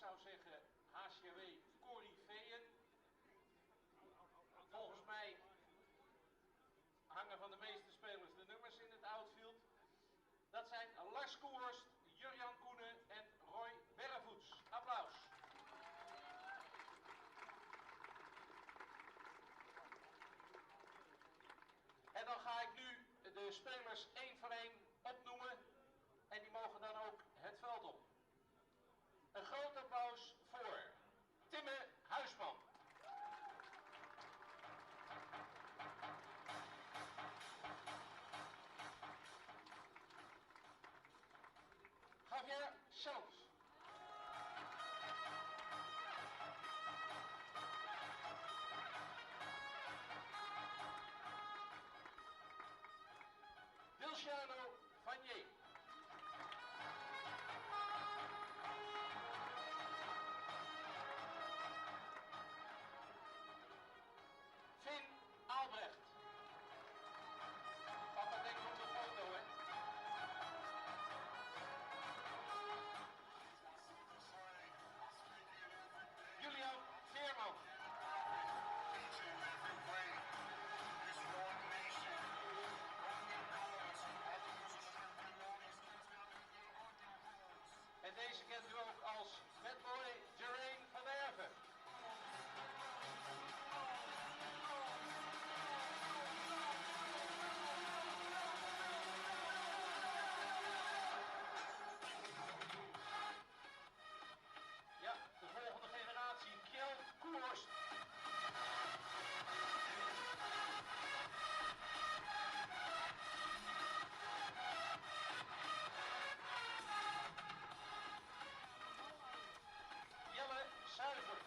zou zeggen HCAW Corifeeën. Volgens mij hangen van de meeste spelers de nummers in het outfield. Dat zijn Lars Koerst, Jurjan Koenen en Roy Berrevoets. Applaus. En dan ga ik nu de spelers één voor één opnoemen en die mogen dan ook het veld op. Een groot applaus voor Timme Huisman. Javier Schans. Luciano Vanier. Finn Albrecht. Papa denkt op de foto, hè? Julian Veerman. En deze kent u ook als Madboy Geraint van Erven. Ja, de volgende generatie, Kjell Koerst. Jelle Zuiver.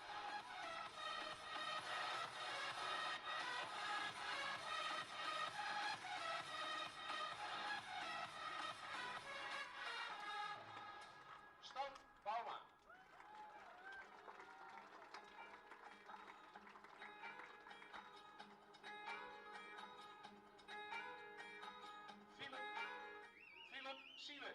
Stan Bauma. Philip Siebe.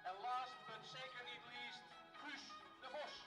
En last but zeker niet least, Guus de Vos.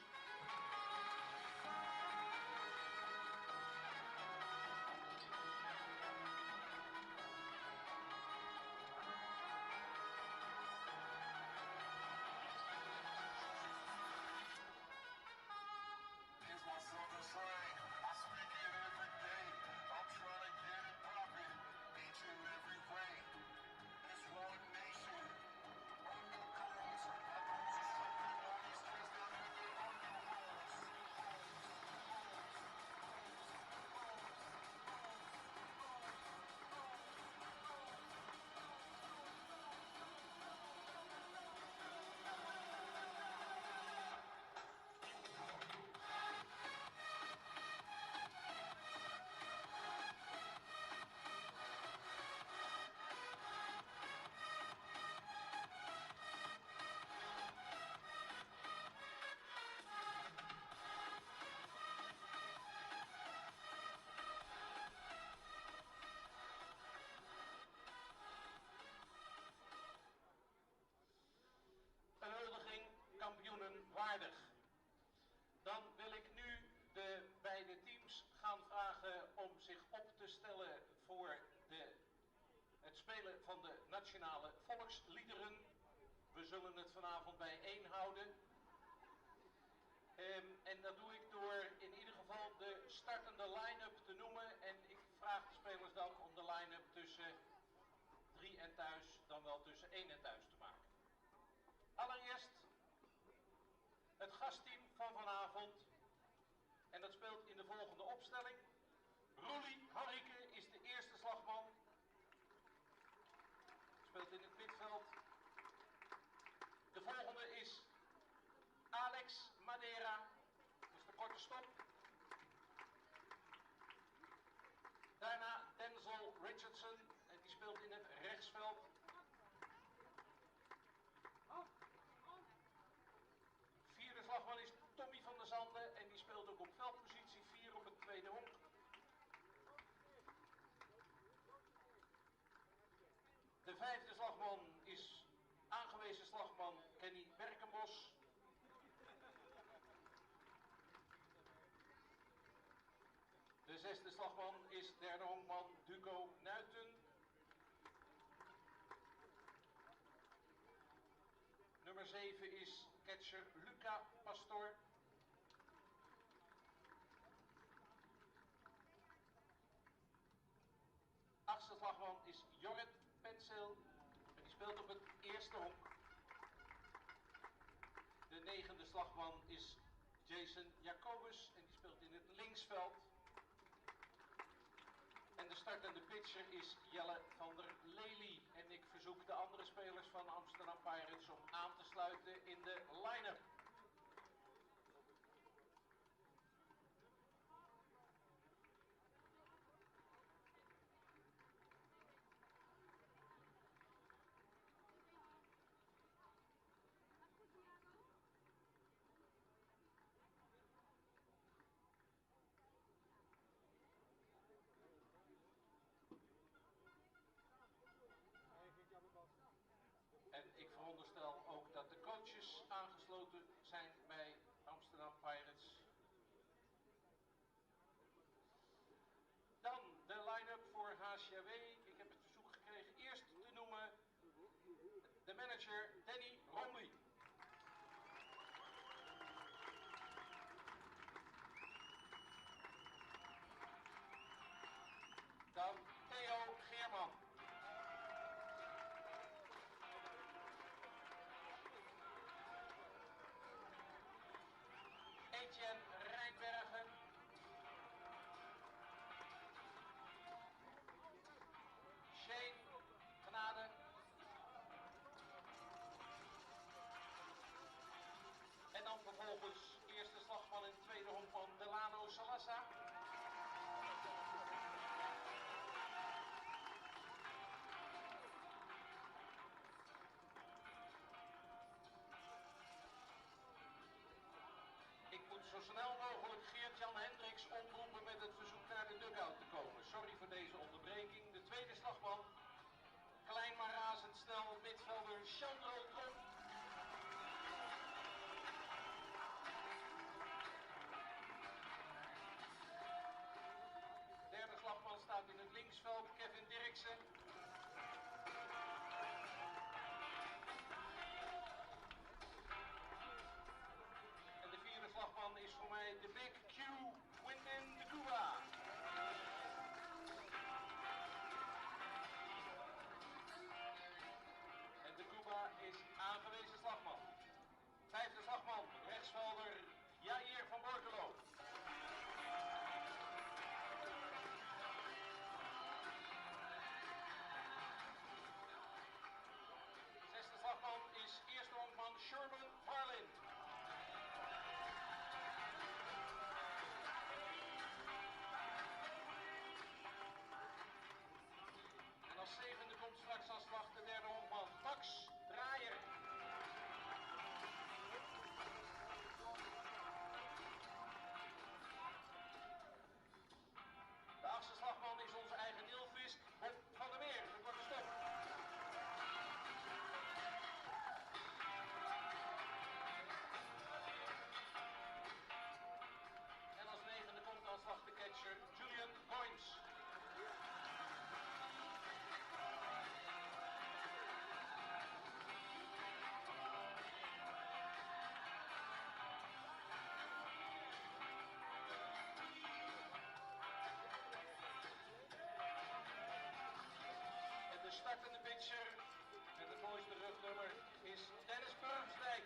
Een huldiging kampioenen waardig. Dan wil ik nu de beide teams gaan vragen om zich op te stellen voor het spelen van de nationale volksliederen. We zullen het vanavond bijeen houden. En dat doe ik door in ieder geval de startende line-up te noemen. En ik vraag de spelers dan om de line-up tussen 3 en thuis, dan wel tussen 1 en thuis te maken. Allereerst het gastteam van vanavond. En dat speelt in de volgende opstelling. Roelie Harrike is de eerste slagman. Speelt in het midveld. De volgende is Alex Madeira. Dat is de korte stop. Daarna Denzel Richardson. En die speelt in het rechtsveld. Vierde slagman is Tommy van der Zanden en die speelt ook op veldpositie 4 op het tweede honk. De vijfde slagman is aangewezen slagman Kenny Berkenbos. De zesde slagman is derde honkman Duco Nuiten. Nummer 7 is catcher Luca Pastor. Achtste slagman is Jorrit Penseel en die speelt op het eerste honk. De negende slagman is Jason Jacobus en die speelt in het linksveld. En de startende pitcher is Jelle van der Lely. En ik verzoek de andere spelers van Amsterdam Pirates om aan te sluiten in de line-up. En ik veronderstel ook dat de coaches aangesloten zijn bij Amsterdam Pirates. Dan de line-up voor HCAW. Ik heb het verzoek gekregen eerst te noemen de manager Danny Romley. Dan Theo Geerman. Etienne Rijnbergen. Shane Genade. En dan vervolgens eerste slagman en tweede honkman Delano Salassa. Ik moet zo snel mogelijk Geert-Jan Hendricks oproepen met het verzoek naar de dugout te komen. Sorry voor deze onderbreking. De tweede slagman, klein maar razendsnel, midvelder Chandro Tromp. Derde slagman staat in het linksveld, Kevin Dirksen. En de vierde slagman is voor mij de Big Q, Quintin de Cuba. En de Cuba is aangewezen slagman. Vijfde slagman, rechtsvelder Jair van Borkelo. Zesde slagman is eerste honkman Sherman Marlin. En als zevende komt straks aan slag de derde honkman Max Draaier. De achtste slagman is onze eigen Nilvis, Bob van der Meer. Het wordt een stop. En als negende komt aan slag de catcher Julian Goins. De startende pitcher met het mooiste rugnummer is Dennis Burmsdijk.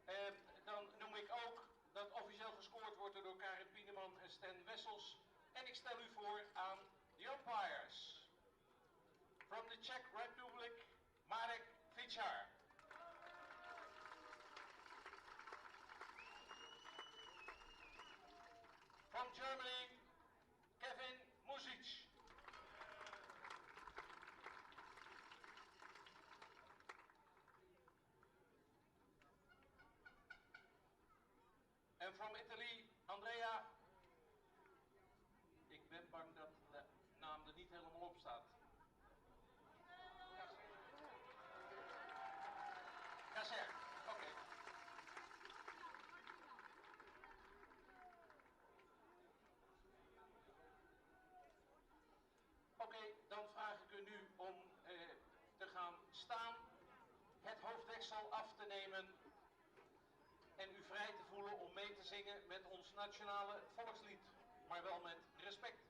En dan noem ik ook dat officieel gescoord wordt door Karin Pieneman en Stan Wessels. En ik stel u voor aan de umpires. From the Czech Republic, Marek Fichar. From Germany, Kevin Music. nemen en u vrij te voelen om mee te zingen met ons nationale volkslied, maar wel met respect.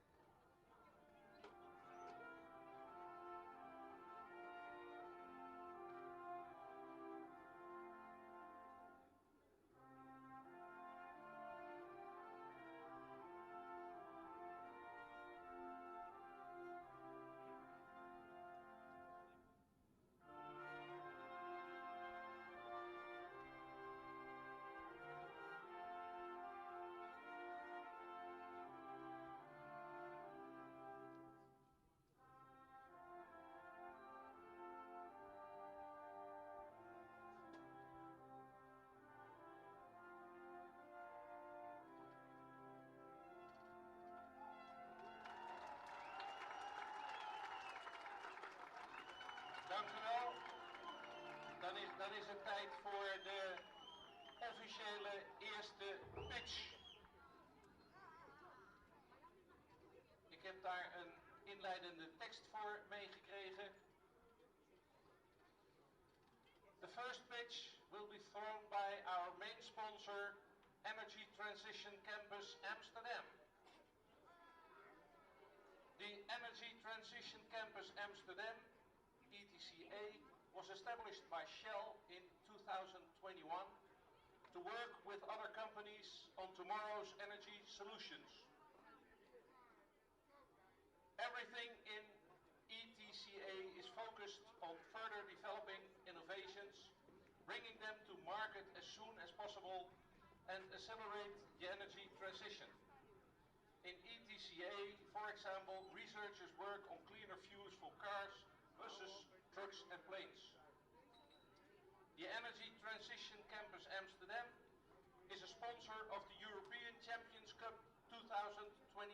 Dank u wel. Dan is het tijd voor de officiële eerste pitch. Ik heb daar een inleidende tekst voor meegekregen. The first pitch will be thrown by our main sponsor, Energy Transition Campus Amsterdam. The Energy Transition Campus Amsterdam, HCAW, was established by Shell in 2021 to work with other companies on tomorrow's energy solutions. Everything in HCAW is focused on further developing innovations, bringing them to market as soon as possible and accelerate the energy transition. In HCAW, for example, researchers work on cleaner fuels for cars, buses, trucks and planes. The Energy Transition Campus Amsterdam is a sponsor of the European Champions Cup 2023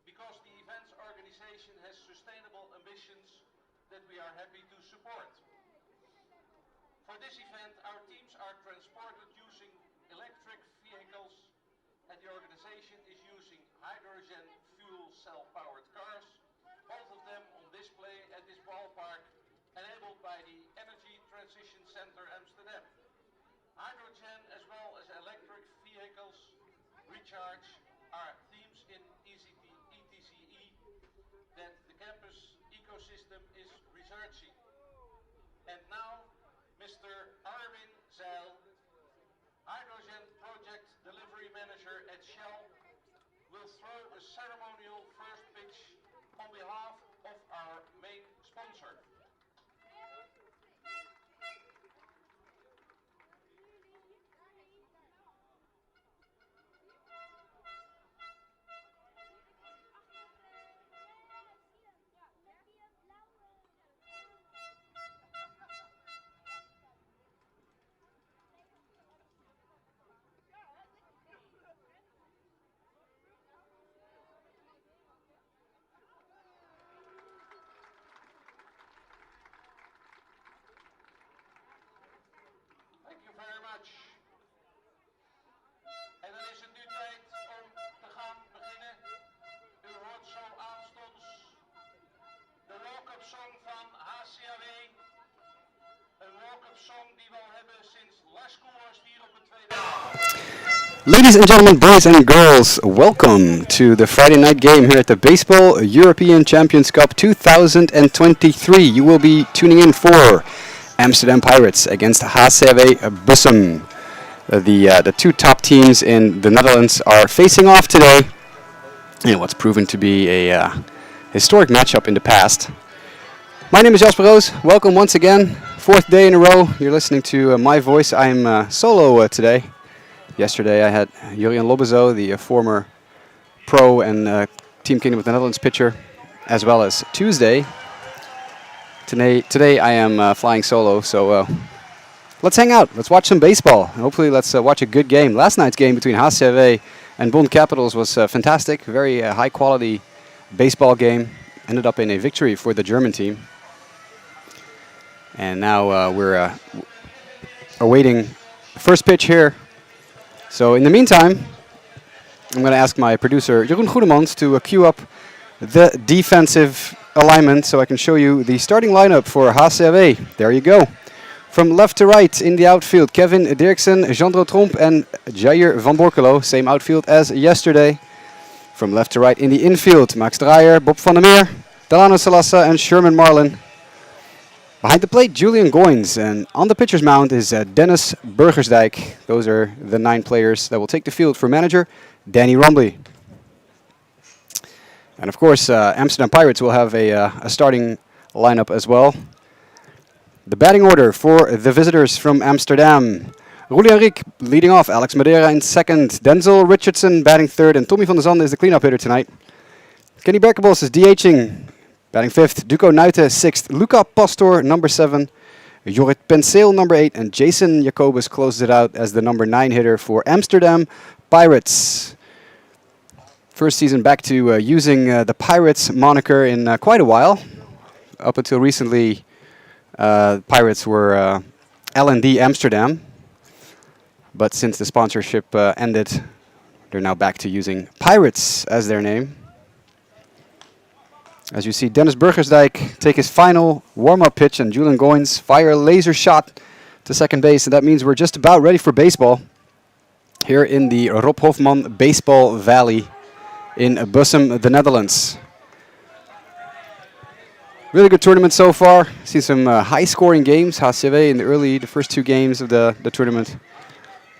because the event's organization has sustainable ambitions that we are happy to support. For this event, our teams are transported using electric vehicles and the organization is using hydrogen fuel cell powered cars, both of them on display at this ballpark, enabled by the Energy Transition Center Amsterdam. Hydrogen as well as electric vehicles recharge are themes in ETCE that the campus ecosystem is researching. And now, Mr. Arwin Zeil, Hydrogen Project Delivery Manager at Shell, will throw a ceremonial first pitch on behalf of our main sponsor. Thank you very much. En dan is het nu tijd om te gaan beginnen. U hoort zo aanstonds de walk-up song van HCAW. Een walk-up song die we al hebben sinds Laskoers hier op het tweede. Ladies and gentlemen, boys and girls, welcome to the Friday night game here at the Baseball European Champions Cup 2023. You will be tuning in for Amsterdam Pirates against HCAW Bussum. The two top teams in the Netherlands are facing off today in what's proven to be a historic matchup in the past. My name is Jasper Roos. Welcome once again. Fourth day in a row. You're listening to my voice. I'm solo today. Yesterday I had Jurien Lobbezo, the former pro and Team Kingdom of the Netherlands pitcher, as well as Tuesday. Today I am flying solo, so let's hang out. Let's watch some baseball. Hopefully let's watch a good game. Last night's game between HCAW and Bond Capitals was fantastic. Very high quality baseball game. Ended up in a victory for the German team. And now we're awaiting the first pitch here. So in the meantime, I'm going to ask my producer Jeroen Goedemans to cue up the defensive alignment so I can show you the starting lineup for HCAW. There you go. From left to right in the outfield, Kevin Dirksen, Jandro Tromp and Jair van Borkelo. Same outfield as yesterday. From left to right in the infield, Max Dreyer, Bob van der Meer, Delano Salassa and Sherman Marlin. Behind the plate, Julian Goins. And on the pitcher's mound is Dennis Burgersdijk. Those are the 9 players that will take the field for manager Danny Rumbly. And of course, Amsterdam Pirates will have a starting lineup as well. The batting order for the visitors from Amsterdam. Ruli Henrique leading off, Alex Madeira in second, Denzel Richardson batting third, and Tommy van der Zande is the cleanup hitter tonight. Kenny Berkebos is DHing, batting fifth, Duco Nuiten sixth, Luca Pastor number 7, Jorrit Penseel number 8, and Jason Jacobus closes it out as the number 9 hitter for Amsterdam Pirates. First season back to using the Pirates moniker in quite a while. Up until recently, Pirates were L&D Amsterdam. But since the sponsorship ended, they're now back to using Pirates as their name. As you see, Dennis Burgersdijk take his final warm-up pitch, and Julian Goins fire a laser shot to second base. And that means we're just about ready for baseball here in the Rob Hofman Baseball Valley in Bussum, the Netherlands. Really good tournament so far. Seen some high-scoring games. HCAW in the first 2 games of the tournament.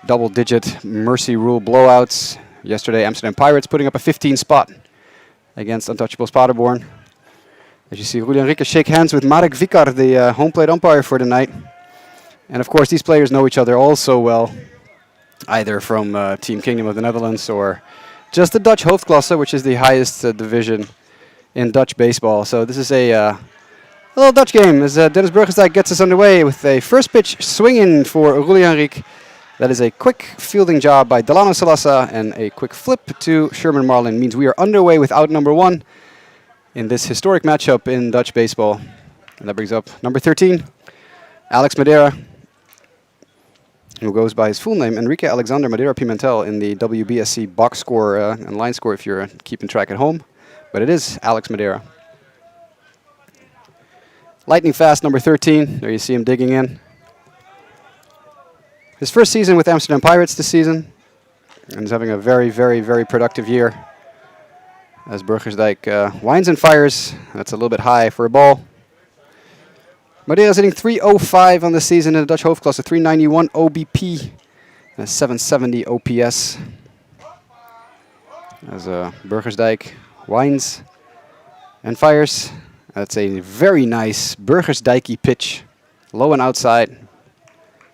Double-digit Mercy Rule blowouts. Yesterday, Amsterdam Pirates putting up a 15 spot against Untouchables Paderborn. As you see, Ruli Henrique shake hands with Marek Vikar, the home plate umpire for the night. And of course, these players know each other all so well, either from Team Kingdom of the Netherlands or just the Dutch Hoofdklasse, which is the highest division in Dutch baseball. So this is a little Dutch game as Dennis Burgersdijk gets us underway with a first pitch swinging for Ruli Henrique. That is a quick fielding job by Delano Salassa, and a quick flip to Sherman Marlin means we are underway with out number 1 in this historic matchup in Dutch baseball. And that brings up number 13, Alex Madeira, who goes by his full name, Enrique Alexander Madeira Pimentel, in the WBSC box score and line score if you're keeping track at home. But it is Alex Madeira. Lightning fast, number 13. There you see him digging in. His first season with Amsterdam Pirates this season, and he's having a very, very, very productive year. As Burgersdijk winds and fires, that's a little bit high for a ball. Madeira's hitting .305 on the season in the Dutch Hoofdklasse, a 391 OBP, and a 770 OPS. As Burgersdijk winds and fires, that's a very nice Burgersdijkie pitch, low and outside.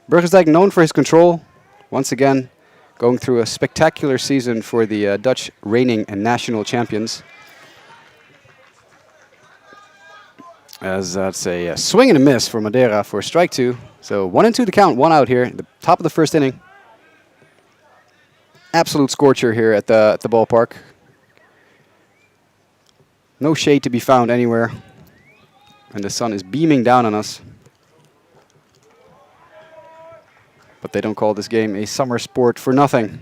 Burgersdijk known for his control, once again going through a spectacular season for the Dutch reigning and national champions. As that's a swing and a miss for Madeira for strike 2. So 1-2 the count, 1 out here at the top of the first inning. Absolute scorcher here at the ballpark. No shade to be found anywhere. And the sun is beaming down on us. But they don't call this game a summer sport for nothing.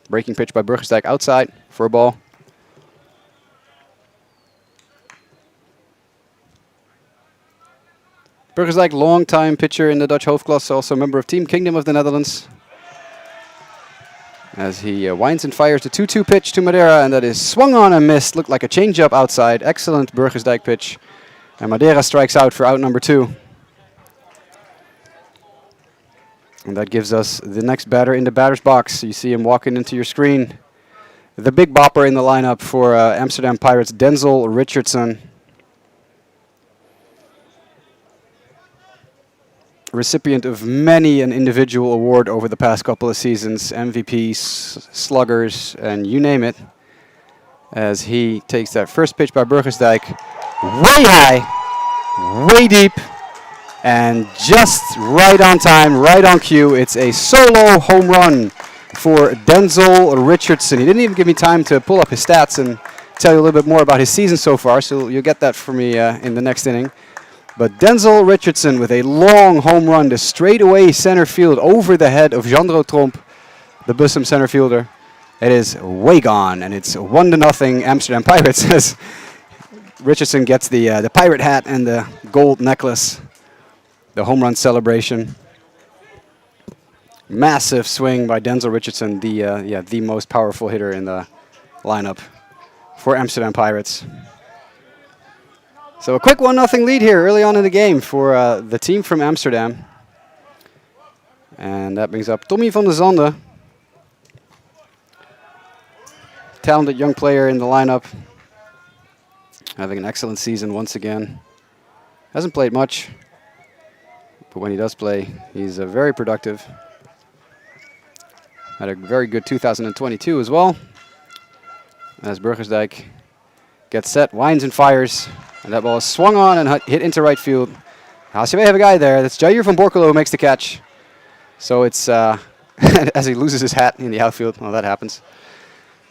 Breaking pitch by Burgersdijk outside for a ball. Burgersdijk, long-time pitcher in the Dutch Hoofdklasse, also a member of Team Kingdom of the Netherlands. As he winds and fires the 2-2 pitch to Madeira, and that is swung on and missed. Looked like a changeup outside. Excellent Burgersdijk pitch. And Madeira strikes out for out number 2. And that gives us the next batter in the batter's box. You see him walking into your screen. The big bopper in the lineup for Amsterdam Pirates, Denzel Richardson. Recipient of many an individual award over the past couple of seasons. MVPs, sluggers, and you name it. As he takes that first pitch by Burgersdijk. Way high, way deep. And just right on time, right on cue, it's a solo home run for Denzel Richardson. He didn't even give me time to pull up his stats and tell you a little bit more about his season so far, so you'll get that from me in the next inning. But Denzel Richardson with a long home run to straightaway center field over the head of Jandro Tromp, the Bussum center fielder. It is way gone, and it's 1-0 Amsterdam Pirates as Richardson gets the pirate hat and the gold necklace. the home run celebration. Massive swing by Denzel Richardson, the most powerful hitter in the lineup for Amsterdam Pirates. So a quick 1-0 lead here early on in the game for the team from Amsterdam. And that brings up Tommy van der Zande. Talented young player in the lineup. Having an excellent season once again. Hasn't played much, but when he does play, he's very productive. Had a very good 2022 as well. As Burgersdijk gets set, winds and fires. And that ball is swung on and hit into right field. HCAW have a guy there. That's Jair van Borkelo who makes the catch. So it's, as he loses his hat in the outfield. Well, that happens.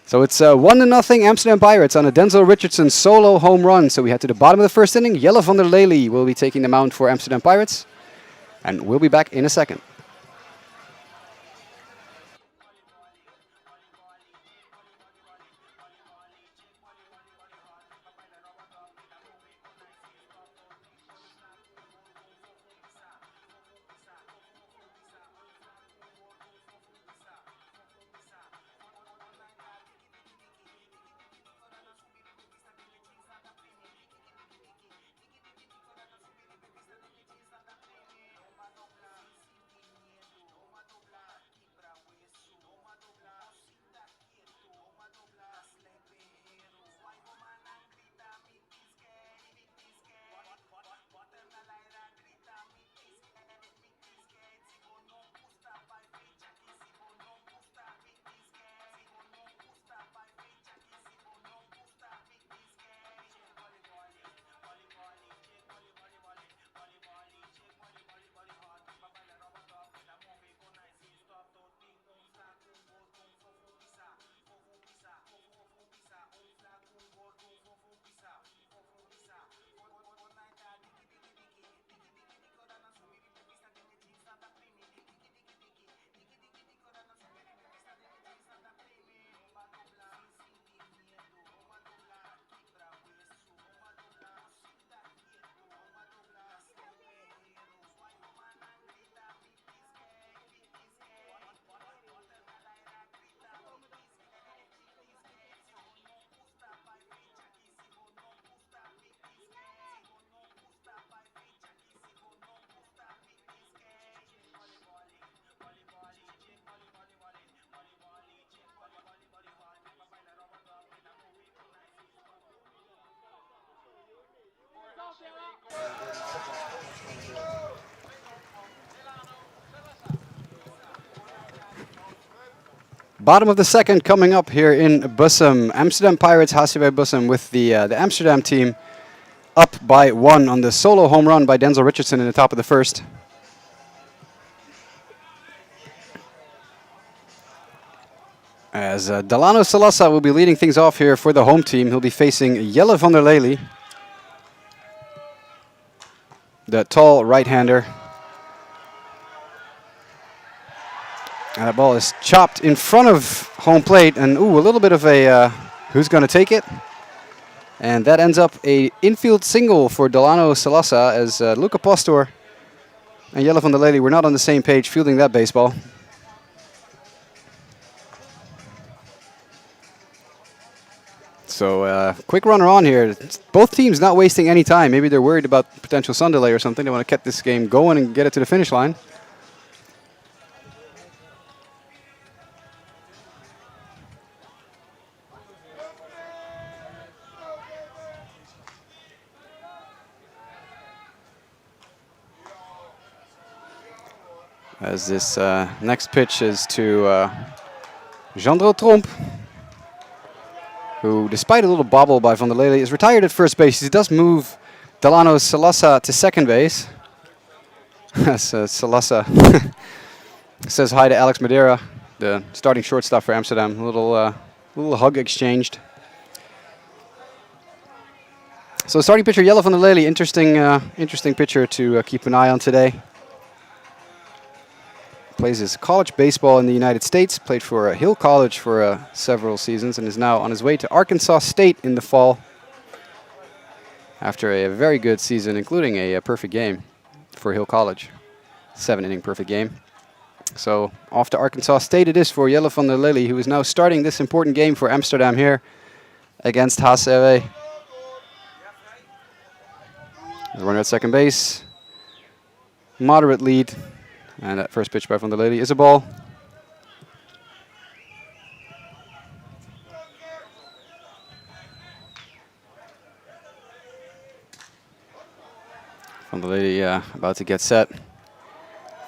So it's 1-0 Amsterdam Pirates on a Denzel Richardson solo home run. So we head to the bottom of the first inning. Jelle van der Lely will be taking the mound for Amsterdam Pirates. And we'll be back in a second. Bottom of the second coming up here in Bussum. Amsterdam Pirates, HCAW Bussum with the Amsterdam team up by 1 on the solo home run by Denzel Richardson in the top of the first. As Delano Salasa will be leading things off here for the home team. He'll be facing Jelle van der Lely, the tall right-hander. And that ball is chopped in front of home plate, and ooh, a little bit of a who's going to take it? And that ends up a infield single for Delano Salasa, as Luca Pastor and Jelle van der Lely were not on the same page fielding that baseball. So quick runner on here. Both teams not wasting any time. Maybe they're worried about potential sun delay or something. They want to get this game going and get it to the finish line. As this next pitch is to Jandro Tromp, who, despite a little bobble by Van der Lely, is retired at first base. He does move Delano Salasa to second base. Salasa says hi to Alex Madeira, the starting shortstop for Amsterdam. A little hug exchanged. So starting pitcher Jelle van der Lely, interesting pitcher to keep an eye on today. Plays his college baseball in the United States, played for Hill College for several seasons, and is now on his way to Arkansas State in the fall after a very good season, including a perfect game for Hill College. 7-inning perfect game. So off to Arkansas State it is for Jelle van der Lely, who is now starting this important game for Amsterdam here against HCAW. The runner at second base. Moderate lead. And that first pitch by van der Lely is a ball. Van der Lely about to get set.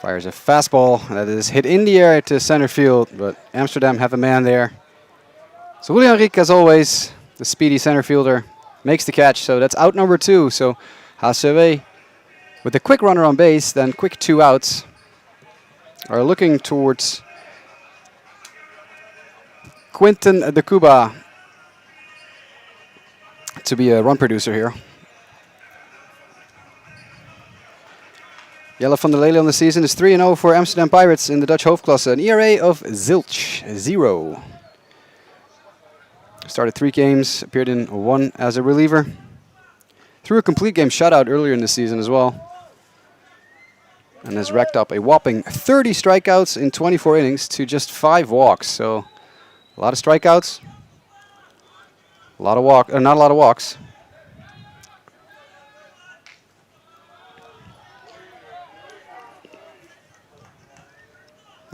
Fires a fastball that is hit in the air to center field, but Amsterdam have a man there. So Julian Riek, as always, the speedy center fielder, makes the catch. So that's out number 2. So HCAW, with a quick runner on base, then quick 2 outs, are looking towards Quinten de Cuba to be a run producer here. Jelle van der Lely on the season is 3-0 for Amsterdam Pirates in the Dutch Hoofdklasse. An ERA of zilch, 0. Started 3 games, appeared in 1 as a reliever. Threw a complete game shutout earlier in the season as well. And has racked up a whopping 30 strikeouts in 24 innings to just 5 walks. So a lot of strikeouts, a lot of not a lot of walks.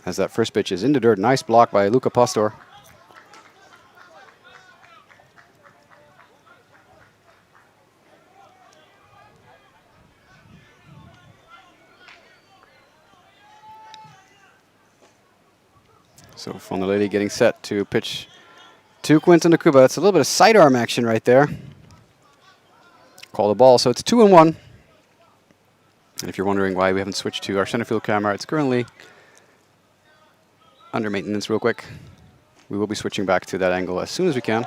As that first pitch is in the dirt. Nice block by Luca Pastor. So van der Lely getting set to pitch to Quinten de Cuba. It's a little bit of sidearm action right there. Call the ball, so it's 2-1. And if you're wondering why we haven't switched to our center field camera, it's currently under maintenance real quick. We will be switching back to that angle as soon as we can.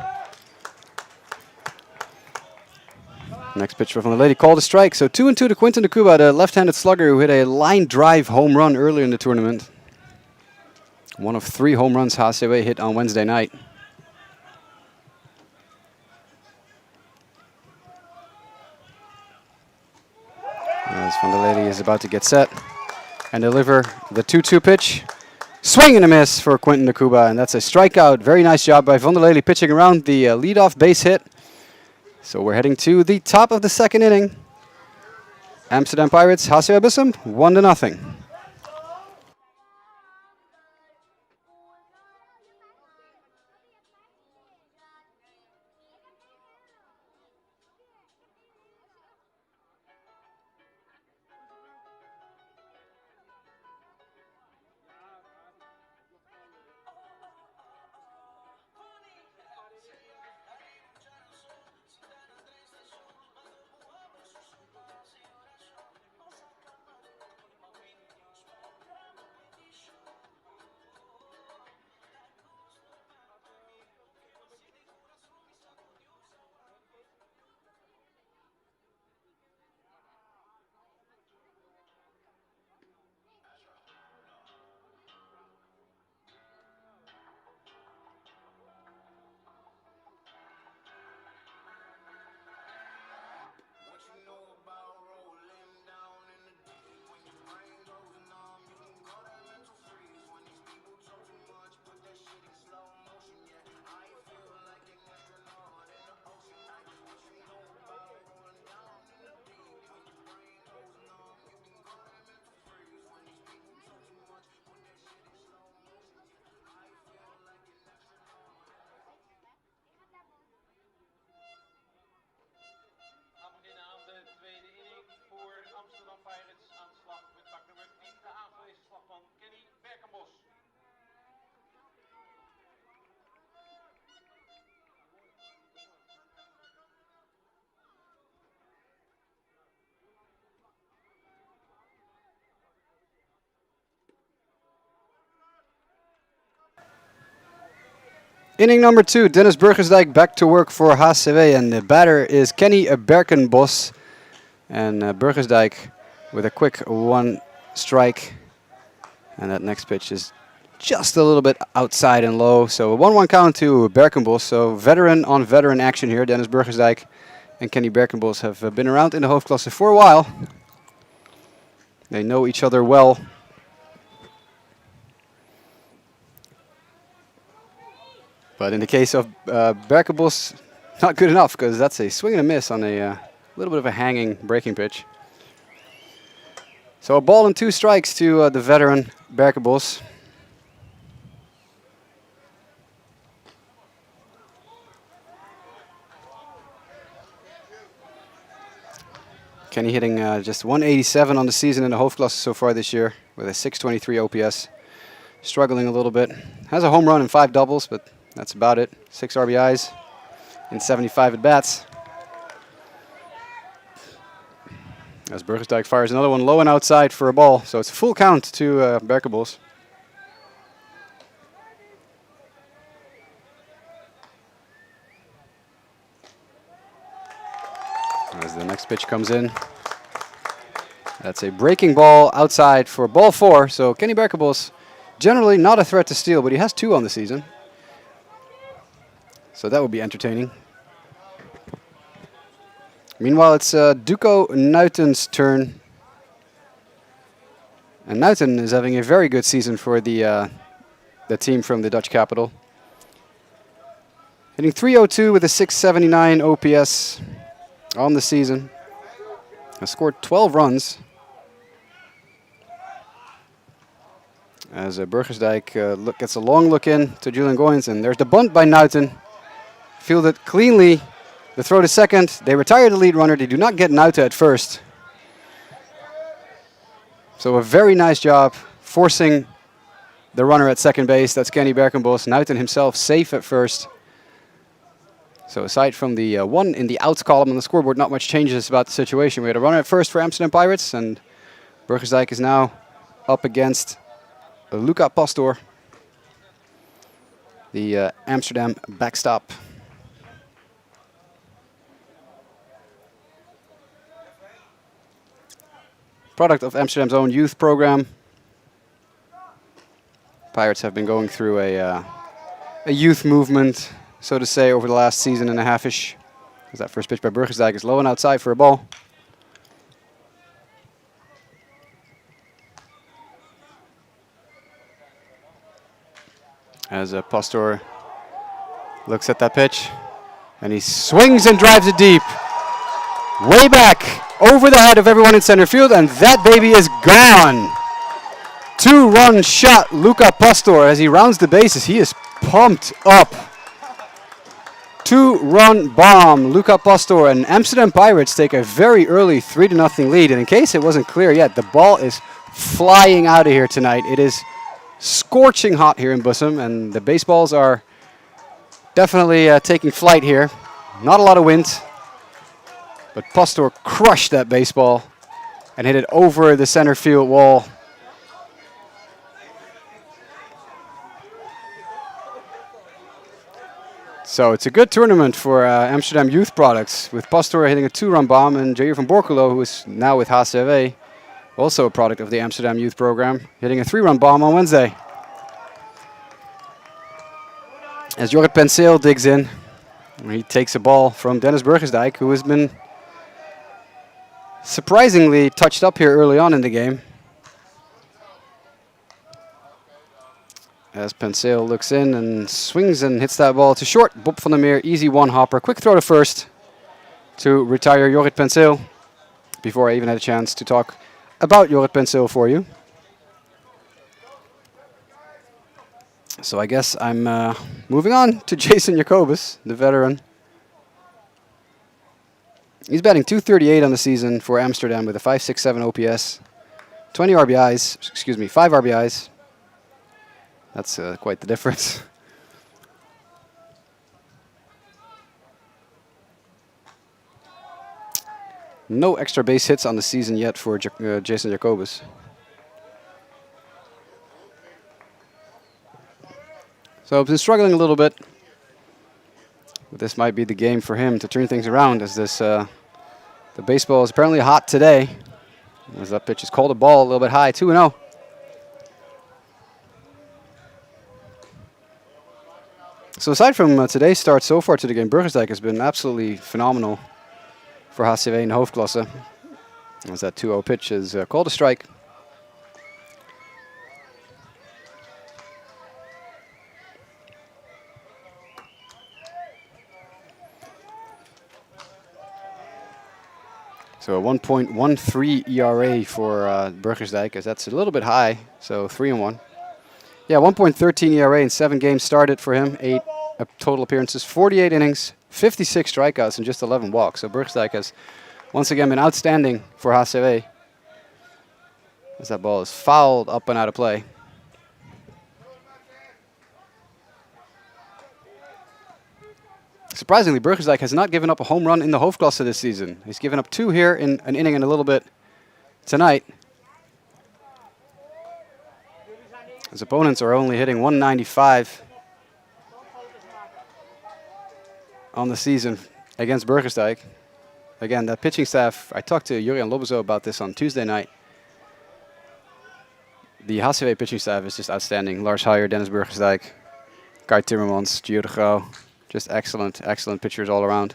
Next pitch from van der Lely, called a strike. So 2-2 to Quinten de Cuba, the left-handed slugger who hit a line drive home run earlier in the tournament. One of 3 home runs HCAW hit on Wednesday night. As van der Lely is about to get set and deliver the 2-2 pitch. Swing and a miss for Quinten de Cuba, and that's a strikeout. Very nice job by van der Lely pitching around the leadoff base hit. So we're heading to the top of the second inning. Amsterdam Pirates, HCAW Bussum, 1-0. Inning number 2, Dennis Burgersdijk back to work for HCAW, and the batter is Kenny Berkenbos. And Burgersdijk with a quick 1 strike. And that next pitch is just a little bit outside and low. So a 1-1 count to Berkenbos. So veteran on veteran action here. Dennis Burgersdijk and Kenny Berkenbos have been around in the Hoofdklasse for a while. They know each other well. But in the case of Berkebos, not good enough, because that's a swing and a miss on a little bit of a hanging breaking pitch. So a ball and 2 strikes to the veteran Berkebos. Kenny hitting just 187 on the season in the Hoofdklasse so far this year with a 623 OPS. Struggling a little bit. Has a home run and 5 doubles, but that's about it. 6 RBIs in 75 at-bats. As Burgersdijk fires another one low and outside for a ball. So it's a full count to Berkebos. As the next pitch comes in. That's a breaking ball outside for ball 4. So Kenny Berkebos, generally not a threat to steal, but he has 2 on the season. So that would be entertaining. Meanwhile, it's Duco Nuiten's turn. And Nuiten is having a very good season for the team from the Dutch capital. Hitting 302 with a 679 OPS on the season. Has scored 12 runs. As Burgersdijk gets a long look in to Julian Goins, and there's the bunt by Nuiten. Fielded cleanly. The throw to second. They retire the lead runner. They do not get Nuiten at first. So a very nice job forcing the runner at second base. That's Kenny Berkebos. Nuiten himself safe at first. So aside from the 1 in the outs column on the scoreboard, not much changes about the situation. We had a runner at first for Amsterdam Pirates, and Burgersdijk is now up against Luca Pastor, the Amsterdam backstop. Product of Amsterdam's own youth program. Pirates have been going through a youth movement, so to say, over the last season and a half-ish. As that first pitch by Burgersdijk is low and outside for a ball. As Pastor looks at that pitch, and he swings and drives it deep. Way back, over the head of everyone in center field, and that baby is gone. 2-run shot, Luca Pastor, as he rounds the bases. He is pumped up. 2-run bomb, Luca Pastor, and Amsterdam Pirates take a very early 3-0 lead. And in case it wasn't clear yet, the ball is flying out of here tonight. It is scorching hot here in Bussum, and the baseballs are definitely taking flight here. Not a lot of wind, but Pastor crushed that baseball and hit it over the center field wall. So it's a good tournament for Amsterdam Youth Products, with Pastor hitting a 2-run bomb and Jair van Borculo, who is now with HCAW, also a product of the Amsterdam Youth Program, hitting a 3-run bomb on Wednesday. As Jorrit Penseel digs in, he takes a ball from Dennis Burgersdijk, who has been surprisingly touched up here early on in the game. As Penseel looks in and swings and hits that ball to short. Bob van der Meer, easy one-hopper. Quick throw to first to retire Jorrit Penseel. Before I even had a chance to talk about Jorrit Penseel for you. So I guess I'm moving on to Jason Jacobus, the veteran. He's batting .238 on the season for Amsterdam with a 5.67 OPS. 5 RBIs. That's quite the difference. No extra base hits on the season yet for Jason Jacobus. So I've been struggling a little bit. But this might be the game for him to turn things around, as this the baseball is apparently hot today. As that pitch is called a ball, a little bit high, 2-0. So aside from today's start so far to the game, Burgersdijk has been absolutely phenomenal for HCAW in the Hoofdklasse. As that 2-0 pitch is called a strike. So a 1.13 ERA for Burgersdijk, as that's a little bit high. So 3-1. Yeah, 1.13 ERA in 7 games started for him. 8 total appearances, 48 innings, 56 strikeouts, and just 11 walks. So Burgersdijk has once again been outstanding for HCAW. As that ball is fouled up and out of play. Surprisingly, Burgersdijk has not given up a home run in the Hoofdklasse this season. He's given up 2 here in an inning and a little bit tonight. His opponents are only hitting 195 on the season against Burgersdijk. Again, that pitching staff, I talked to Jurjan Lobozo about this on Tuesday night. The HCAW pitching staff is just outstanding. Lars Heijer, Dennis Burgersdijk, Kai Timmermans, Gio de Grauw. Just excellent, excellent pitchers all around.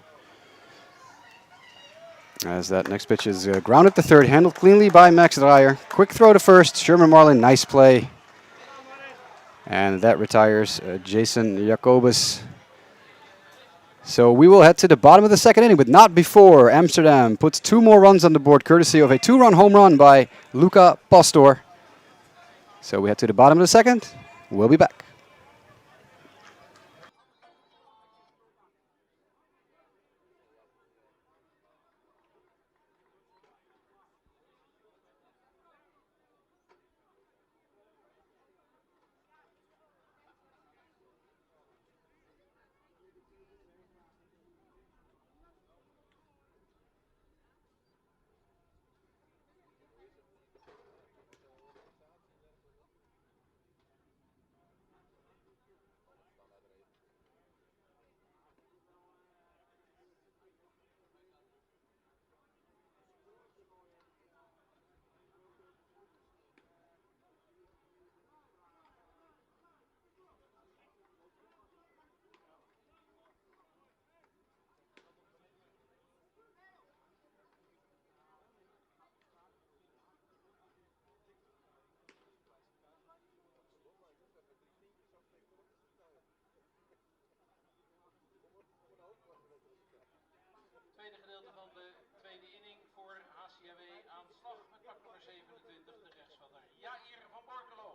As that next pitch is grounded to third, handled cleanly by Max Dreyer. Quick throw to first, Sherman Marlin, nice play. And that retires Jason Jacobus. So we will head to the bottom of the second inning, but not before Amsterdam puts 2 more runs on the board, courtesy of a 2-run home run by Luca Pastor. So we head to the bottom of the second. We'll be back. Tweede gedeelte van de tweede inning voor HCAW aan de slag met pak nummer 27, de rechtsvaller Jair van Borkelo.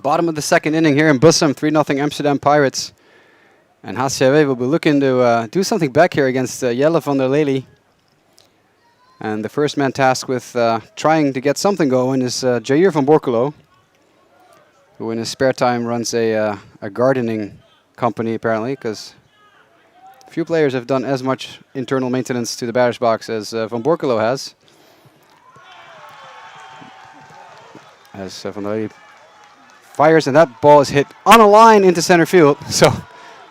Bottom of the second inning here in Bussum, 3-0 Amsterdam Pirates. And HCAW will be looking to do something back here against Jelle van der Lely. And the first man tasked with trying to get something going is Jair van Borkelo, who in his spare time runs a gardening company, apparently, because few players have done as much internal maintenance to the batter's box as Van Borkelo has. As Van der Lely fires, and that ball is hit on a line into center field. So,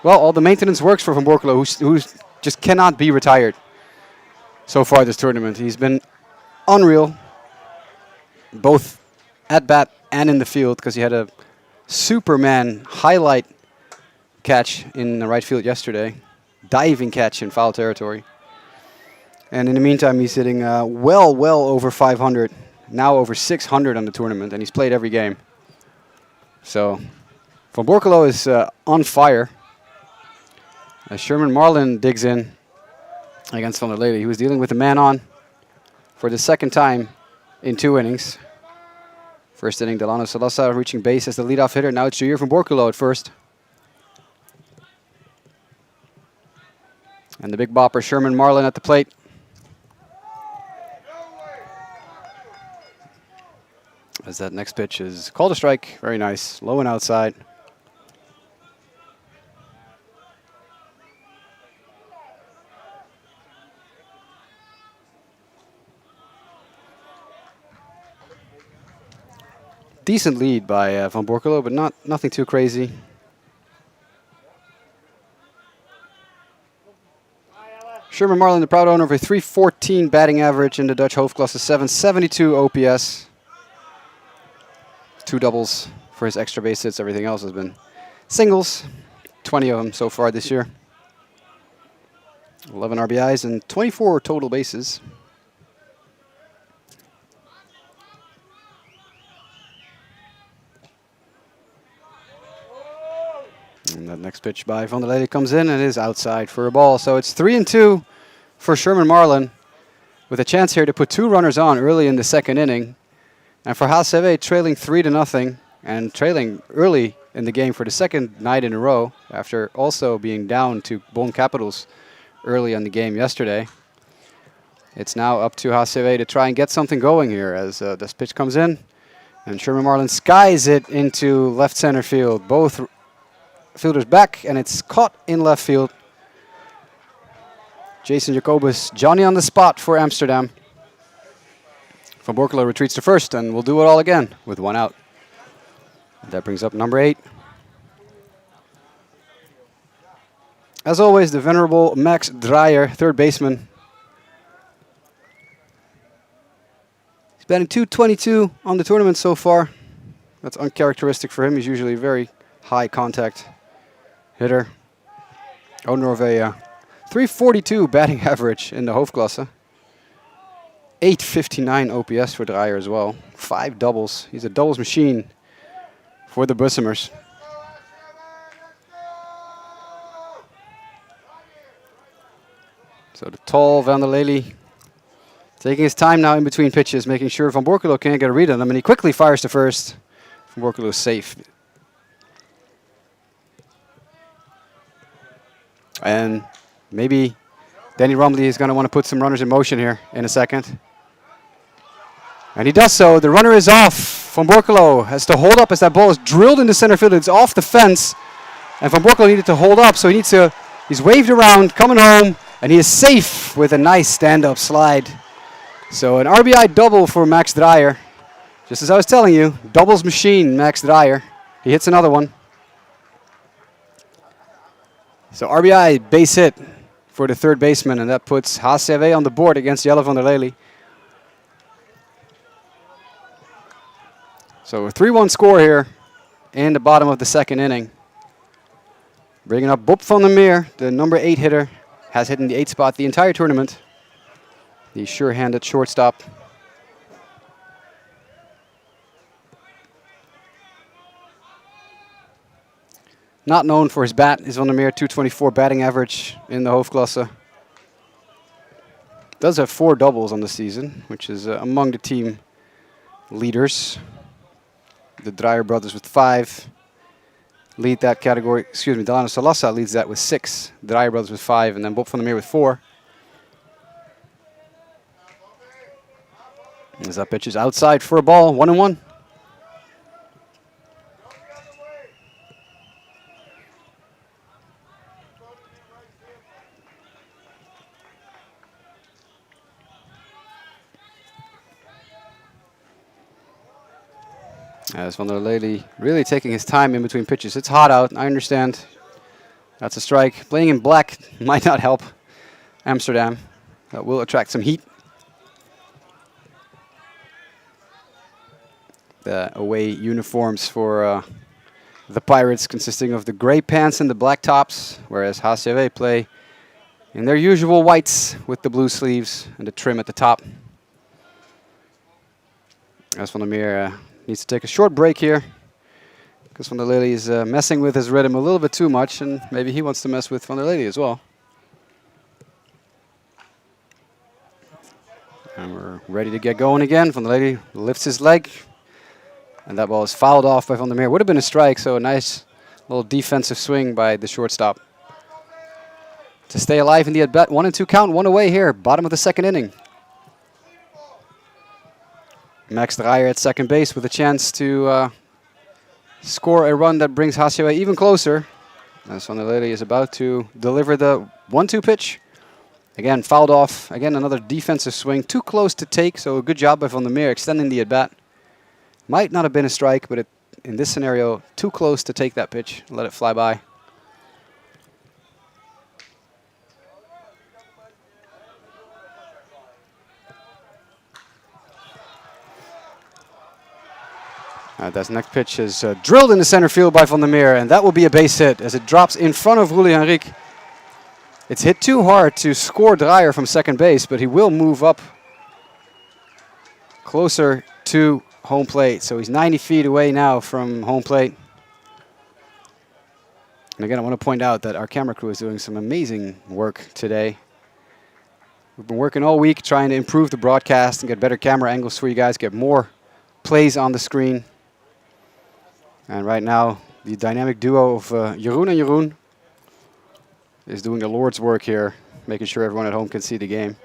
well, all the maintenance works for Van Borkelo, who just cannot be retired so far this tournament. He's been unreal, both at bat and in the field, because he had a Superman highlight catch in the right field yesterday. Diving catch in foul territory. And in the meantime, he's hitting well over 500, now over 600 on the tournament, and he's played every game. So Van Borkelo is on fire. As Sherman Marlin digs in against Van der Lely, he was dealing with a man on for the second time in 2 innings. First inning, Delano Salasa reaching base as the leadoff hitter. Now it's Jair Van Borkelo at first. And the big bopper, Sherman Marlin, at the plate. As that next pitch is called a strike. Very nice. Low and outside. Decent lead by Van Borkelo, but nothing too crazy. Sherman Marlin, the proud owner of a .314 batting average in the Dutch Hoofdklasse, 772 OPS. 2 doubles for his extra base hits. Everything else has been singles. 20 of them so far this year. 11 RBIs and 24 total bases. And That next pitch by Van der Lede comes in and is outside for a ball. So it's 3-2 for Sherman Marlin, with a chance here to put 2 runners on early in the second inning. And for HCAW trailing 3-0 and trailing early in the game for the second night in a row, after also being down to Bonn Capitals early in the game yesterday. It's now up to HCAW to try and get something going here as this pitch comes in. And Sherman Marlin skies it into left center field. Both fielders back, and it's caught in left field. Jason Jacobus, Johnny on the spot for Amsterdam. Van Borkelo retreats to first, and we'll do it all again with 1 out. That brings up number 8. As always, the venerable Max Dreyer, third baseman. He's batting .222 on the tournament so far. That's uncharacteristic for him. He's usually a very high contact hitter. Owner of a .342 batting average in the Hoofdklasse. .859 OPS for Dreyer as well. 5 doubles. He's a doubles machine for the Bussumers. So the tall Van der Lede taking his time now in between pitches, making sure Van Borkelo can't get a read on him, and he quickly fires to first. Van Borkelo is safe. And maybe Danny Rumley is going to want to put some runners in motion here in a second. And he does so. The runner is off. Van Borkelo has to hold up as that ball is drilled into center field. It's off the fence. And Van Borkelo needed to hold up, so he's waved around, coming home, and he is safe with a nice stand-up slide. So an RBI double for Max Dreyer. Just as I was telling you, doubles machine, Max Dreyer. He hits another one. So RBI base hit for the third baseman, and that puts HCAW on the board against Jelle Van der Lede. So a 3-1 score here in the bottom of the second inning. Bringing up Bob van der Meer, the number 8 hitter, has hit in the 8th spot the entire tournament. The sure-handed shortstop. Not known for his bat is Van der Meer, .224 batting average in the Hoofdklasse. Does have 4 doubles on the season, which is among the team leaders. The Dreyer brothers with 5 lead that category. Excuse me, Delano Salasa leads that with 6. The Dreyer brothers with 5, and then Bob van der Meer with 4. As that pitch is outside for a ball, 1-1. As Van der Lede really taking his time in between pitches. It's hot out, I understand. That's a strike. Playing in black might not help Amsterdam. That will attract some heat. The away uniforms for the Pirates consisting of the gray pants and the black tops, whereas HCAW play in their usual whites with the blue sleeves and the trim at the top. As Van der Meer needs to take a short break here because Van der Lede is messing with his rhythm a little bit too much, and maybe he wants to mess with Van der Lede as well. And we're ready to get going again. Van der Lede lifts his leg, and that ball is fouled off by Van der Meer. Would have been a strike, so a nice little defensive swing by the shortstop to stay alive in the at-bat. 1-2 count, 1 away here, bottom of the second inning. Max Dreyer at second base with a chance to score a run that brings HCAW even closer. As Van der Lede is about to deliver the 1-2 pitch. Again, fouled off. Again, another defensive swing. Too close to take, so a good job by Van der Meer extending the at-bat. Might not have been a strike, but in this scenario, too close to take that pitch. Let it fly by. That next pitch is drilled in the center field by Van der Meer, and that will be a base hit as it drops in front of Rulli Henrique. It's hit too hard to score Dreyer from second base, but he will move up closer to home plate. So he's 90 feet away now from home plate. And again, I want to point out that our camera crew is doing some amazing work today. We've been working all week trying to improve the broadcast and get better camera angles for you guys, get more plays on the screen. And right now, the dynamic duo of Jeroen and Jeroen is doing the Lord's work here, making sure everyone at home can see the game.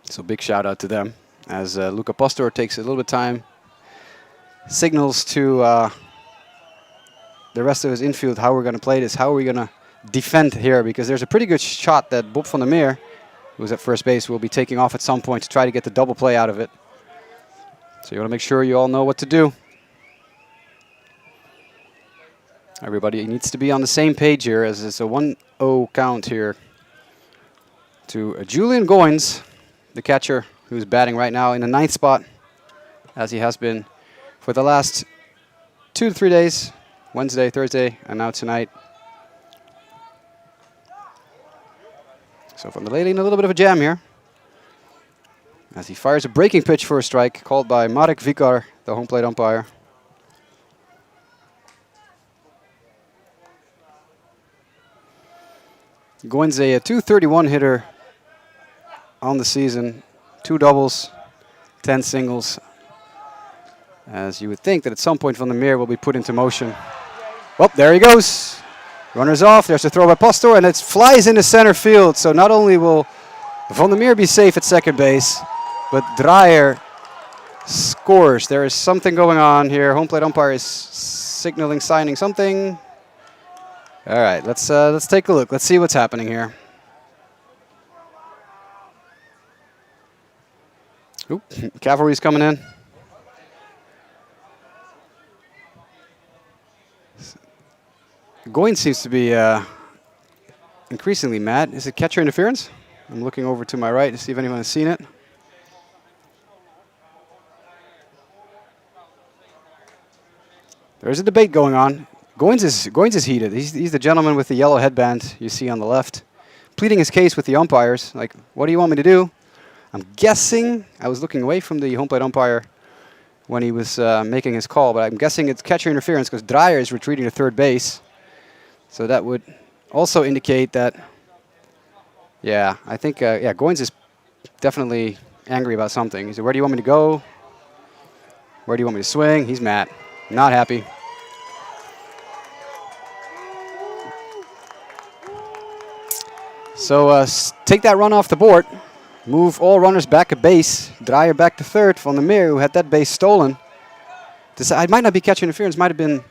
So big shout out to them as Luca Pastor takes a little bit of time, signals to the rest of his infield how we're going to play this, how are we going to defend here, because there's a pretty good shot that Bob van der Meer, who's at first base, will be taking off at some point to try to get the double play out of it. So you want to make sure you all know what to do. Everybody needs to be on the same page here as it's a 1-0 count here to Julian Goins, the catcher who's batting right now in the 9th spot, as he has been for the last 2 to 3 days, Wednesday, Thursday, and now tonight. So Van der Lely in a little bit of a jam here, as he fires a breaking pitch for a strike called by Marek Vikar, the home plate umpire. Goins a 231 hitter on the season, 2 doubles, 10 singles. As you would think that at some point Van der Meer will be put into motion. Well, there he goes. Runners off. There's a throw by Pastor, and it flies into center field. So not only will Van der Meer be safe at second base, but Dreyer scores. There is something going on here. Home plate umpire is signaling, signing something. All right, let's take a look. Let's see what's happening here. Oop, cavalry's coming in. Goins seems to be increasingly mad. Is it catcher interference? I'm looking over to my right to see if anyone has seen it. There's a debate going on. Goins is heated. He's the gentleman with the yellow headband you see on the left, pleading his case with the umpires. Like, what do you want me to do? I'm guessing, I was looking away from the home plate umpire when he was making his call, but I'm guessing it's catcher interference because Dreyer is retreating to third base. So that would also indicate that, yeah, I think, Goins is definitely angry about something. He said, where do you want me to go? Where do you want me to swing? He's mad, not happy. So take that run off the board. Move all runners back a base. Dreyer back to third. Van der Meer, who had that base stolen. It might not be catcher interference. Might have been,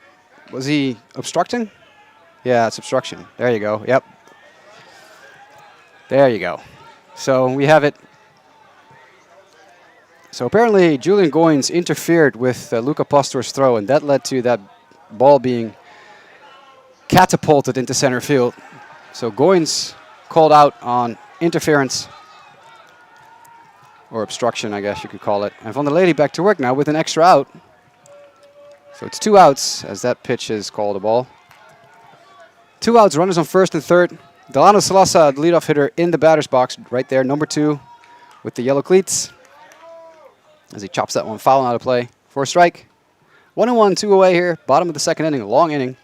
was he obstructing? Yeah, it's obstruction. There you go. Yep. There you go. So we have it. So apparently Julian Goins interfered with Luca Pastor's throw, and that led to that ball being catapulted into center field. So Goins called out on interference, or obstruction, I guess you could call it. And Van der Lely back to work now with an extra out. So it's 2 outs as that pitch is called a ball. 2 outs, runners on first and third. Delano Salasa, the leadoff hitter in the batter's box right there, number 2 with the yellow cleats. As he chops that one foul out of play for a strike. 1-1, 2 away here, bottom of the second inning, a long inning.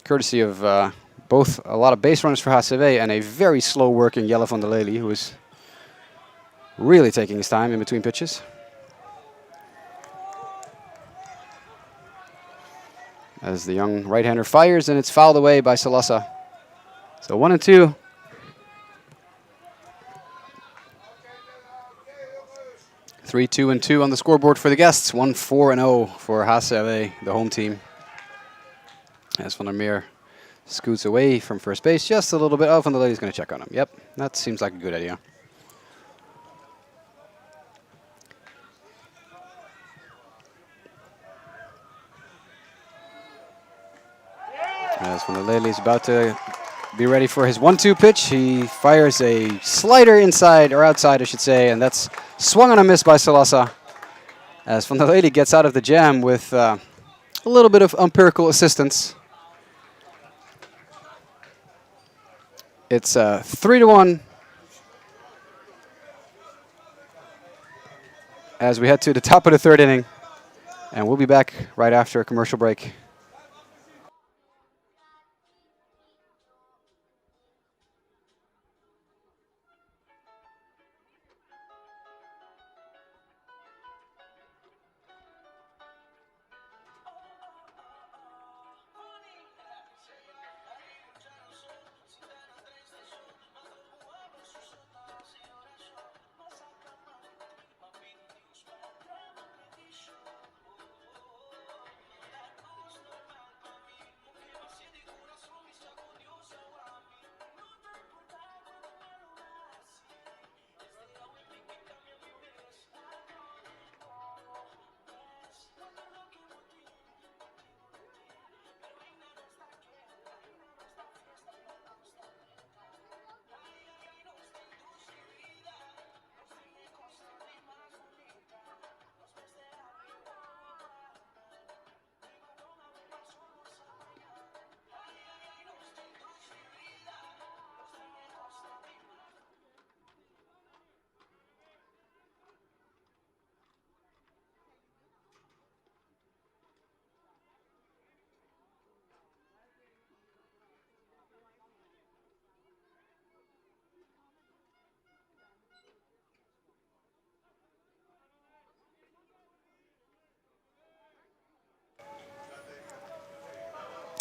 Courtesy of both a lot of base runners for HCAW and a very slow working Jelle van der Lely, who is really taking his time in between pitches. As the young right-hander fires, and it's fouled away by Salasa. So 1-2. Three, 2-2 on the scoreboard for the guests. 1-4-0 for HCAW, the home team. As Van der Meer scoots away from first base just a little bit. Oh, Van der Lely's going to check on him. Yep, that seems like a good idea. As Van der Lely is about to be ready for his 1-2 pitch, he fires a slider inside, or outside I should say, and that's swung on a miss by Salasa. As Van der Lely gets out of the jam with a little bit of empirical assistance. It's 3-1 as we head to the top of the third inning. And we'll be back right after a commercial break.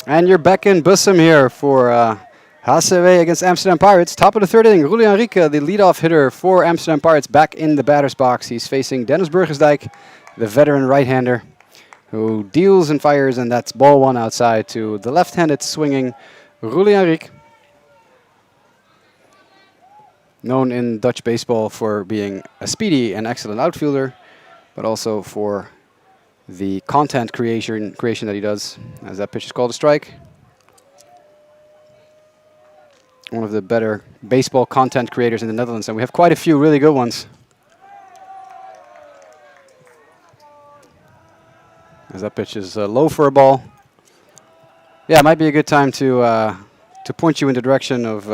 And you're back in Bussum here for HCAW against Amsterdam Pirates. Top of the third inning, Ruli Henrique, the leadoff hitter for Amsterdam Pirates, back in the batter's box. He's facing Dennis Burgersdijk, the veteran right-hander, who deals and fires, and that's ball one outside to the left-handed swinging Ruli Henrique, known in Dutch baseball for being a speedy and excellent outfielder, but also for the content creation that he does, as that pitch is called a strike. One of the better baseball content creators in the Netherlands, and we have quite a few really good ones. As that pitch is low for a ball. Yeah, it might be a good time to point you in the direction of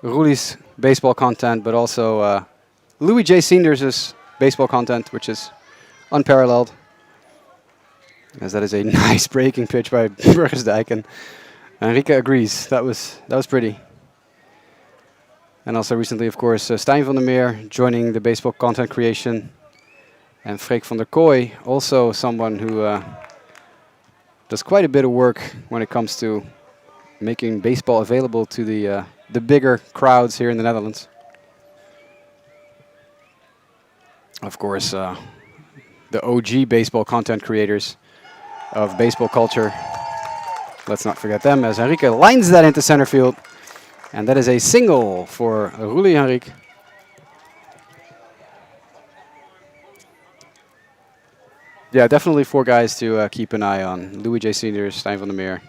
Ruli's baseball content, but also Louis J. Seniors' baseball content, which is unparalleled. As that is a nice breaking pitch by Burgersdijk, and Henrique agrees. That was pretty. And also recently, of course, Stijn van der Meer joining the baseball content creation, and Freek van der Kooi, also someone who does quite a bit of work when it comes to making baseball available to the bigger crowds here in the Netherlands. Of course, the OG baseball content creators of baseball culture. Let's not forget them, as Henrique lines that into center field. And that is a single for Ruli Henrique. Yeah, definitely four guys to keep an eye on. Louis J. Seniors, Stijn van der Meer,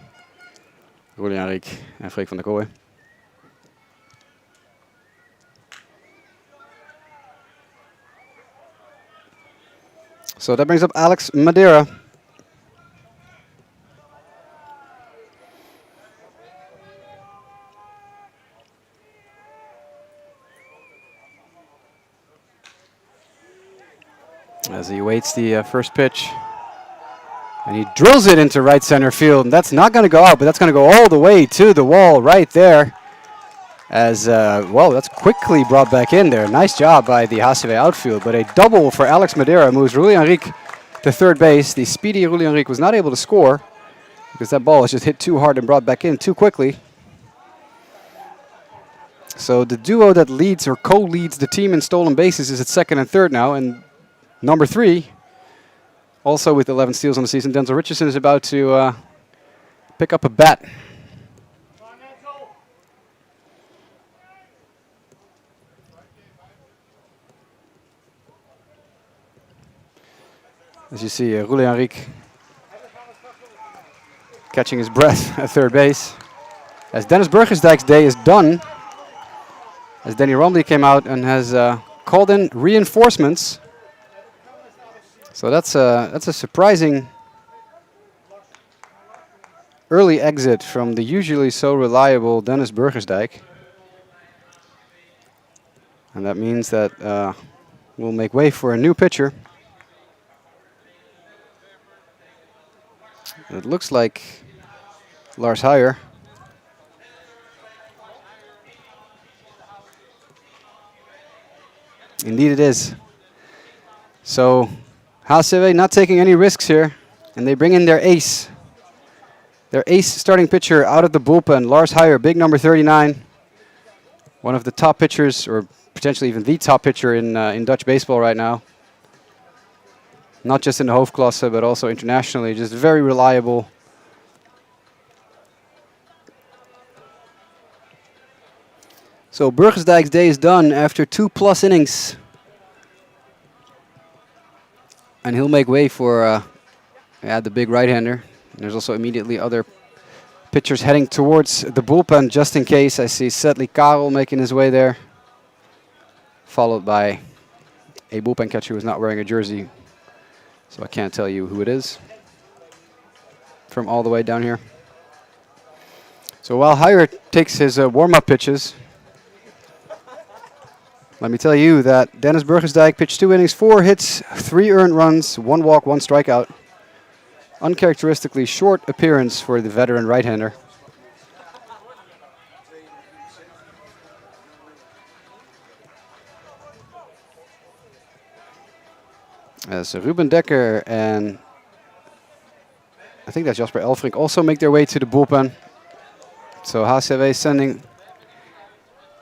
Ruli Henrique, and Freek van der Kooi. So that brings up Alex Madeira. As he waits the first pitch. And he drills it into right center field. And that's not going to go out, but that's going to go all the way to the wall right there. As, well, that's quickly brought back in there. Nice job by the HCAW outfield. But a double for Alex Madeira moves Ruli Henrique to third base. The speedy Ruli Henrique was not able to score because that ball was just hit too hard and brought back in too quickly. So the duo that leads or co-leads the team in stolen bases is at second and third now. And number 3, also with 11 steals on the season, Denzel Richardson is about to pick up a bat. As you see, Ruli Henrique catching his breath at third base. As Dennis Burgersdijk's day is done, as Danny Romley came out and has called in reinforcements. So that's a surprising early exit from the usually so reliable Dennis Burgersdijk. And that means that we'll make way for a new pitcher. It looks like Lars Heijer. Indeed it is. So HCAW not taking any risks here, and they bring in their ace. Their ace starting pitcher out of the bullpen, Lars Heijer, big number 39. One of the top pitchers, or potentially even the top pitcher in Dutch baseball right now. Not just in the Hoofdklasse, but also internationally. Just very reliable. So Burgersdijk's day is done after 2+ innings. And he'll make way for the big right-hander. There's also immediately other pitchers heading towards the bullpen just in case. I see Sedley Karel making his way there, followed by a bullpen catcher who's not wearing a jersey, so I can't tell you who it is from all the way down here. So while Heijer takes his warm-up pitches, let me tell you that Dennis Burgersdijk pitched 2 innings, 4 hits, 3 earned runs, 1 walk, 1 strikeout. Uncharacteristically short appearance for the veteran right-hander. As Ruben Dekker and I think that's Jasper Elfrink also make their way to the bullpen. So HCAW sending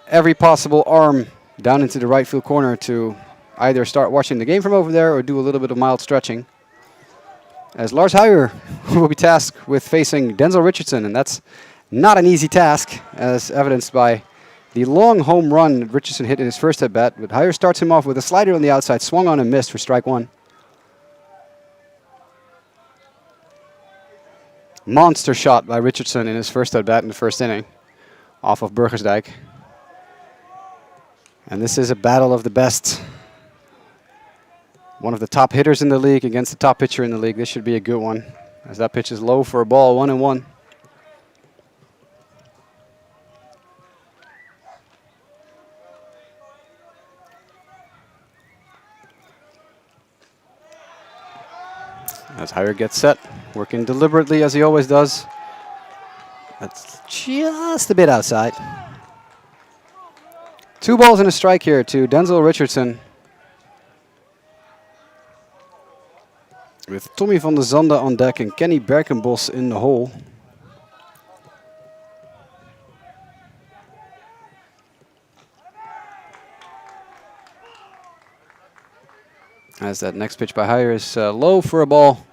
every possible arm down into the right field corner to either start watching the game from over there or do a little bit of mild stretching. As Lars Heijer will be tasked with facing Denzel Richardson, and that's not an easy task, as evidenced by the long home run Richardson hit in his first at-bat. But Heijer starts him off with a slider on the outside, swung on and missed for strike 1. Monster shot by Richardson in his first at-bat in the first inning, off of Burgersdijk. And this is a battle of the best. One of the top hitters in the league against the top pitcher in the league. This should be a good one, as that pitch is low for a ball, 1-1. As Heijer gets set, working deliberately as he always does. That's just a bit outside. 2 balls and a strike here to Denzel Richardson, with Tommy van der Zande on deck and Kenny Berkenbos in the hole. As that next pitch by Heijer is low for a ball.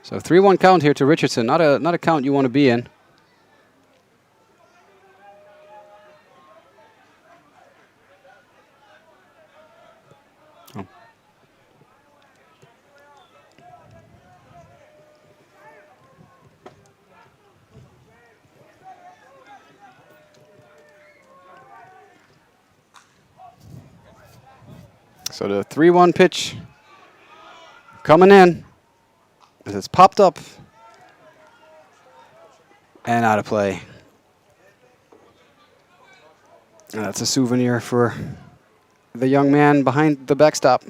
So 3-1 count here to Richardson. Not a count you want to be in. So the 3-1 pitch coming in as it's popped up and out of play. And that's a souvenir for the young man behind the backstop.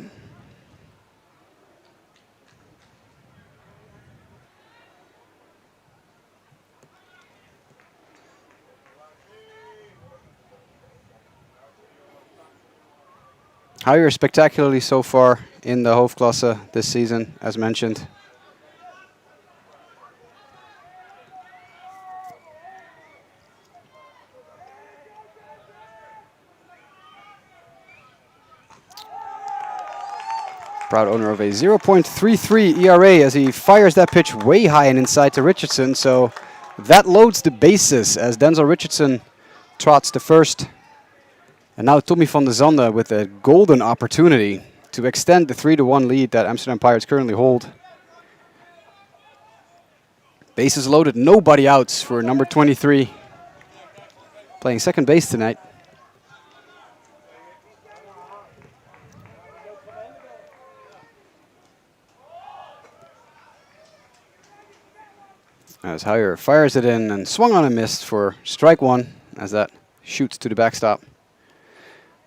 Heijer spectacularly so far in the Hoofdklasse this season, as mentioned. Proud owner of a 0.33 ERA as he fires that pitch way high and inside to Richardson. So that loads the bases as Denzel Richardson trots to first. And now Tommy van der Zande with a golden opportunity to extend the 3-1 lead that Amsterdam Pirates currently hold. Bases loaded, nobody outs for number 23. Playing second base tonight. As Heijer fires it in and swung on and missed for strike 1 as that shoots to the backstop.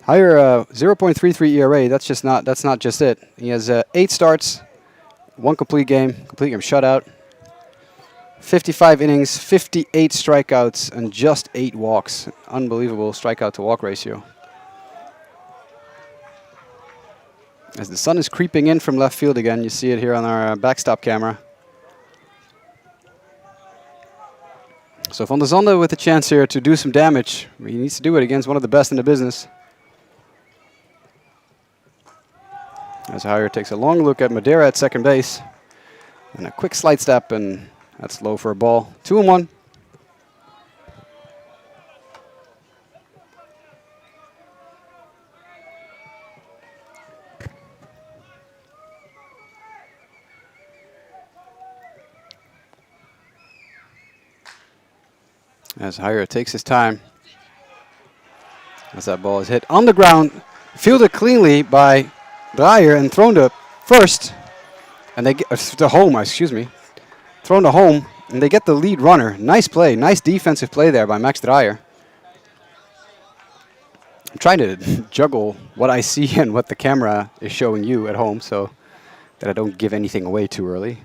Heijer 0.33 ERA. That's not just it. He has 8 starts, 1 complete game shutout. 55 innings, 58 strikeouts, and just 8 walks. Unbelievable strikeout to walk ratio. As the sun is creeping in from left field again, you see it here on our backstop camera. So Van der Zande with a chance here to do some damage. He needs to do it against one of the best in the business. As Heyer takes a long look at Madeira at second base. And a quick slide step, and that's low for a ball. 2-1. As Heyer takes his time. As that ball is hit on the ground. Fielded cleanly by Dreyer and thrown to first. And they get to home, excuse me. Thrown to home, and they get the lead runner. Nice play, nice defensive play there by Max Dreyer. I'm trying to juggle what I see and what the camera is showing you at home so that I don't give anything away too early.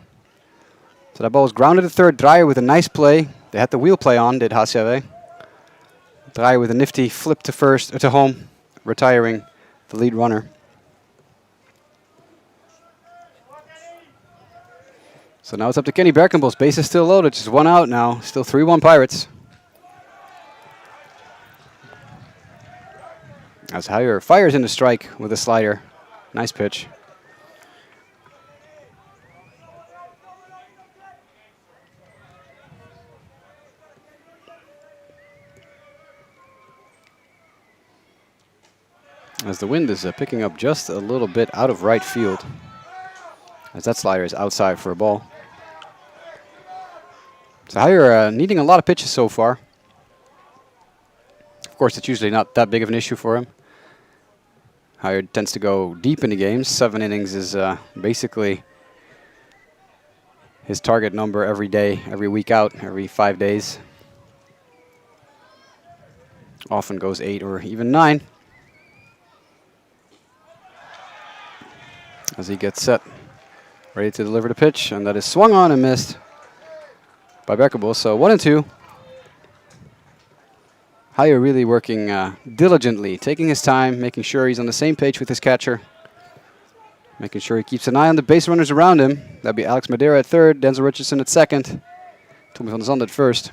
So that ball was grounded to third. Dreyer with a nice play. They had the wheel play on, did HCAW. Dreyer with a nifty flip to first, to home, retiring the lead runner. So now it's up to Kenny Berkenbos. Base is still loaded, just 1 out now. Still 3-1 Pirates. As Heyer fires in the strike with a slider. Nice pitch. As the wind is picking up just a little bit out of right field. As that slider is outside for a ball. So Heyer needing a lot of pitches so far. Of course, it's usually not that big of an issue for him. Heyer tends to go deep in the games. 7 innings is basically his target number every day, every week out, every 5 days. Often goes 8 or even 9. As he gets set, ready to deliver the pitch, and that is swung on and missed by Berkenbos. So 1-2. Heyer really working diligently, taking his time, making sure he's on the same page with his catcher, making sure he keeps an eye on the base runners around him. That'd be Alex Madeira at third, Denzel Richardson at second, Tommy van der Zande at first.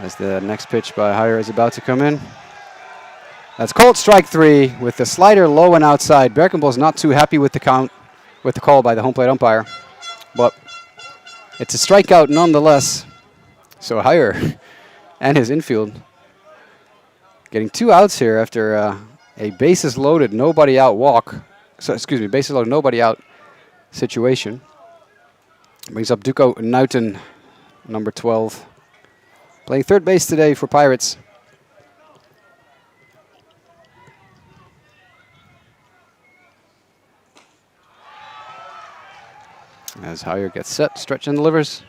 As the next pitch by Heyer is about to come in. That's called strike 3 with the slider low and outside. Berkenbos not too happy with the count, with the call by the home plate umpire, but it's a strikeout nonetheless. So Heyer and his infield getting 2 outs here after a bases loaded, nobody out walk. So excuse me, bases loaded, nobody out situation. Brings up Duco Nuiten, number 12, playing third base today for Pirates. As Heyer gets set, stretch and delivers.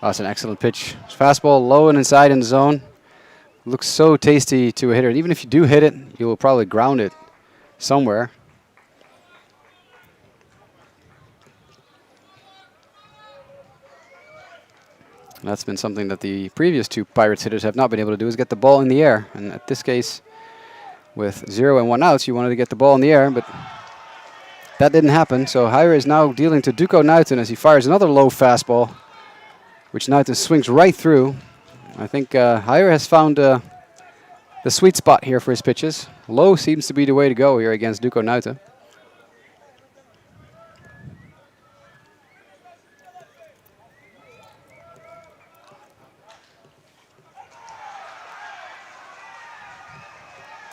That's an excellent pitch. Fastball low and inside in the zone. Looks so tasty to a hitter. Even if you do hit it, you will probably ground it somewhere. That's been something that the previous 2 Pirates hitters have not been able to do, is get the ball in the air. And at this case, with 0 and 1 outs, you wanted to get the ball in the air, but that didn't happen. So Heyer is now dealing to Duco Nuiten as he fires another low fastball, which Nuiten swings right through. I think Heyer has found the sweet spot here for his pitches. Low seems to be the way to go here against Duco Nuiten.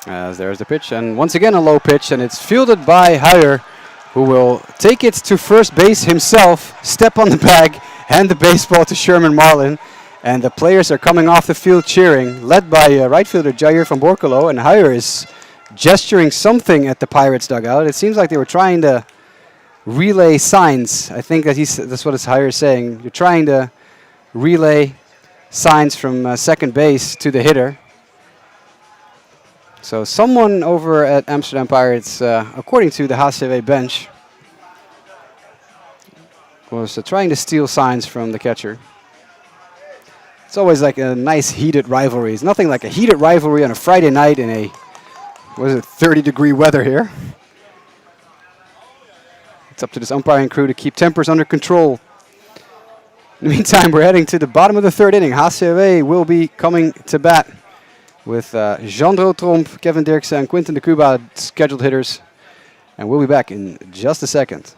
As there's the pitch, and once again a low pitch, and it's fielded by Heyer, who will take it to first base himself, step on the bag, hand the baseball to Sherman Marlin. And the players are coming off the field cheering, led by right fielder Jair van Borkelo. And Heyer is gesturing something at the Pirates dugout. It seems like they were trying to relay signs. I think that that's what Heyer is saying. You're trying to relay signs from second base to the hitter. So someone over at Amsterdam Pirates, according to the HCAW bench, was trying to steal signs from the catcher. It's always like a nice heated rivalry. It's nothing like a heated rivalry on a Friday night in a, 30-degree weather here. It's up to this umpiring crew to keep tempers under control. In the meantime, we're heading to the bottom of the third inning. HCAW will be coming to bat with Jandro Tromp, Kevin Dirksen, and Quinten de Cuba scheduled hitters. And we'll be back in just a second.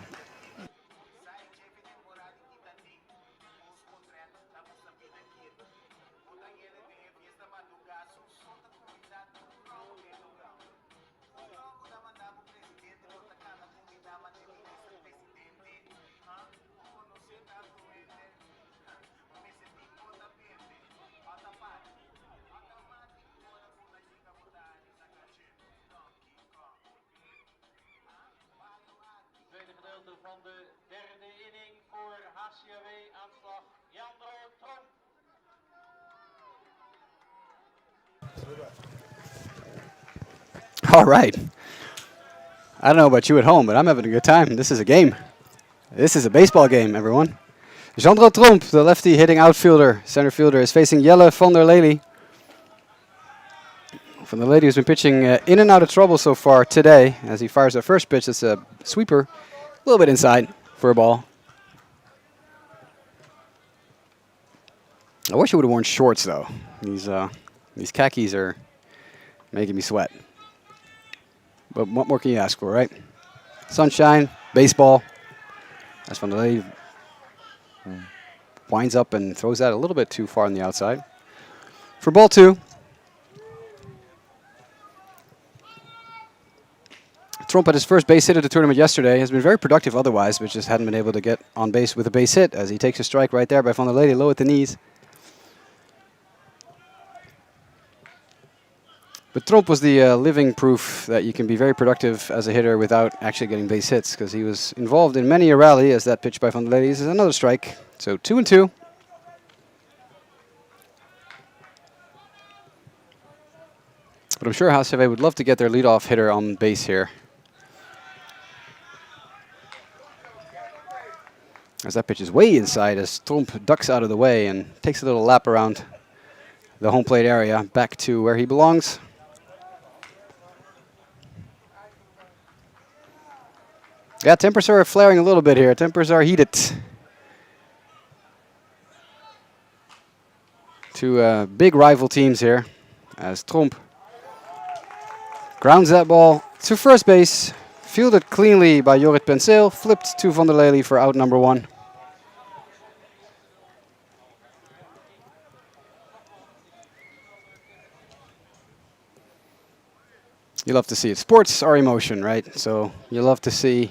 Tweede gedeelte van de derde inning voor HCAW aanslag Jandro Tromp. All right. I don't know about you at home, but I'm having a good time. This is a game. This is a baseball game, everyone. Jandro Tromp, the lefty hitting outfielder, center fielder, is facing Jelle van der Lely. Van der Lely has been pitching in and out of trouble so far today as he fires the first pitch. It's a sweeper, a little bit inside for a ball. I wish I would have worn shorts though. These khakis are making me sweat. But what more can you ask for, right? Sunshine, baseball. As Van der Lely winds up and throws that a little bit too far on the outside. For ball two. Tromp had his first base hit of the tournament yesterday. Has been very productive otherwise, but just hadn't been able to get on base with a base hit as he takes a strike right there by Van der Lely, low at the knees. But Tromp was the living proof that you can be very productive as a hitter without actually getting base hits, because he was involved in many a rally as that pitch by Van der Lely is another strike. So 2-2. But I'm sure HCAW would love to get their leadoff hitter on base here. As that pitch is way inside as Tromp ducks out of the way and takes a little lap around the home plate area back to where he belongs. Yeah, tempers are flaring a little bit here. Tempers are heated. Two big rival teams here as Tromp grounds that ball to first base. Fielded cleanly by Jorrit Penseel. Flipped to Van der Lely for out number one. You love to see it. Sports are emotion, right? So you love to see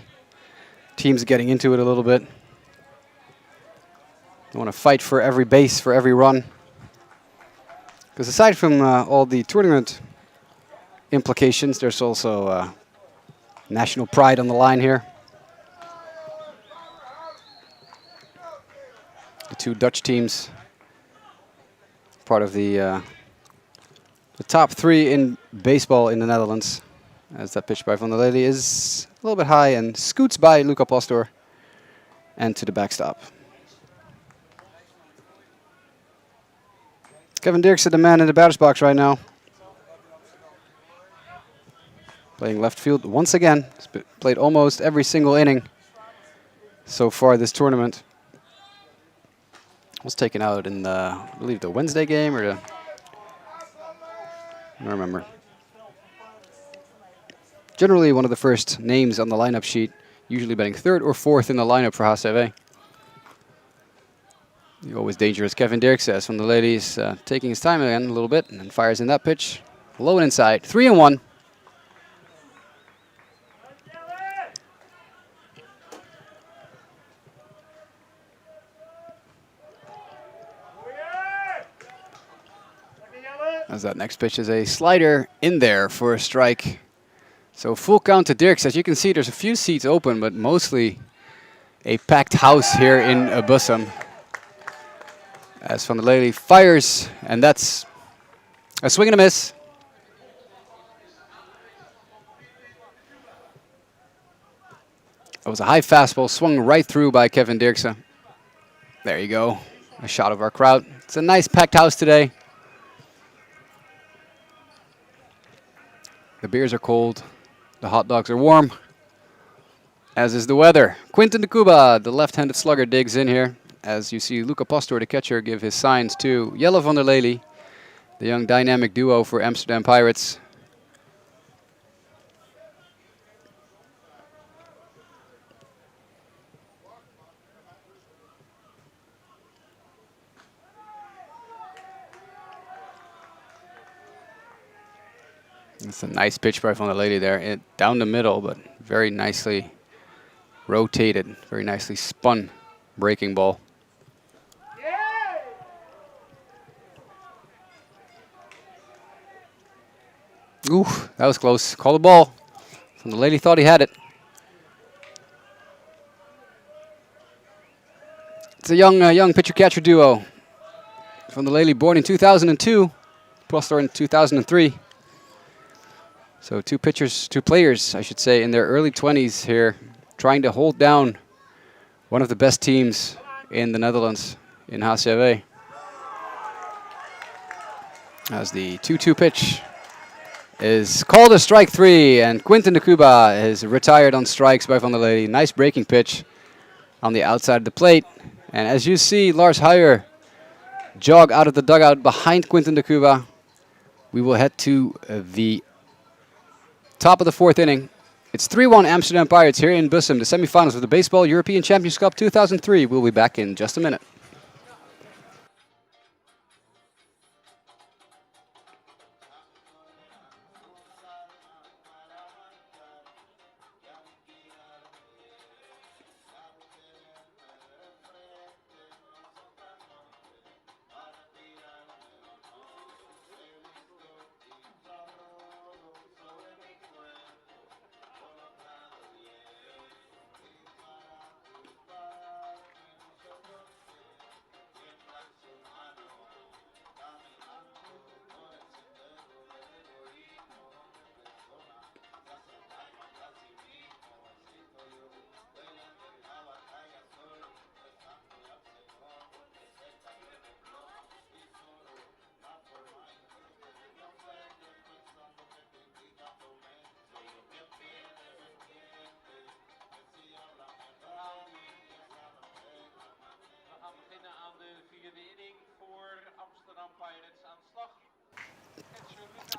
teams getting into it a little bit. You want to fight for every base, for every run. Because aside from all the tournament implications, there's also national pride on the line here. The two Dutch teams, part of the top three in baseball in the Netherlands. As that pitch by Van der Lely is a little bit high and scoots by Luca Pastor and to the backstop. Kevin Dirksen, the man in the batter's box right now. Playing left field once again. He's played almost every single inning so far this tournament. Was taken out in the, I believe, the Wednesday game or the, I don't remember. Generally one of the first names on the lineup sheet, usually batting third or fourth in the lineup for HCAW. The always dangerous Kevin Dirksen as Van der Lely is taking his time again a little bit and then fires in that pitch. Low and inside, 3-1. As that next pitch is a slider in there for a strike. So full count to Dirksen. As you can see, there's a few seats open, but mostly a packed house here in Bussum. As Van der Lely fires, and that's a swing and a miss. It was a high fastball, swung right through by Kevin Dirkse. There you go. A shot of our crowd. It's a nice packed house today. The beers are cold. The hot dogs are warm. As is the weather. Quinton de Cuba, the left-handed slugger, digs in here. As you see Luca Pastor, the catcher, give his signs to Jelle van der Lely, the young dynamic duo for Amsterdam Pirates. It's a nice pitch by Van der Lely there. Down the middle, but very nicely rotated, very nicely spun breaking ball. Ooh, that was close. Call the ball. Van der Lely thought he had it. It's a young pitcher-catcher duo. Van der Lely born in 2002, Pastor in 2003. So two players, I should say, in their early 20s here, trying to hold down one of the best teams in the Netherlands in HCAW. As the 2-2 pitch is called a strike 3, and Quinton de Cuba is retired on strikes by Van der Lely. Nice breaking pitch on the outside of the plate. And as you see Lars Huyer jog out of the dugout behind Quinton de Cuba, we will head to the top of the 4th inning. It's 3-1 Amsterdam Pirates here in Bussum, the semifinals of the Baseball European Champions Cup 2003. We'll be back in just a minute.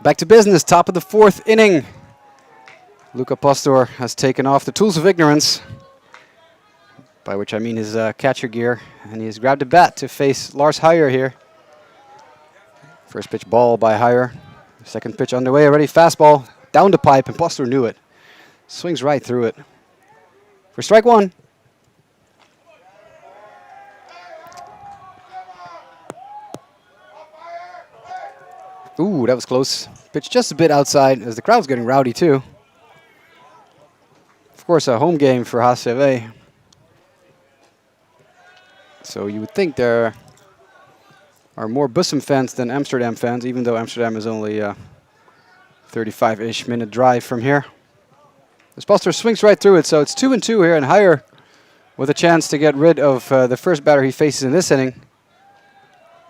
Back to business, top of the 4th inning. Luca Pastor has taken off the tools of ignorance, by which I mean his catcher gear, and he has grabbed a bat to face Lars Huyer here. First pitch ball by Huyer. Second pitch underway already, fastball down the pipe, and Pastor knew it. Swings right through it. For strike 1. Ooh, that was close. Pitch just a bit outside as the crowd's getting rowdy too. Of course, a home game for HCAW. So you would think there are more Bussum fans than Amsterdam fans, even though Amsterdam is only a 35-ish minute drive from here. This Pastor swings right through it, so it's 2-2 here, and Huyer with a chance to get rid of the first batter he faces in this inning.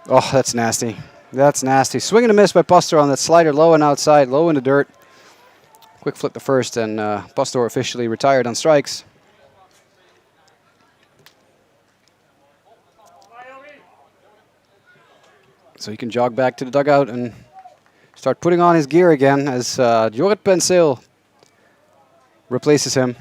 Oh, that's nasty. That's nasty. Swing and a miss by Pastor on that slider, low and outside, low in the dirt. Quick flip to first, and Pastor officially retired on strikes. So he can jog back to the dugout and start putting on his gear again as Jorrit Penseel replaces him.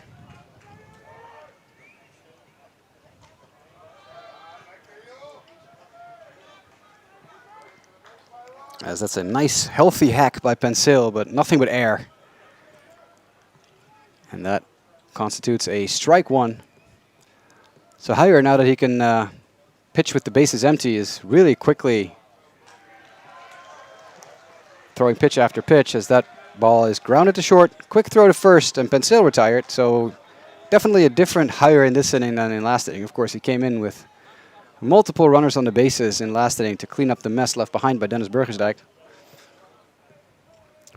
As that's a nice, healthy hack by Penseel, but nothing but air. And that constitutes a strike 1. So Huyer, now that he can pitch with the bases empty, is really quickly throwing pitch after pitch as that ball is grounded to short. Quick throw to first, and Penseel retired. So definitely a different Huyer in this inning than in last inning. Of course, he came in with multiple runners on the bases in last inning to clean up the mess left behind by Dennis Burgersdijk,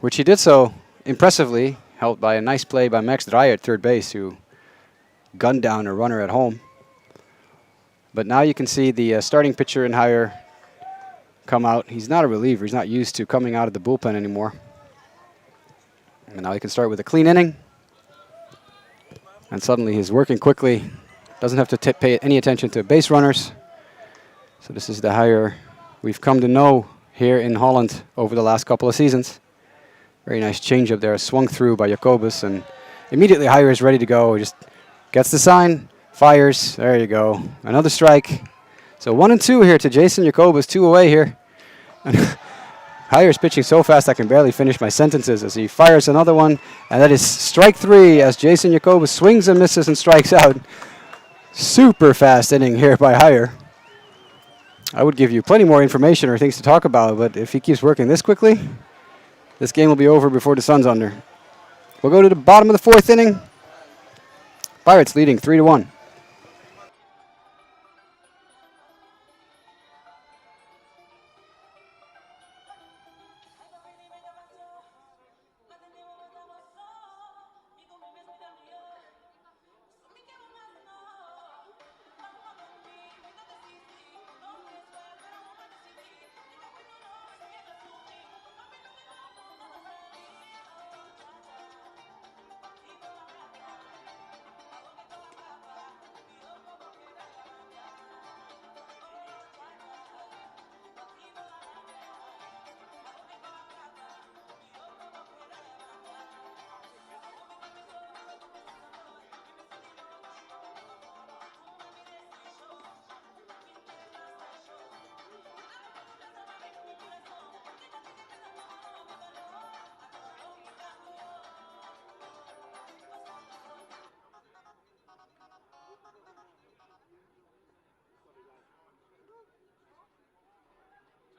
which he did so impressively, helped by a nice play by Max Dreyer at third base, who gunned down a runner at home. But now you can see the starting pitcher in higher come out. He's not a reliever. He's not used to coming out of the bullpen anymore. And now he can start with a clean inning. And suddenly he's working quickly. Doesn't have to pay any attention to base runners. So this is the higher we've come to know here in Holland over the last couple of seasons. Very nice changeup there, swung through by Jacobus, and immediately higher is ready to go. He just gets the sign, fires. There you go. Another strike. So 1-2 here to Jason Jacobus, 2 away here. Higher is pitching so fast I can barely finish my sentences as he fires another one. And that is strike 3 as Jason Jacobus swings and misses and strikes out. Super fast inning here by Higher. I would give you plenty more information or things to talk about, but if he keeps working this quickly, this game will be over before the sun's under. We'll go to the bottom of the 4th inning. Pirates leading 3-1.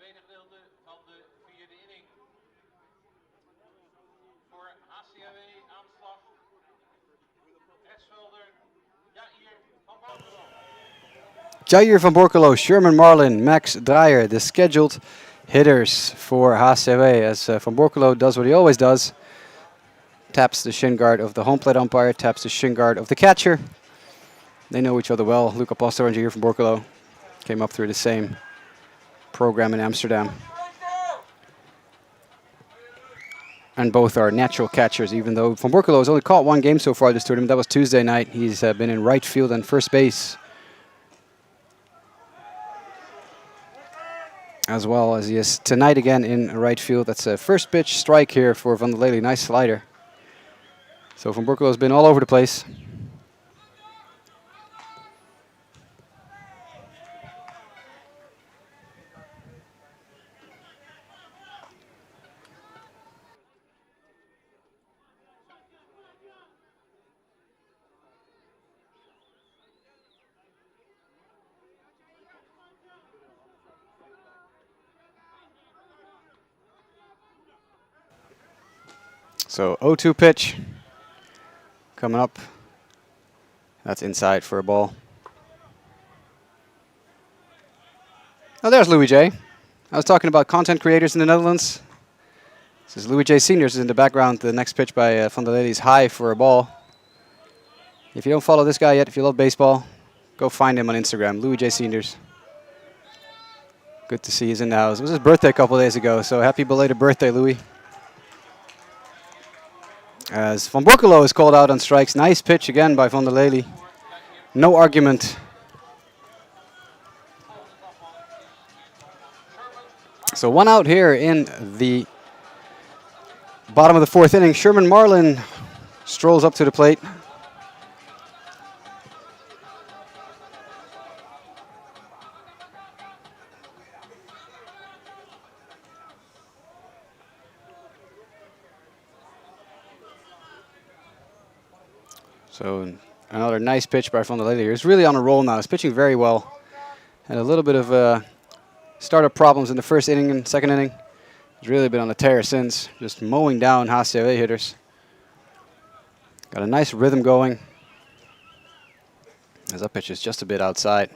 Tweede gedeelte van de 4e inning. Voor HCAW aanslag. Rechtsvelder Jair van Borkelo. Jair van Borkelo, Sherman Marlin, Max Dreyer, the scheduled hitters for HCAW as Van Borkelo does what he always does. Taps the shin guard of the home plate umpire, taps the shin guard of the catcher. They know each other well. Luca Pastor and Jair van Borkelo came up through the same program in Amsterdam. And both are natural catchers, even though Van Borkelo has only caught 1 game so far this tournament. That was Tuesday night. He's been in right field and first base, as well as he is tonight again in right field. That's a first pitch strike here for Van der Lely. Nice slider. So Van Borkelo has been all over the place. So 0-2 pitch coming up. That's inside for a ball. Oh, there's Louis J. I was talking about content creators in the Netherlands. This is Louis J. Seniors in the background. The next pitch by Van der Lely is high for a ball. If you don't follow this guy yet, if you love baseball, go find him on Instagram, Louis J. Seniors. Good to see he's in the house. It was his birthday a couple of days ago, so happy belated birthday, Louis. As Van Borkelo is called out on strikes. Nice pitch again by Van der Lely. No argument. So 1 out here in the bottom of the 4th inning. Sherman Marlin strolls up to the plate. So another nice pitch by Van der Lely here. He's really on a roll now. He's pitching very well. Had a little bit of startup problems in the 1st inning and 2nd inning. He's really been on a tear since, just mowing down HCAW hitters. Got a nice rhythm going. As that pitch is just a bit outside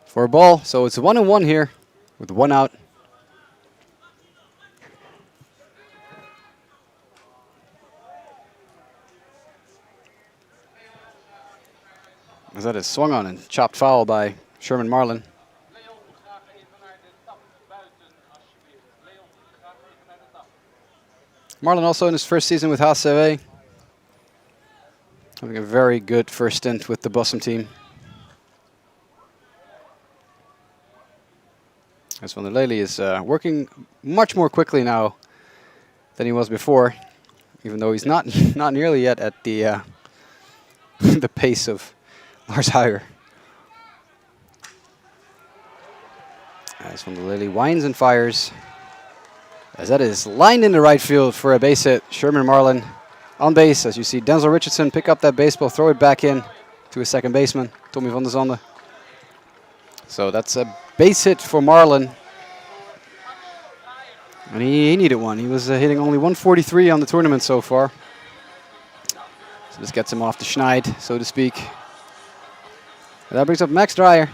for a ball. So it's 1-1 here with 1 out. As that is swung on and chopped foul by Sherman Marlin. Leon, graag even naar de tap buiten, alsjeblieft. Leon, graag even naar de tap. Marlin also in his first season with HCAW. Having a very good first stint with the Bussum team. As Van der Lely is working much more quickly now than he was before, even though he's not not nearly yet at the the pace of Lars Heijer. As Van der Lely winds and fires, as that is lined into right field for a base hit. Sherman Marlin on base, as you see Denzel Richardson pick up that baseball, throw it back in to his second baseman, Tommy van der Zande. So that's a base hit for Marlin. And he needed one. He was hitting only 143 on the tournament so far. So this gets him off the schneid, so to speak. And that brings up Max Dreyer,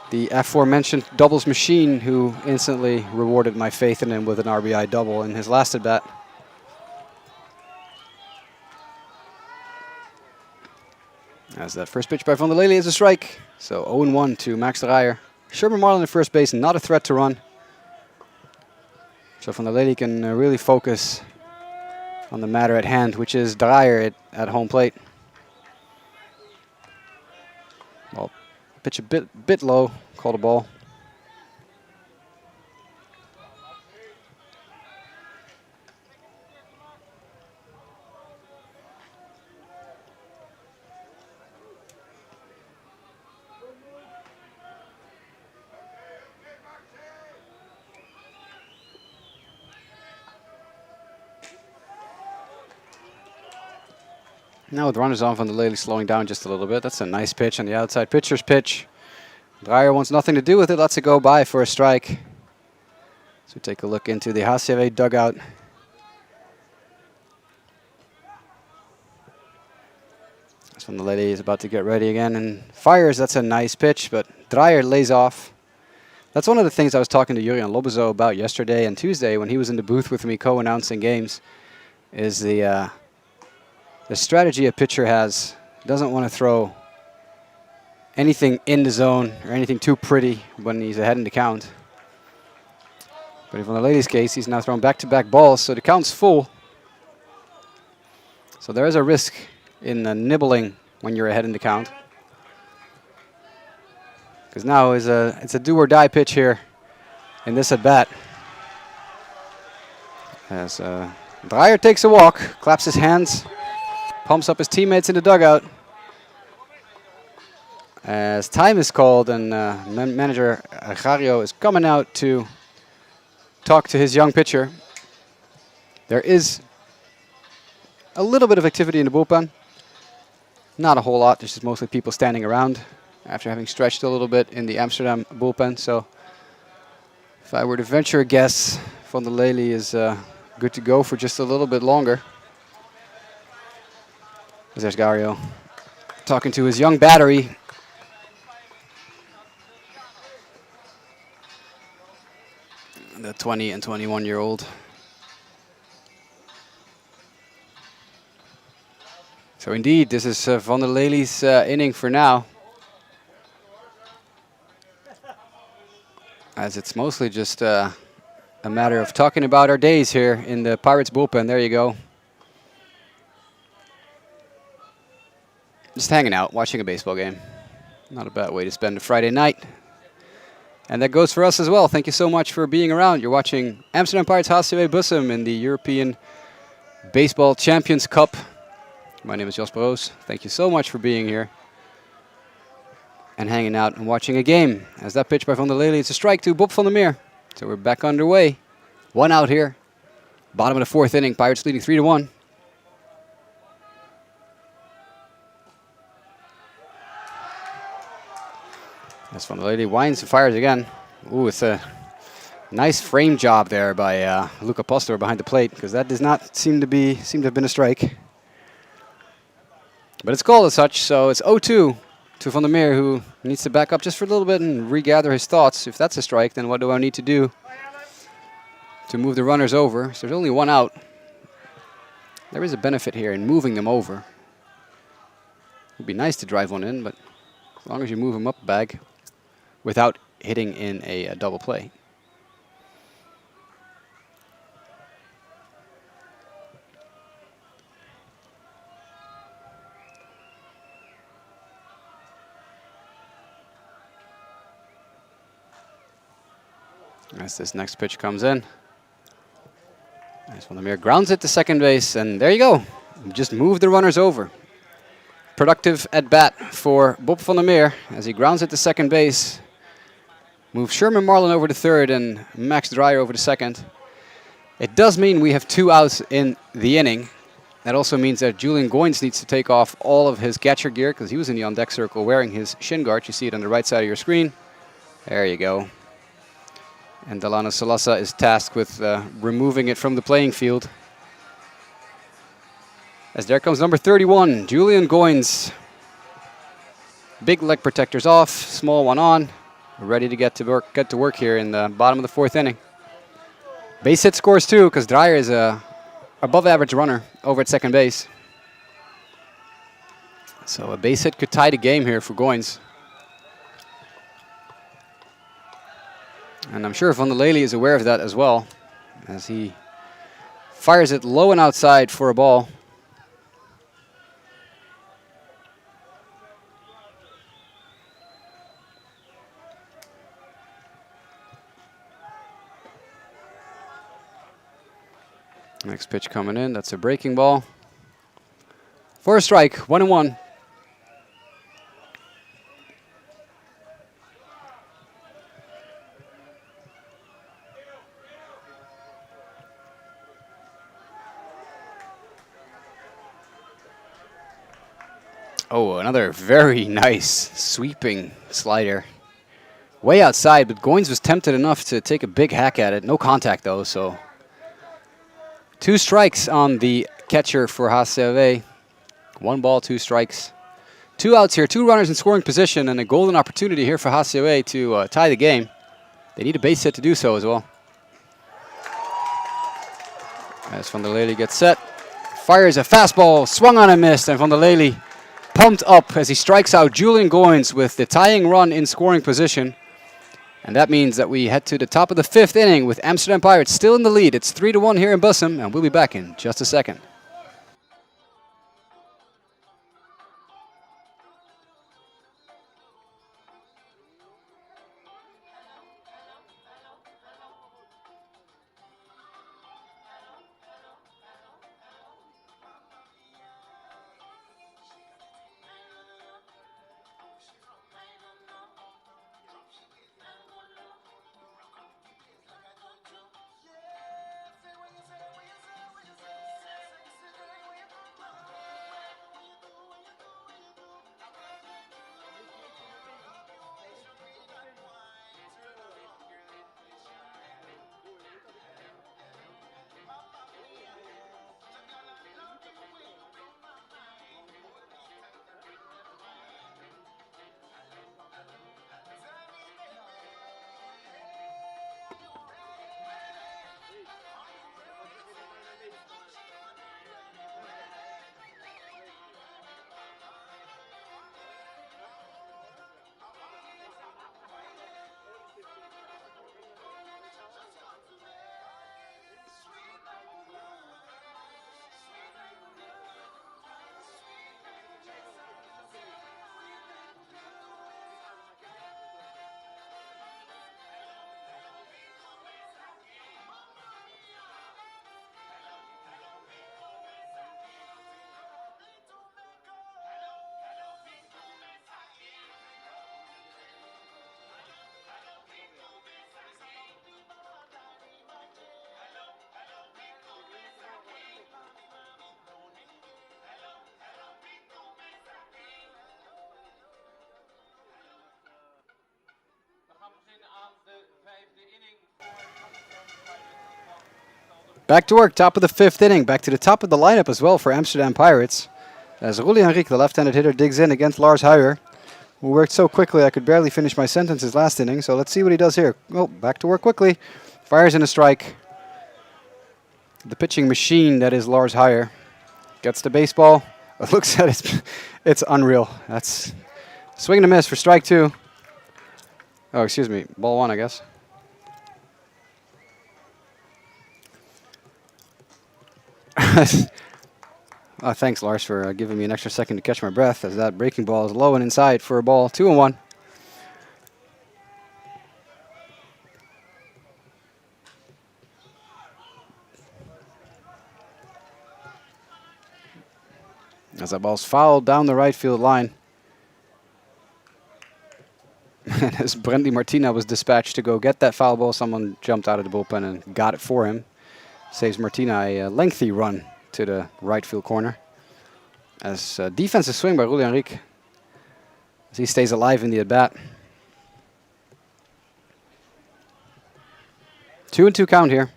the aforementioned doubles machine, who instantly rewarded my faith in him with an RBI double in his last at-bat. As that first pitch by Van der Lely is a strike. So 0-1 to Max Dreyer. Sherman Marlin at first base, not a threat to run. So Van der Lely can really focus on the matter at hand, which is Dreyer at home plate. Well, pitch a bit low, called a ball. Now with runners on, Van der Lely slowing down just a little bit. That's a nice pitch on the outside. Pitcher's pitch. Dreyer wants nothing to do with it. Lets it go by for a strike. So take a look into the HCAW dugout. As Van der Lely is about to get ready again and fires. That's a nice pitch, but Dreyer lays off. That's one of the things I was talking to Jurjan Lobezo about yesterday and Tuesday when he was in the booth with me co-announcing games, is the strategy a pitcher has. Doesn't want to throw anything in the zone or anything too pretty when he's ahead in the count. But in Van der Lely's case, he's now thrown back-to-back balls, so the count's full. So there is a risk in nibbling when you're ahead in the count. Because now it's a do-or-die pitch here in this at-bat. As Dreyer takes a walk, claps his hands, pumps up his teammates in the dugout. As time is called and manager HCAW is coming out to talk to his young pitcher. There is a little bit of activity in the bullpen. Not a whole lot, there's just mostly people standing around after having stretched a little bit in the Amsterdam bullpen. So if I were to venture a guess, Van der Lely is good to go for just a little bit longer. There's Gario talking to his young battery. The 20 and 21-year-old. So indeed, this is Van der Lely's inning for now. As it's mostly just a matter of talking about our days here in the Pirates bullpen. There you go. Just hanging out, watching a baseball game. Not a bad way to spend a Friday night. And that goes for us as well. Thank you so much for being around. You're watching Amsterdam Pirates HCAW Bussum in the European Baseball Champions Cup. My name is Jasper Roos. Thank you so much for being here and hanging out and watching a game. As that pitch by Van der Lely, it's a strike to Bob van der Meer. So we're back underway. 1 out here. Bottom of the 4th inning. Pirates leading 3-1. As Van der Lely winds and fires again. Ooh, it's a nice frame job there by Luca Pastor behind the plate, because that does not seem to have been a strike. But it's called as such, so it's 0-2 to Van der Meer, who needs to back up just for a little bit and regather his thoughts. If that's a strike, then what do I need to do to move the runners over? So there's only 1 out. There is a benefit here in moving them over. Would be nice to drive one in, but as long as you move him up a bag without hitting in a double play. As this next pitch comes in, Van der Meer grounds it to second base, and there you go. Just move the runners over. Productive at bat for Bob van der Meer as he grounds it to second base. Moves Sherman Marlin over to third and Max Dreyer over to second. It does mean we have 2 outs in the inning. That also means that Julian Goins needs to take off all of his catcher gear because he was in the on-deck circle wearing his shin guard. You see it on the right side of your screen. There you go. And Delano Salasa is tasked with removing it from the playing field. As there comes number 31, Julian Goins. Big leg protectors off, small one on. Ready to get to work here in the bottom of the 4th inning. Base hit scores too, because Dreyer is a above average runner over at second base. So a base hit could tie the game here for Goins. And I'm sure Van der Lely is aware of that as well, as he fires it low and outside for a ball. Next pitch coming in, that's a breaking ball. For a strike, 1-1. Oh, another very nice sweeping slider. Way outside, but Goins was tempted enough to take a big hack at it. No contact though, so 2 strikes on the catcher for HCAW. 1 ball, 2 strikes. 2 outs here, 2 runners in scoring position, and a golden opportunity here for HCAW to tie the game. They need a base hit to do so as well. As Van der Lely gets set, fires a fastball, swung on and missed, and Van der Lely pumped up as he strikes out Julian Goins with the tying run in scoring position. And that means that we head to the top of the 5th inning with Amsterdam Pirates still in the lead. It's 3-1 here in Bussum, and we'll be back in just a second. Back to work, top of the 5th inning. Back to the top of the lineup as well for Amsterdam Pirates. As Rulli Henrique, the left-handed hitter, digs in against Lars Huijer, who worked so quickly I could barely finish my sentences last inning. So let's see what he does here. Oh, back to work quickly. Fires in a strike. The pitching machine that is Lars Huijer gets the baseball looks at it, it's unreal. That's swing and a miss for strike 2. Oh, excuse me, ball 1, I guess. Thanks, Lars, for giving me an extra second to catch my breath, as that breaking ball is low and inside for a ball 2-1. As that ball's fouled down the right field line. And as Brentley Martina was dispatched to go get that foul ball, someone jumped out of the bullpen and got it for him. Saves Martina a lengthy run to the right field corner. As defensive swing by Rulli Henrique, as he stays alive in the at-bat. 2-2 count here.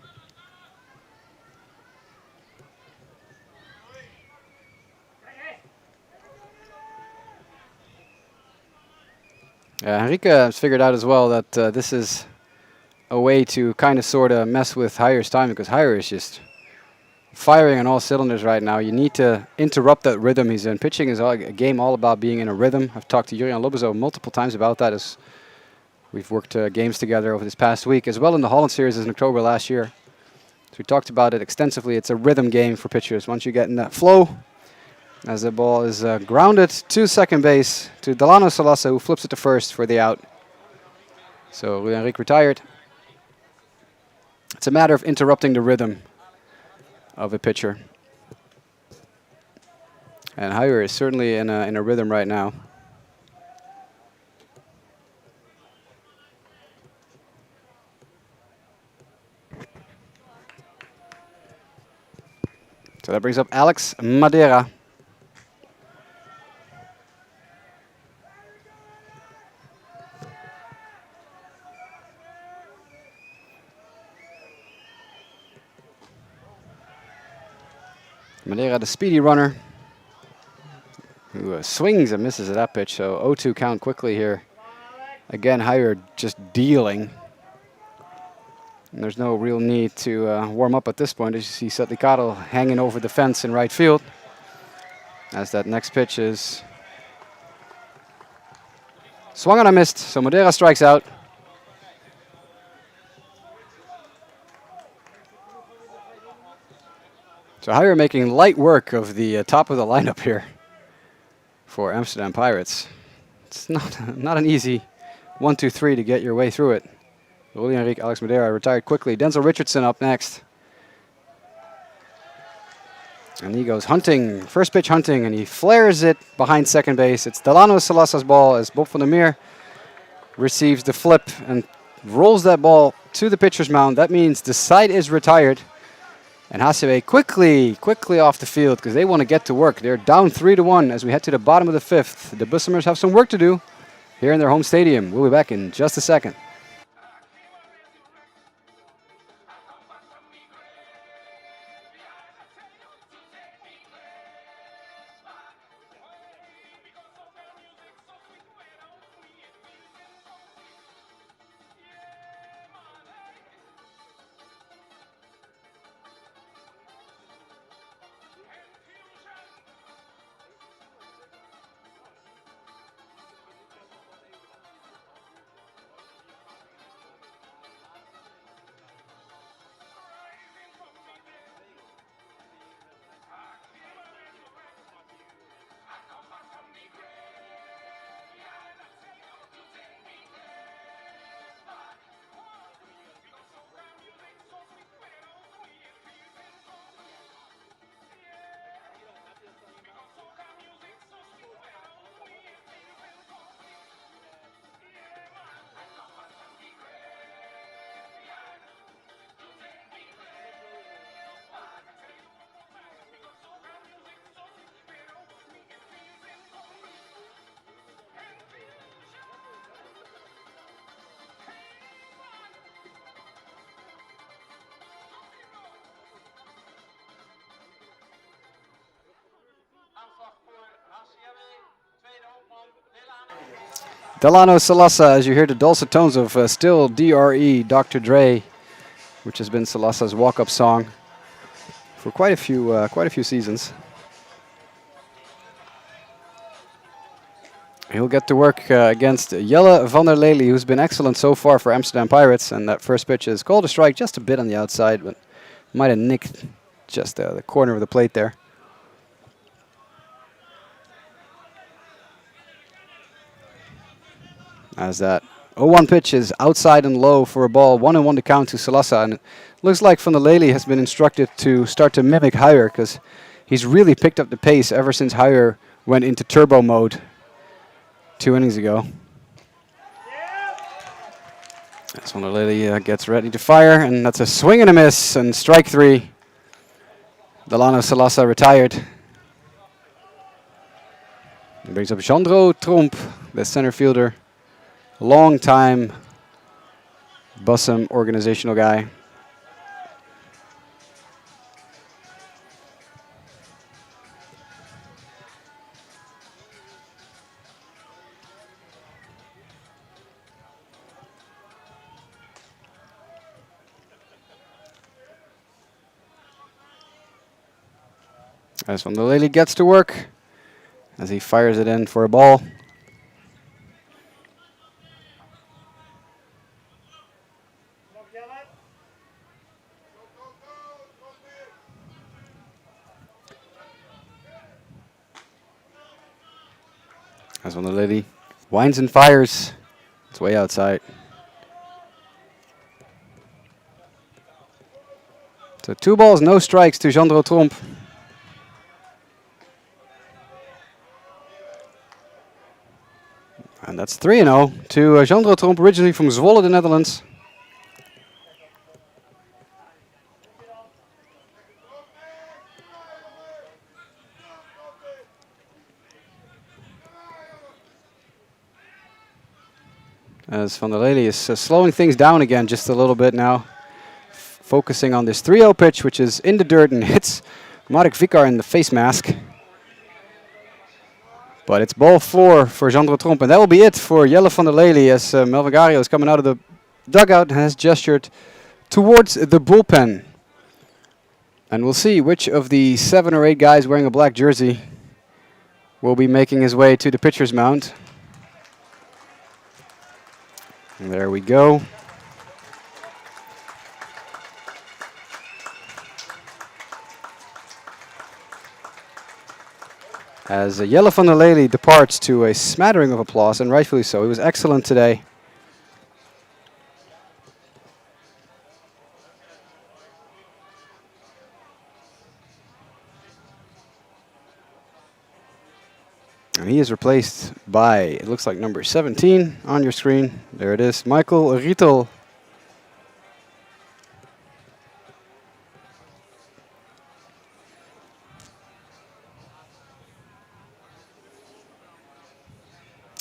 Henrique has figured out as well that this is a way to kind of sort of mess with Heyer's time, because Heyer is just firing on all cylinders right now. You need to interrupt that rhythm he's in. Pitching is a game all about being in a rhythm. I've talked to Jurian Lobozo multiple times about that, as we've worked games together over this past week, as well in the Holland Series in October last year. So we talked about it extensively. It's a rhythm game for pitchers. Once you get in that flow, as the ball is grounded to second base to Delano Salasa, who flips it to first for the out. So Rulli Henrique retired. It's a matter of interrupting the rhythm of a pitcher. And Heyer is certainly in a rhythm right now. So that brings up Alex Madeira. Madeira, the speedy runner, who swings and misses at that pitch. So 0-2 count quickly here. Again, Heyer just dealing. And there's no real need to warm up at this point. As you see Setlicado hanging over the fence in right field. As that next pitch is swung on and missed. So Madeira strikes out. So Heyer making light work of the top of the lineup here for Amsterdam Pirates. It's not an easy 1-2-3 to get your way through it. Rulli Henrique, Alex Madeira retired quickly. Denzel Richardson up next. And he goes hunting, first pitch hunting, and he flares it behind second base. It's Delano Salasa's ball as Bob van der Meer receives the flip and rolls that ball to the pitcher's mound. That means the side is retired. And HCAW quickly off the field, because they want to get to work. They're down 3-1 as we head to the bottom of the 5th. The Bussumers have some work to do here in their home stadium. We'll be back in just a second. Delano Salasa, as you hear the dulcet tones of Still DRE, Dr. Dre, which has been Salasa's walk-up song for quite a few seasons. He'll get to work against Jelle van der Lely, who's been excellent so far for Amsterdam Pirates. And that first pitch is called a strike, just a bit on the outside, but might have nicked just the corner of the plate there. As that 0-1 pitch is outside and low for a ball, 1-1 to count to Salasa. And it looks like Van der Lely has been instructed to start to mimic Huyer, because he's really picked up the pace ever since Huyer went into turbo mode 2 innings ago. As Van der Lely gets ready to fire, and that's a swing and a miss, and strike 3. Delano Salasa retired. He brings up Jandro Tromp, the center fielder. Long time Bussum organizational guy. As Van der Lely gets to work, as he fires it in for a ball. As Van der Lely winds and fires, it's way outside. So 2 balls, no strikes to Jandro Tromp. And that's 3-0 to Jandro Tromp, originally from Zwolle, the Netherlands. As Van der Lely is slowing things down again just a little bit now. Focusing on this 3-0 pitch, which is in the dirt and hits Marek Vikar in the face mask. But it's ball 4 for Jandro Tromp, and that will be it for Jelle van der Lely, as Melvin Gario is coming out of the dugout and has gestured towards the bullpen. And we'll see which of the 7 or 8 guys wearing a black jersey will be making his way to the pitcher's mound. And there we go. As Jelle van der Lely departs to a smattering of applause, and rightfully so. He was excellent today. And he is replaced by, it looks like number 17 on your screen. There it is, Michael Rietel.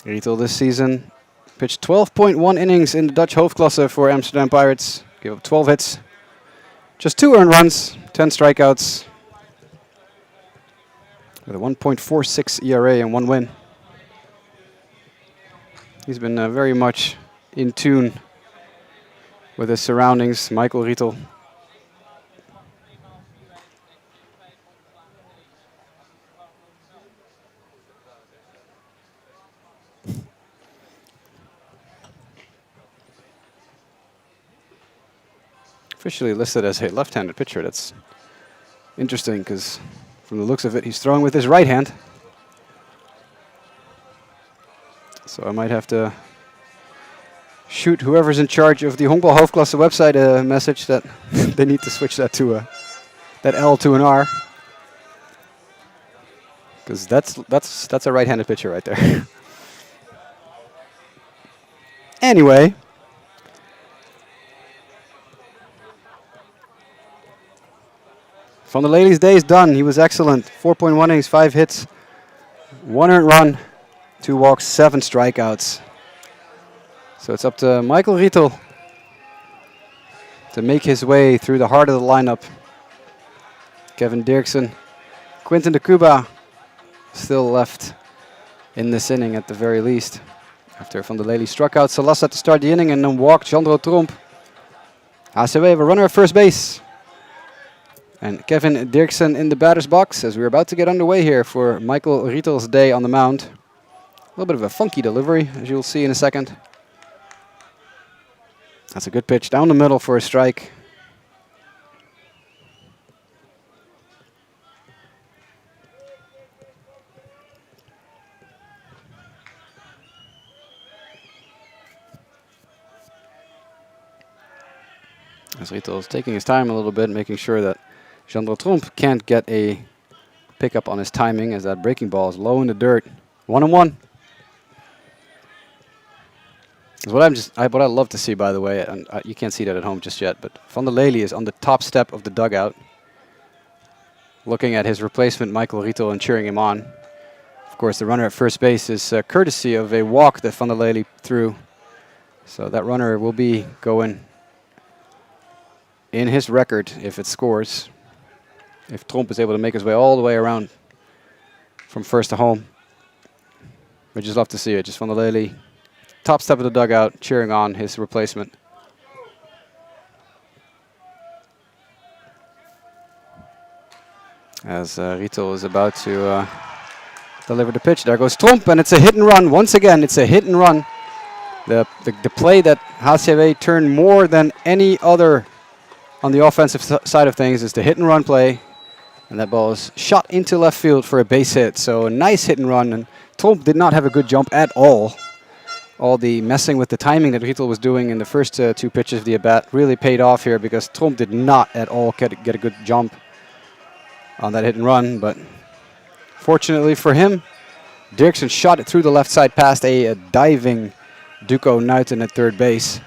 Rietel this season pitched 12.1 innings in the Dutch Hoofdklasse for Amsterdam Pirates. Gave up 12 hits, just 2 earned runs, 10 strikeouts, with a 1.46 ERA and 1 win. He's been very much in tune with his surroundings, Michael Rietel. Officially listed as a left-handed pitcher. That's interesting, because from the looks of it, he's throwing with his right hand. So I might have to shoot whoever's in charge of the Honkbal Hoofdklasse website a message that they need to switch that to that L to an R, because that's a right-handed pitcher right there. Anyway. Van der Lely's day is done. He was excellent. 4.1 innings, 5 hits, 1 earned run, 2 walks, 7 strikeouts. So it's up to Michael Rietel to make his way through the heart of the lineup. Kevin Dirksen, Quinten de Cuba still left in this inning at the very least. After Van der Lely struck out Salasa to start the inning and then walked Jandro Tromp. HCAW have a runner at first base. And Kevin Dirksen in the batter's box as we're about to get underway here for Michael Rietel's day on the mound. little bit of a funky delivery, as you'll see in a second. That's a good pitch down the middle for a strike. As Rito is taking his time a little bit, making sure that Jean-André Tromp can't get a pickup on his timing, as that breaking ball is low in the dirt. 1-1. Is what I love to see, by the way, and you can't see that at home just yet, but Van der Lely is on the top step of the dugout, looking at his replacement, Michael Rito, and cheering him on. Of course, the runner at first base is courtesy of a walk that Van der Lely threw. So that runner will be going in his record if it scores, if Tromp is able to make his way all the way around from first to home. We just love to see it. Just Van der Lely, top step of the dugout, cheering on his replacement. As Rito is about to deliver the pitch, there goes Tromp, and it's a hit and run. Once again, it's a hit and run. The play that HCAW turned more than any other on the offensive side of things is the hit and run play, and that ball is shot into left field for a base hit. So a nice hit and run, and Tromp did not have a good jump at all. All the messing with the timing that Rito was doing in the first two pitches of the at-bat really paid off here, because Tromp did not at all get a good jump on that hit and run. But fortunately for him, Dirksen shot it through the left side past a diving Duco Nuiten at third base.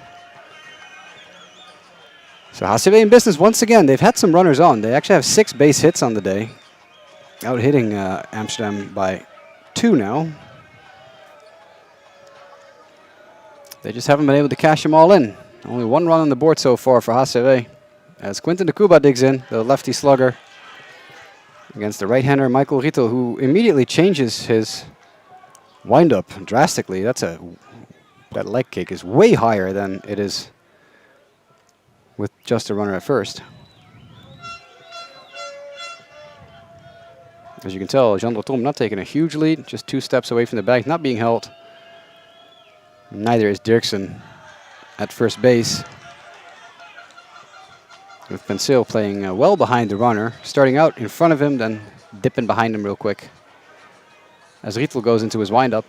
So HCAW in business once again. They've had some runners on. They actually have 6 base hits on the day, out hitting Amsterdam by 2 now. They just haven't been able to cash them all in. Only 1 run on the board so far for HCAW, as Quinton de Cuba digs in, the lefty slugger, against the right-hander Michael Rito, who immediately changes his windup drastically. That leg kick is way higher than it is with just a runner at first. As you can tell, Jean-André Tromp not taking a huge lead, just 2 steps away from the bag, not being held. Neither is Dirksen at first base, with Penseel playing well behind the runner, starting out in front of him, then dipping behind him real quick, as Rito goes into his windup.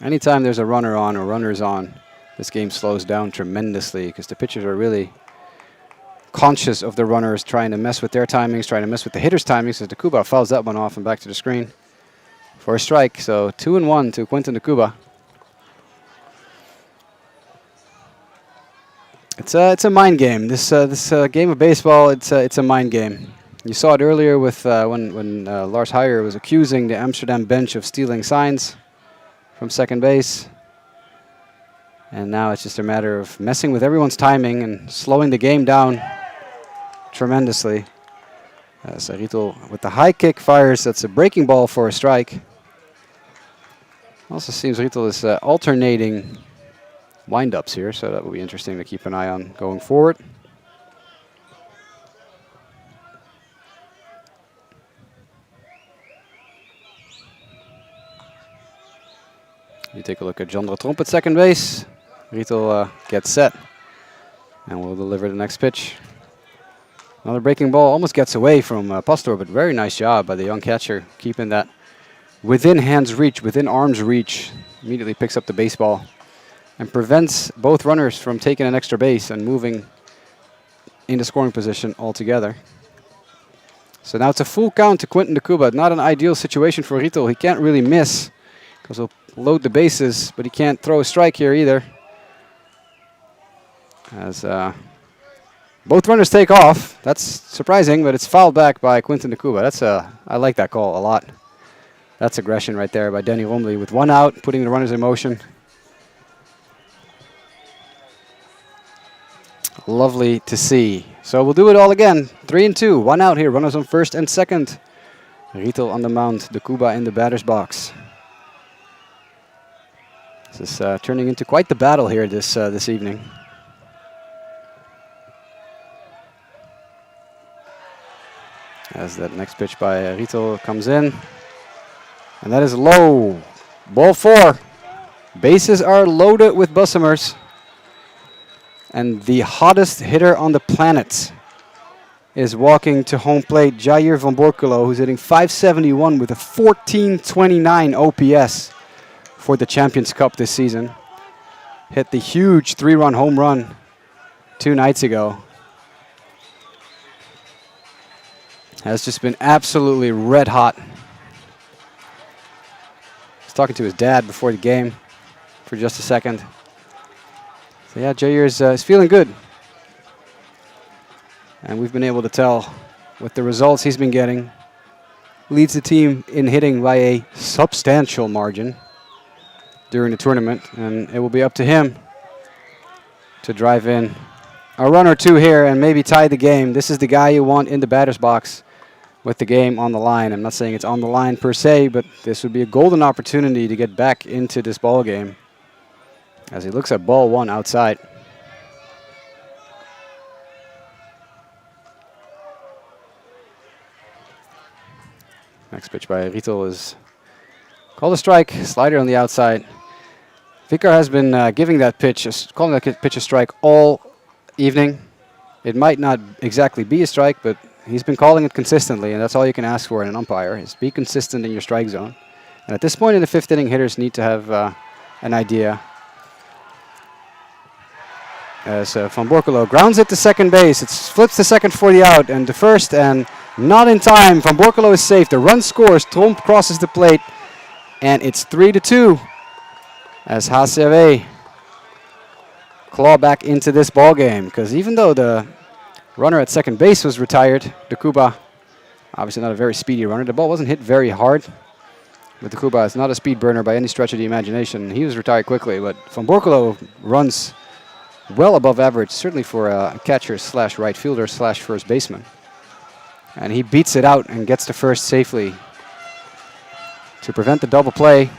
Anytime there's a runner on or runners on, this game slows down tremendously, because the pitchers are really conscious of the runners, trying to mess with their timings, trying to mess with the hitter's timings, as de Cuba fouls that one off and back to the screen for a strike. So 2-1 to Quinton de Cuba. It's a mind game. This game of baseball, it's a mind game. You saw it earlier with when Lars Heijer was accusing the Amsterdam bench of stealing signs from second base. And now it's just a matter of messing with everyone's timing and slowing the game down tremendously. As Rito with the high kick fires, that's a breaking ball for a strike. Also seems Rito is alternating windups here, so that will be interesting to keep an eye on going forward. You take a look at Jean-André Tromp at second base. Rito gets set and will deliver the next pitch. Another breaking ball, almost gets away from Pastor, but very nice job by the young catcher, keeping that within hand's reach, within arm's reach. Immediately picks up the baseball and prevents both runners from taking an extra base and moving into scoring position altogether. So now it's a full count to Quinton de Cuba. Not an ideal situation for Rito. He can't really miss, because he'll load the bases, but he can't throw a strike here either. As both runners take off. That's surprising, but it's fouled back by Quinton de Cuba. I like that call a lot. That's aggression right there by Denny Romley, with 1 out, putting the runners in motion. Lovely to see. So we'll do it all again. 3-2, 1 out here. Runners on first and second. Rito on the mound, de Cuba in the batter's box. This is turning into quite the battle here this evening. As that next pitch by Rito comes in. And that is low. Ball 4. Bases are loaded with Bussumers. And the hottest hitter on the planet is walking to home plate, Jair van Borculo, who's hitting .571 with a 1429 OPS for the Champions Cup this season. Hit the huge 3-run home run 2 nights ago. Has just been absolutely red hot. He's talking to his dad before the game for just a second. So yeah, Jair is feeling good. And we've been able to tell with the results he's been getting. Leads the team in hitting by a substantial margin during the tournament. And it will be up to him to drive in a run or two here and maybe tie the game. This is the guy you want in the batter's box with the game on the line. I'm not saying it's on the line per se, but this would be a golden opportunity to get back into this ball game. As he looks at ball 1 outside. Next pitch by Rito is called a strike. Slider on the outside. Vikar has been giving that pitch, calling that pitch a strike all evening. It might not exactly be a strike, but he's been calling it consistently, and that's all you can ask for in an umpire, is be consistent in your strike zone. And at this point in the 5th inning, hitters need to have an idea. As Van Borculo grounds it to second base. It flips to second for the out, and to first, and not in time. Van Borculo is safe. The run scores. Tromp crosses the plate, and it's 3-2 as HCAW claw back into this ball game. Because even though the runner at second base was retired, the Cuba, obviously not a very speedy runner, the ball wasn't hit very hard. But the Cuba is not a speed burner by any stretch of the imagination. He was retired quickly, but Van Borculo runs well above average, certainly for a catcher slash right fielder slash first baseman. And he beats it out and gets to first safely to prevent the double play.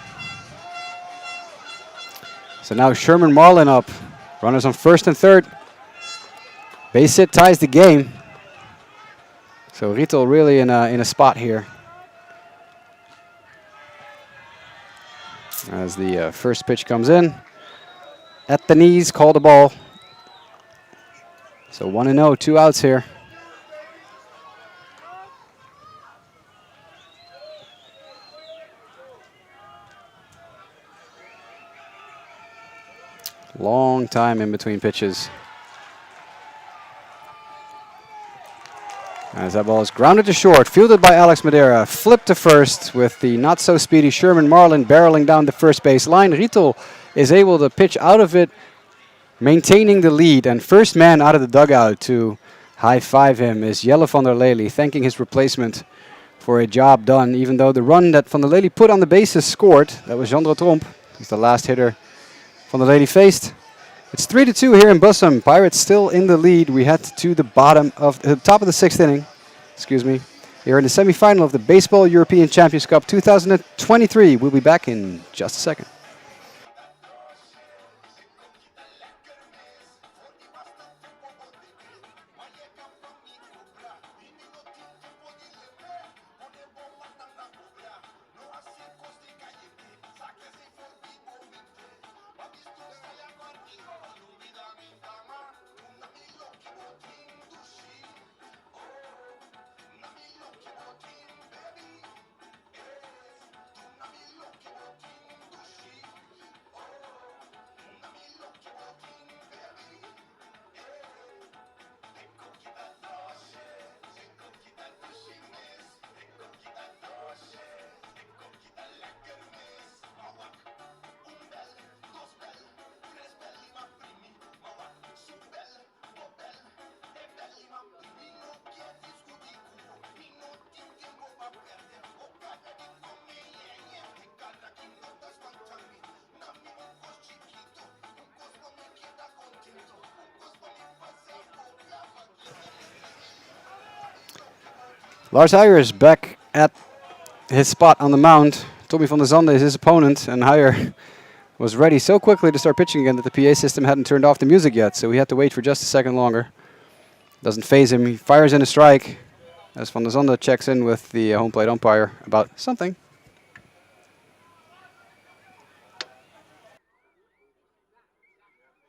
So now Sherman Marlin up. Runners on first and third. Base hit ties the game. So Rito really in a spot here. As the first pitch comes in. At the knees, called a ball. So 1-0, 2 outs here. Long time in between pitches. As that ball is grounded to short, fielded by Alex Madeira, flipped to first with the not so speedy Sherman Marlin barreling down the first base line. Rito is able to pitch out of it, maintaining the lead, and first man out of the dugout to high-five him is Jelle van der Lely, thanking his replacement for a job done, even though the run that van der Lely put on the bases scored. That was Jandro Tromp. He's the last hitter van der Lely faced. It's 3-2 here in Bussum. Pirates still in the lead. We head to the top of the 6th inning. Excuse me. Here in the semifinal of the Baseball European Champions Cup 2023. We'll be back in just a second. Lars Heijer is back at his spot on the mound. Tommy van der Zande is his opponent, and Heijer was ready so quickly to start pitching again that the PA system hadn't turned off the music yet, so we had to wait for just a second longer. Doesn't phase him. He fires in a strike. as Van der Zonde checks in with the home plate umpire about something.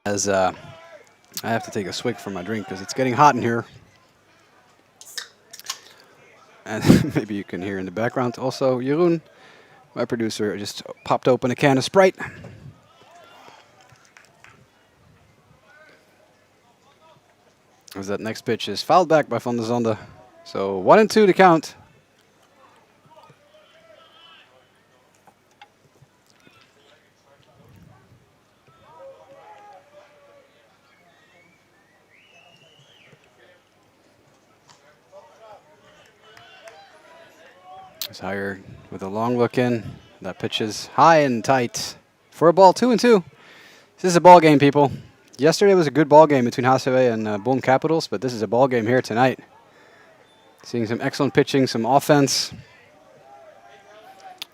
As I have to take a swig from my drink because it's getting hot in here. And maybe you can hear in the background also Jeroen, my producer, just popped open a can of Sprite. As that next pitch is fouled back by Van der Zonde. So 1-2 to count. It's higher with a long look in. That pitch is high and tight for a ball. 2-2. This is a ball game, people. Yesterday was a good ball game between HCAW and Bonn Capitals, but this is a ball game here tonight. Seeing some excellent pitching, some offense.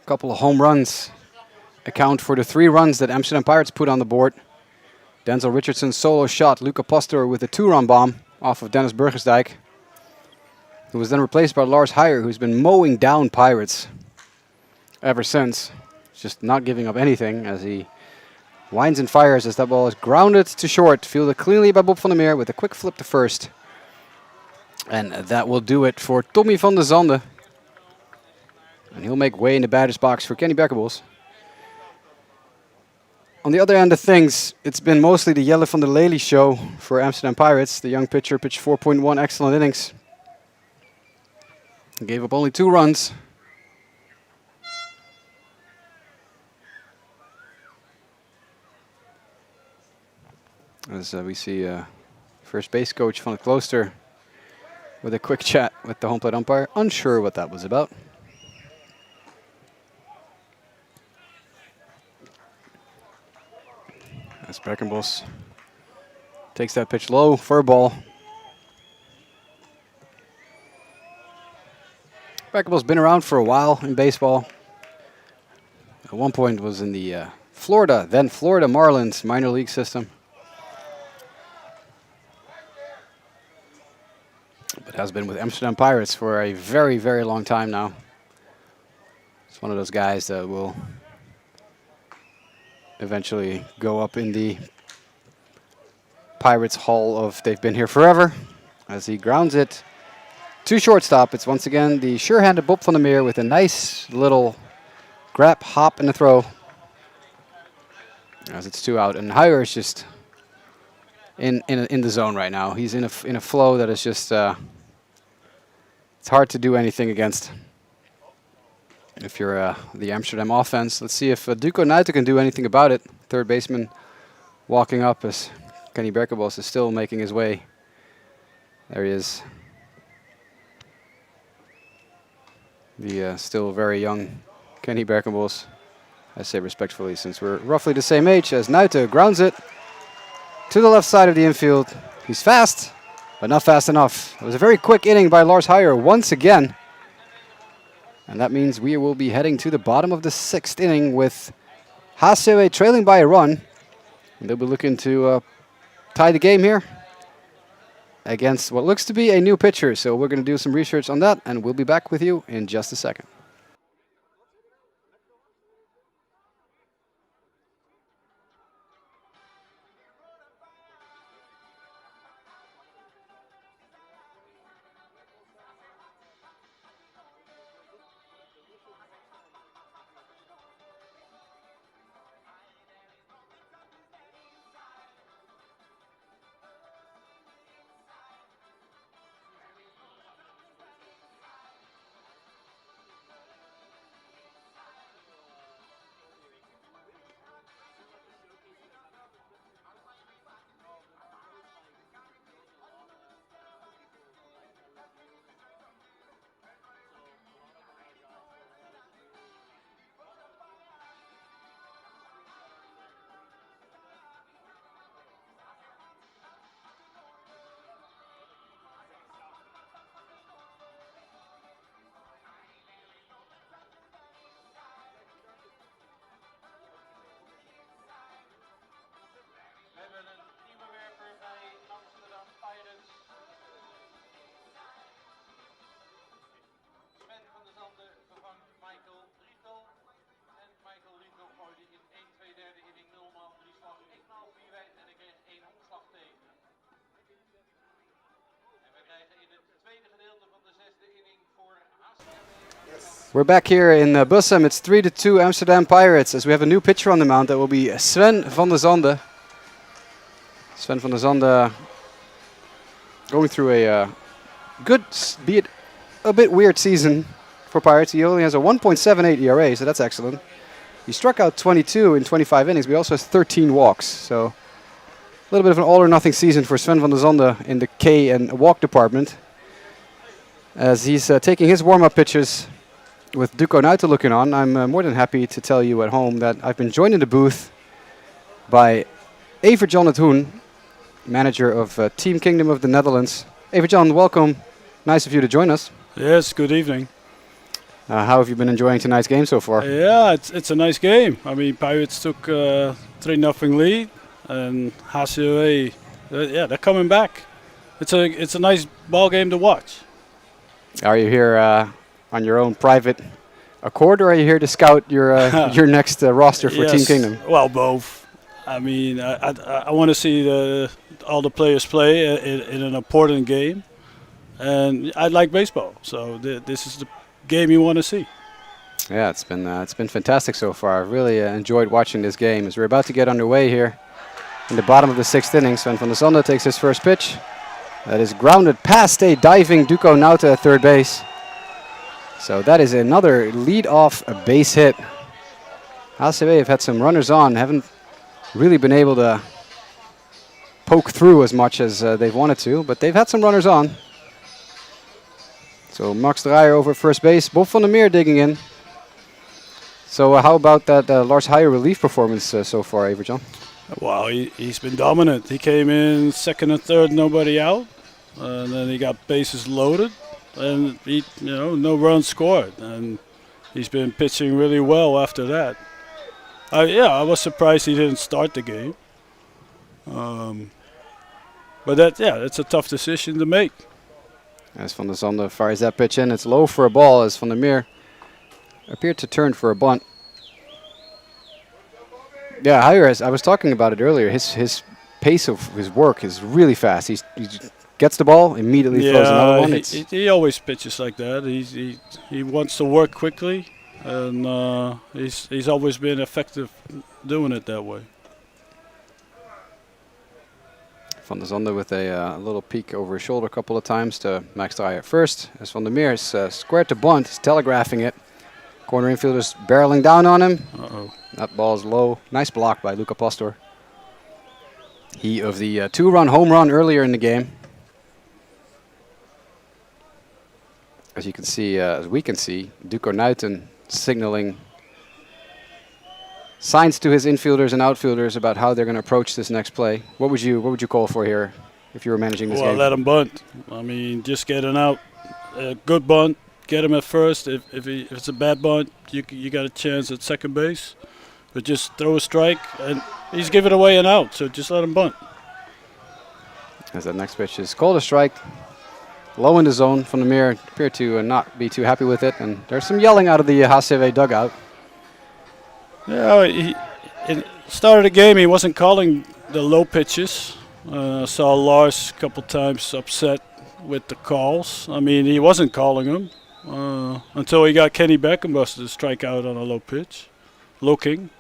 A couple of home runs account for the 3 runs that Amsterdam Pirates put on the board. Denzel Richardson's solo shot, Luca Pastor with a 2-run bomb off of Dennis Burgersdijk, who was then replaced by Lars Heyer, who's been mowing down Pirates ever since. Just not giving up anything as he winds and fires as that ball is grounded to short. Fielded cleanly by Bob van der Meer with a quick flip to first. And that will do it for Tommy van der Zonde. And he'll make way in the batter's box for Kenny Beckables. On the other end of things, it's been mostly the Jelle van der Lely show for Amsterdam Pirates. The young pitcher pitched 4.1 excellent innings. He gave up only 2 runs. As we see first base coach Van het Klooster with a quick chat with the home plate umpire. Unsure what that was about. As Beckenbos takes that pitch low for a ball. Beckenbos been around for a while in baseball. At one point was in the Florida Marlins minor league system. But has been with Amsterdam Pirates for a very, very long time now. It's one of those guys that will eventually go up in the Pirates Hall of they've been here forever. As he grounds it to shortstop. It's once again the sure-handed Bob van der Meer with a nice little grab, hop, and a throw. As it's 2 out, and Heyer is just in the zone right now. He's in a flow that is just it's hard to do anything against. If you're the Amsterdam offense, let's see if Duco Nuiten can do anything about it. Third baseman walking up as Kenny Berkebos is still making his way. There he is. The still very young Kenny Berkebos. I say respectfully since we're roughly the same age, as Nuiten grounds it to the left side of the infield. He's fast, but not fast enough. It was a very quick inning by Lars Heyer once again. And that means we will be heading to the bottom of the 6th inning with HCAW trailing by a run. And they'll be looking to tie the game here against what looks to be a new pitcher. So we're going to do some research on that, and we'll be back with you in just a second. We're back here in Bussum. It's 3-2 Amsterdam Pirates as we have a new pitcher on the mound. That will be Sven van der Zande. Sven van der Zande going through a good, be it a bit weird season for Pirates. He only has a 1.78 ERA, so that's excellent. He struck out 22 in 25 innings, but he also has 13 walks. So a little bit of an all-or-nothing season for Sven van der Zande in the K and walk department. As he's taking his warm-up pitches with Duco Nuiten looking on, I'm more than happy to tell you at home that I've been joined in the booth by Evert-Jan het Hoen, manager of Team Kingdom of the Netherlands. Evert-Jan, welcome. Nice of you to join us. Yes, good evening. How have you been enjoying tonight's game so far? Yeah, it's a nice game. I mean, Pirates took 3-0 lead, and HCAW, they're coming back. It's a nice ball game to watch. Are you here on your own private accord, or are you here to scout your your next roster for Yes, Team Kingdom? Well, both. I mean, I want to see all the players play in an important game, and I like baseball, so this is the game you want to see. Yeah, it's been fantastic so far. I've really enjoyed watching this game as we're about to get underway here in the bottom of the 6th inning. Sven van der Zande takes his first pitch. That is grounded past a diving Duco Nuiten at third base. So that is another lead-off base hit. HCAW have had some runners on, haven't really been able to poke through as much as they've wanted to, but they've had some runners on. So Max Dreyer over at first base, Bob van der Meer digging in. So how about that Lars Heijer relief performance so far, Evert-Jan? Well, he's been dominant. He came in second and third, nobody out, and then he got bases loaded, and no runs scored, and he's been pitching really well after that. I was surprised he didn't start the game, but it's a tough decision to make. As Van der Zande fires that pitch in, it's low for a ball as Van der Meer appeared to turn for a bunt. Yeah, Heijer, I was talking about it earlier, his pace of his work is really fast. He gets the ball, immediately throws another one. He always pitches like that. He wants to work quickly, and he's always been effective doing it that way. Van der Zande with a little peek over his shoulder a couple of times to Max Dreyer first. As Van der Meer is squared to bunt, he's telegraphing it. Corner infielders barreling down on him. Uh-oh. That ball's low. Nice block by Luca Pastor. He of the 2-run home run earlier in the game. As you can see, as we can see, Duco Nuiten signaling signs to his infielders and outfielders about how they're going to approach this next play. What would you call for here if you were managing this game? Well, let him bunt. I mean, just get an out. Good bunt. Get him at first. If it's a bad bunt, you got a chance at second base. But just throw a strike, and he's giving away an out, so just let him bunt. As that next pitch is called a strike. Low in the zone. Van der Meer appeared to not be too happy with it, and there's some yelling out of the HCAW dugout. Yeah, in start of the game, he wasn't calling the low pitches. Saw Lars a couple times upset with the calls. I mean, he wasn't calling them until he got Kenny Beckenbuster to strike out on a low pitch, looking.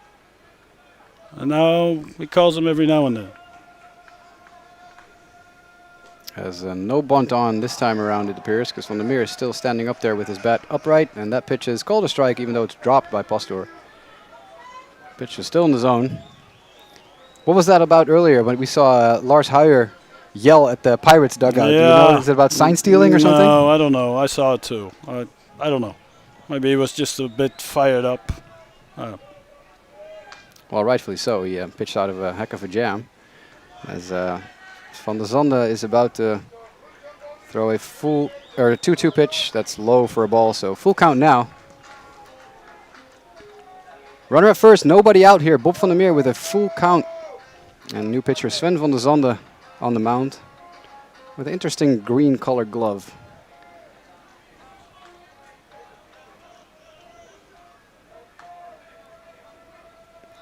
And now he calls them every now and then. Has no bunt on this time around, it appears, because Van der Meer is still standing up there with his bat upright, and that pitch is called a strike, even though it's dropped by Pastor. Pitch is still in the zone. What was that about earlier when we saw Lars Heijer yell at the Pirates dugout? Yeah. Do you know? Is it about sign stealing or something? No, I don't know. I saw it too. I don't know. Maybe he was just a bit fired up. Well, rightfully so. He pitched out of a heck of a jam. As Van der Zande is about to throw a 2-2 pitch that's low for a ball, so full count now. Runner at first, nobody out here. Bob van der Meer with a full count. And new pitcher Sven van der Zande on the mound with an interesting green colored glove.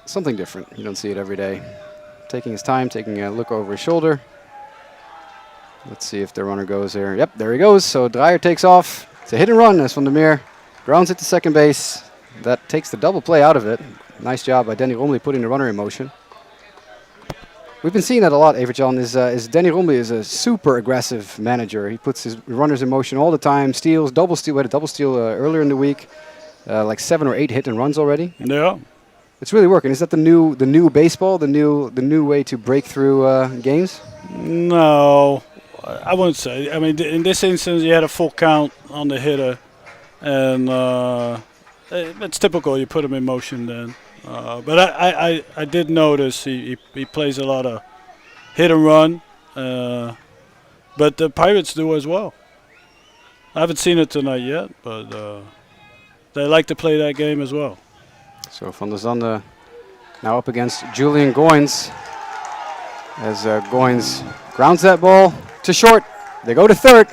Something different. You don't see it every day. Taking his time, taking a look over his shoulder. Let's see if the runner goes there. Yep, there he goes. So Dreyer takes off. It's a hit and run as Van der Meer Grounds it to second base. That takes the double play out of it. Nice job by Danny Romley putting the runner in motion. We've been seeing that a lot, Evert-Jan, is Danny Romley is a super aggressive manager. He puts his runners in motion all the time, steals, double steal. We had a double steal earlier in the week, like 7 or 8 hit and runs already. Yeah. It's really working. Is that the new baseball, the new way to break through games? No, I wouldn't say. I mean, in this instance, you had a full count on the hitter, and it's typical. You put him in motion then. But I did notice he plays a lot of hit and run, but the Pirates do as well. I haven't seen it tonight yet, but they like to play that game as well. So Van der Zande now up against Julian Goins, as Goins grounds that ball to short. They go to third,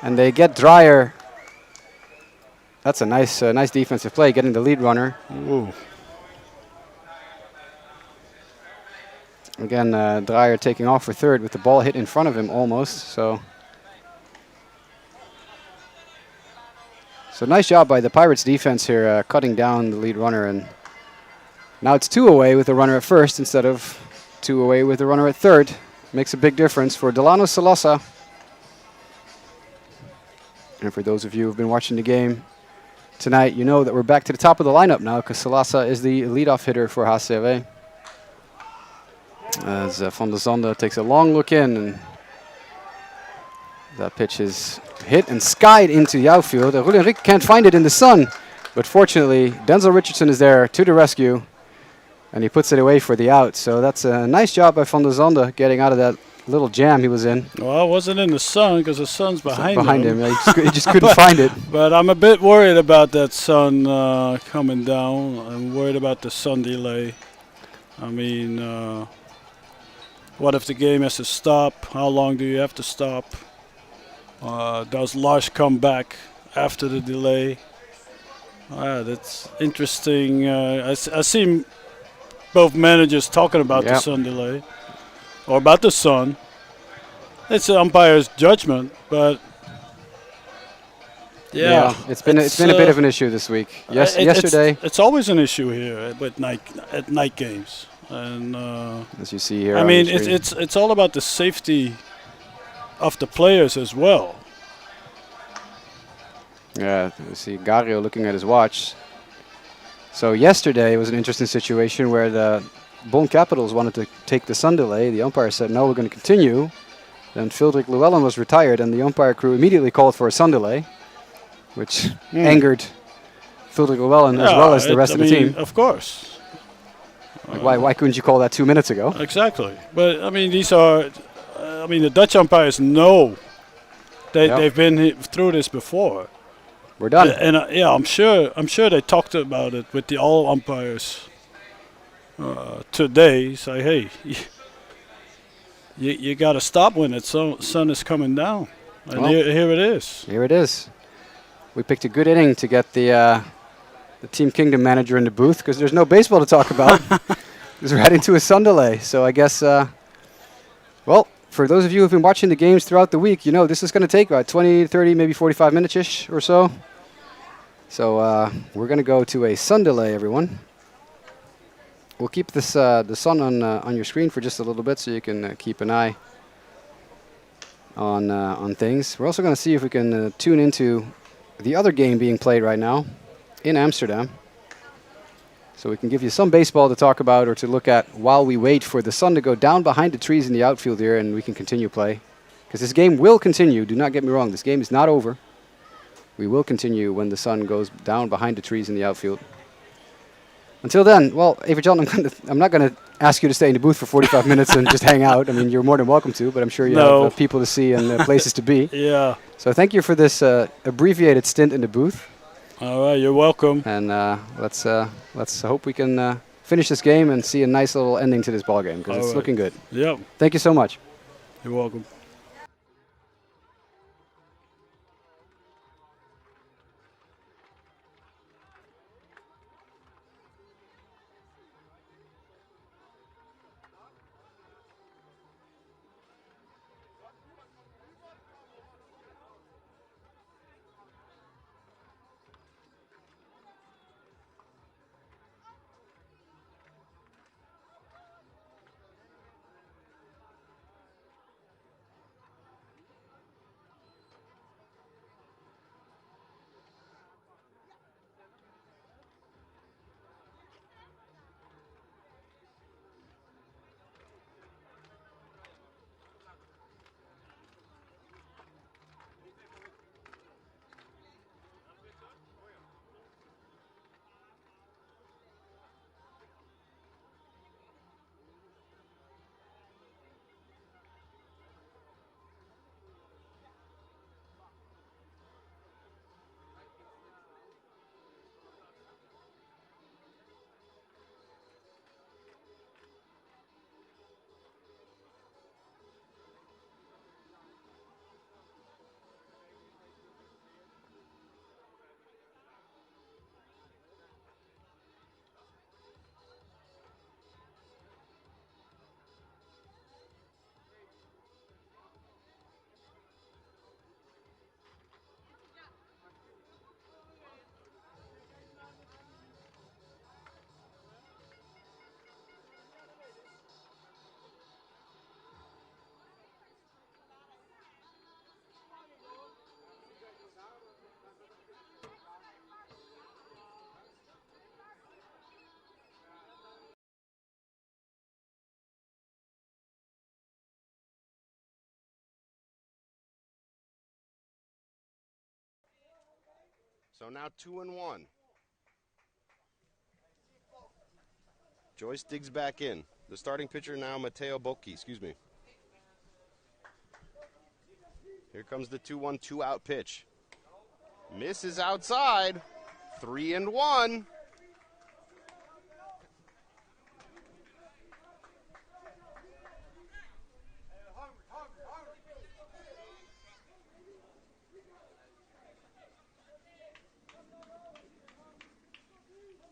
and they get Dreyer. That's a nice defensive play, getting the lead runner. Ooh. Again, Dreyer taking off for third with the ball hit in front of him almost. So nice job by the Pirates defense here, cutting down the lead runner. And now it's 2 away with the runner at first instead of 2 away with the runner at third. Makes a big difference for Delano Salasa. And for those of you who've been watching the game tonight, you know that we're back to the top of the lineup now because Salasa is the leadoff hitter for HCAW. As Van der Zande takes a long look in, and that pitch is hit and skied into the outfield. Rulli Henrique can't find it in the sun, but fortunately Denzel Richardson is there to the rescue, and he puts it away for the out. So that's a nice job by Van der Zande getting out of that little jam he was in. Well, it wasn't in the sun because the sun's behind him. Yeah, he just couldn't find it. But I'm a bit worried about that sun coming down. I'm worried about the sun delay. I mean, what if the game has to stop? How long do you have to stop? Does Lars come back after the delay? That's interesting. I seen both managers talking about the sun delay, or about the sun. It's the umpire's judgment, but yeah, it's been a bit of an issue this week. Yesterday, it's always an issue here with night games. And as you see here, I mean, it's all about the safety of the players as well. Yeah, you see Gario looking at his watch. So yesterday was an interesting situation where the Bonn Capitals wanted to take the sun delay. The umpire said, no, we're going to continue. Then Fildrik Llewellyn was retired, and the umpire crew immediately called for a sun delay, which angered Fildrik Llewellyn as well as the rest of the team. Of course. Like why couldn't you call that 2 minutes ago? Exactly. But, I mean, the Dutch umpires know they've been through this before. We're done. And I'm sure they talked about it with the all umpires today. Say, hey, you got to stop when the sun is coming down. And here it is. Here it is. We picked a good inning to get the Team Kingdom manager in the booth because there's no baseball to talk about because we're heading to a sun delay. So I guess, well, for those of you who've been watching the games throughout the week, you know this is going to take about 20, 30, maybe 45 minutes-ish or so. So we're going to go to a sun delay, everyone. We'll keep this the sun on your screen for just a little bit so you can keep an eye on things. We're also going to see if we can tune into the other game being played right now in Amsterdam. So we can give you some baseball to talk about or to look at while we wait for the sun to go down behind the trees in the outfield here and we can continue play. Because this game will continue. Do not get me wrong. This game is not over. We will continue when the sun goes down behind the trees in the outfield. Until then, well, Evert-Jan, I'm not going to ask you to stay in the booth for 45 minutes and just hang out. I mean, you're more than welcome to, but I'm sure you have people to see and places to be. Yeah. So thank you for this abbreviated stint in the booth. All right, you're welcome. And let's hope we can finish this game and see a nice little ending to this ball game because it's looking good. Yeah. Thank you so much. You're welcome. So now 2-1. Joyce digs back in. The starting pitcher now, Matteo Bocchi, excuse me. Here comes the 2-1, 2-out pitch. Misses outside. 3-1.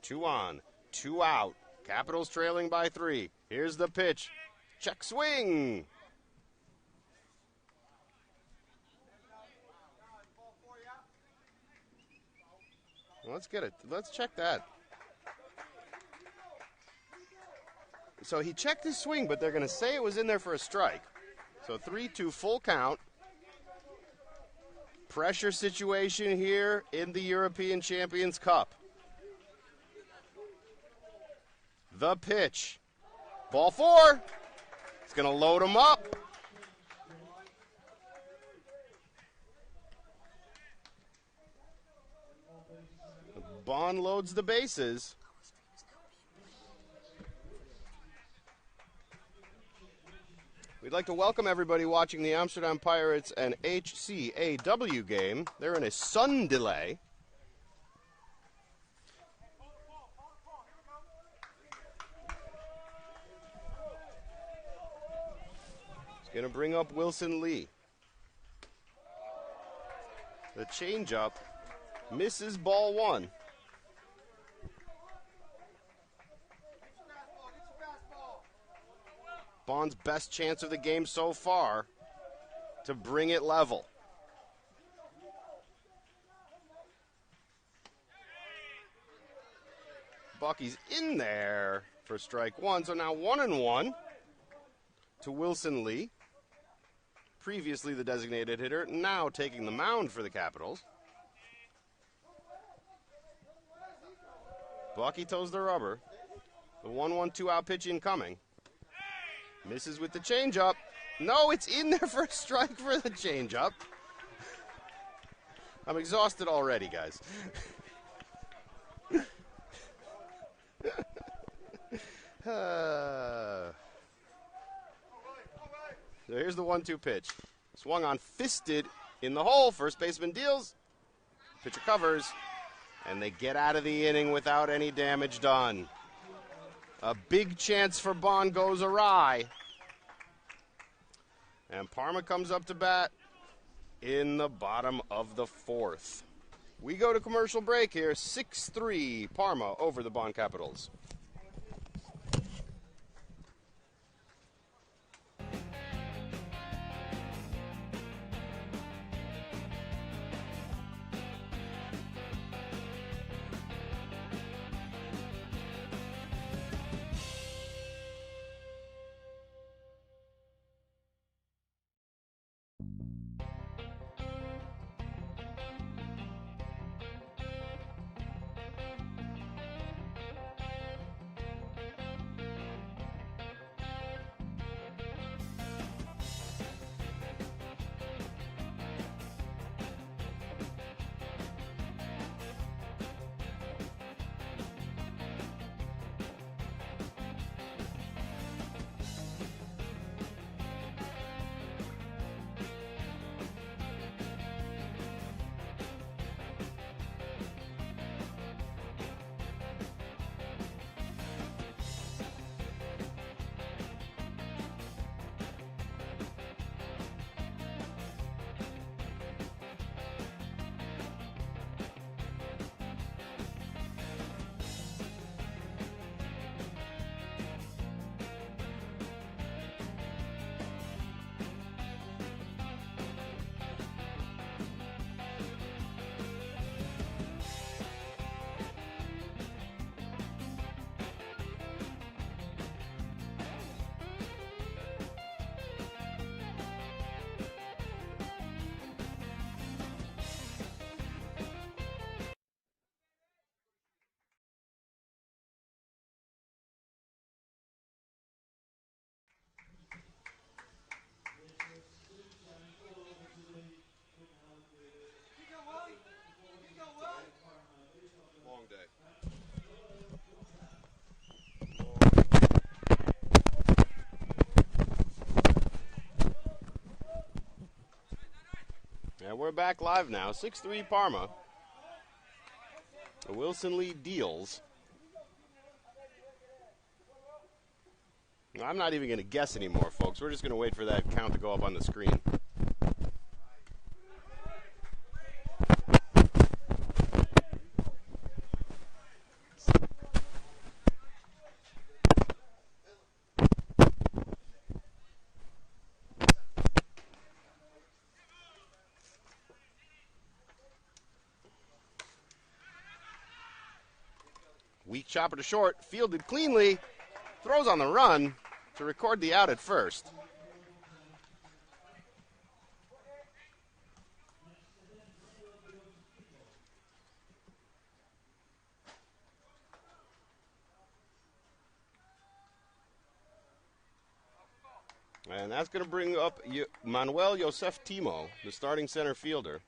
Two on, 2 out. Capitals trailing by 3. Here's the pitch. Check swing. Let's get it. Let's check that. So he checked his swing, but they're going to say it was in there for a strike. So 3-2 full count. Pressure situation here in the European Champions Cup. The pitch. Ball 4. It's going to load him up. Bond loads the bases. We'd like to welcome everybody watching the Amsterdam Pirates and HCAW game. They're in a sun delay. Going to bring up Wilson Lee. The changeup misses ball 1. Bond's best chance of the game so far to bring it level. Bucky's in there for strike 1, so now 1-1 to Wilson Lee. Previously the designated hitter, now taking the mound for the Capitals. Bucky toes the rubber. The 1-1 2-out pitch incoming. Misses with the changeup. No, it's in there for a strike for the changeup. I'm exhausted already, guys. So here's the 1-2 pitch. Swung on, fisted in the hole. First baseman deals. Pitcher covers. And they get out of the inning without any damage done. A big chance for Bond goes awry. And Parma comes up to bat in the bottom of the 4th. We go to commercial break here. 6-3 Parma over the Bond Capitals. day. And we're back live now. 6-3 Parma. The Wilson lead deals. I'm not even going to guess anymore, folks. We're just going to wait for that count to go up on the screen. Weak chopper to short, fielded cleanly, throws on the run to record the out at first. And that's going to bring up Manuel Josef Timo, the starting center fielder.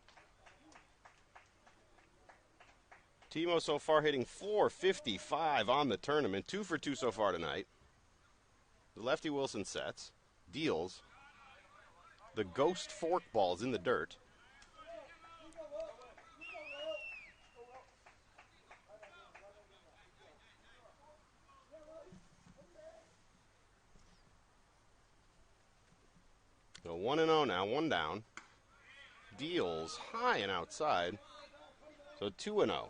Timo so far hitting .455 on the tournament, 2 for 2 so far tonight. The lefty Wilson sets, deals. The ghost forkball's in the dirt. So 1-0 now, 1 down. Deals high and outside. So 2-0.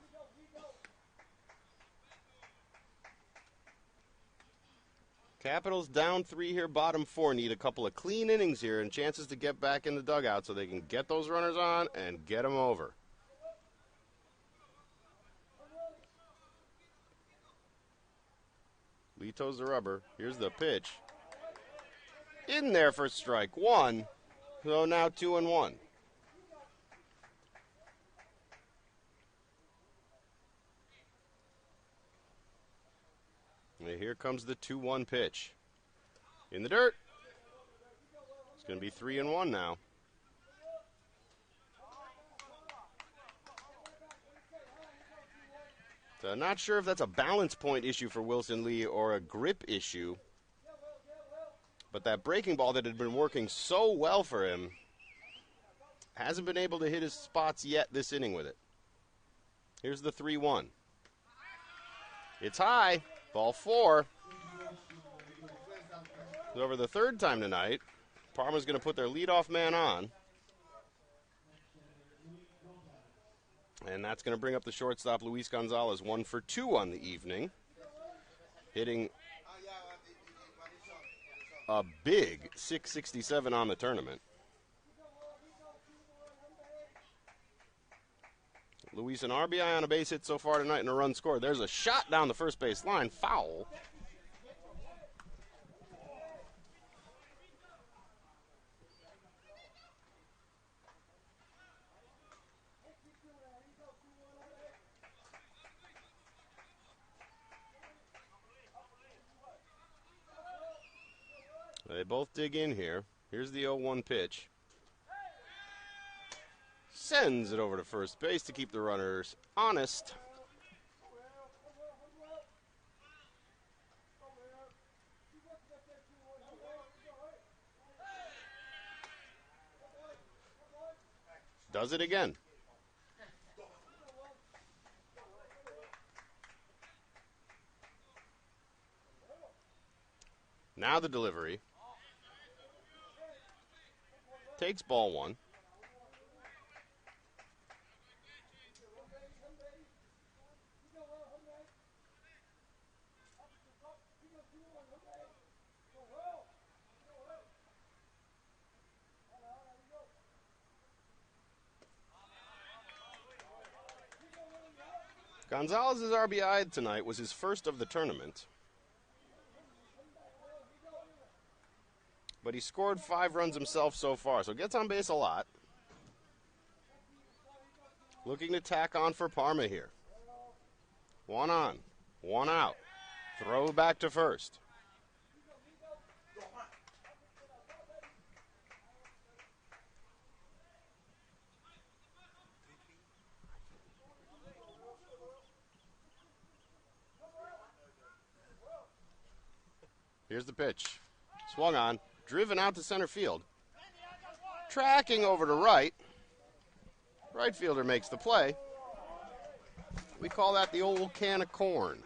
Capitals down 3 here, bottom 4. Need a couple of clean innings here and chances to get back in the dugout so they can get those runners on and get them over. Lito's the rubber. Here's the pitch. In there for strike 1. So now 2-1. And here comes the 2-1 pitch. In the dirt. It's going to be 3-1 now. So not sure if that's a balance point issue for Wilson Lee or a grip issue. But that breaking ball that had been working so well for him hasn't been able to hit his spots yet this inning with it. Here's the 3-1. It's high. Ball 4. Over the third time tonight, Parma's going to put their leadoff man on. And that's going to bring up the shortstop, Luis Gonzalez, 1 for 2 on the evening. Hitting a big .667 on the tournament. Luis, an RBI on a base hit so far tonight and a run scored. There's a shot down the first base line, foul. They both dig in here. Here's the 0-1 pitch. Sends it over to first base to keep the runners honest. Does it again. Now the delivery. Takes ball 1. Gonzalez's RBI tonight was his first of the tournament. But he scored 5 runs himself so far, so gets on base a lot. Looking to tack on for Parma here. 1 on, 1 out. Throw back to first. Here's the pitch. Swung on, driven out to center field. Tracking over to right. Right fielder makes the play. We call that the old can of corn.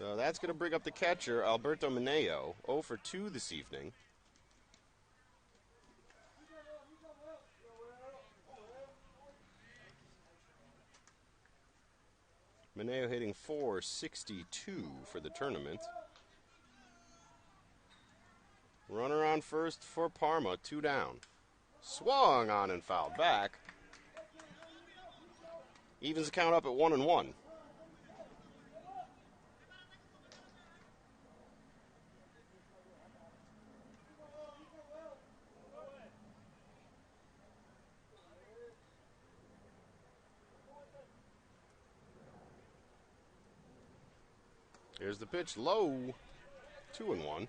So that's going to bring up the catcher, Alberto Mineo, 0 for 2 this evening. Mineo hitting .462 for the tournament. Runner on first for Parma, 2 down. Swung on and fouled back. Evens the count up at 1-1. Here's the pitch, low, 2-1.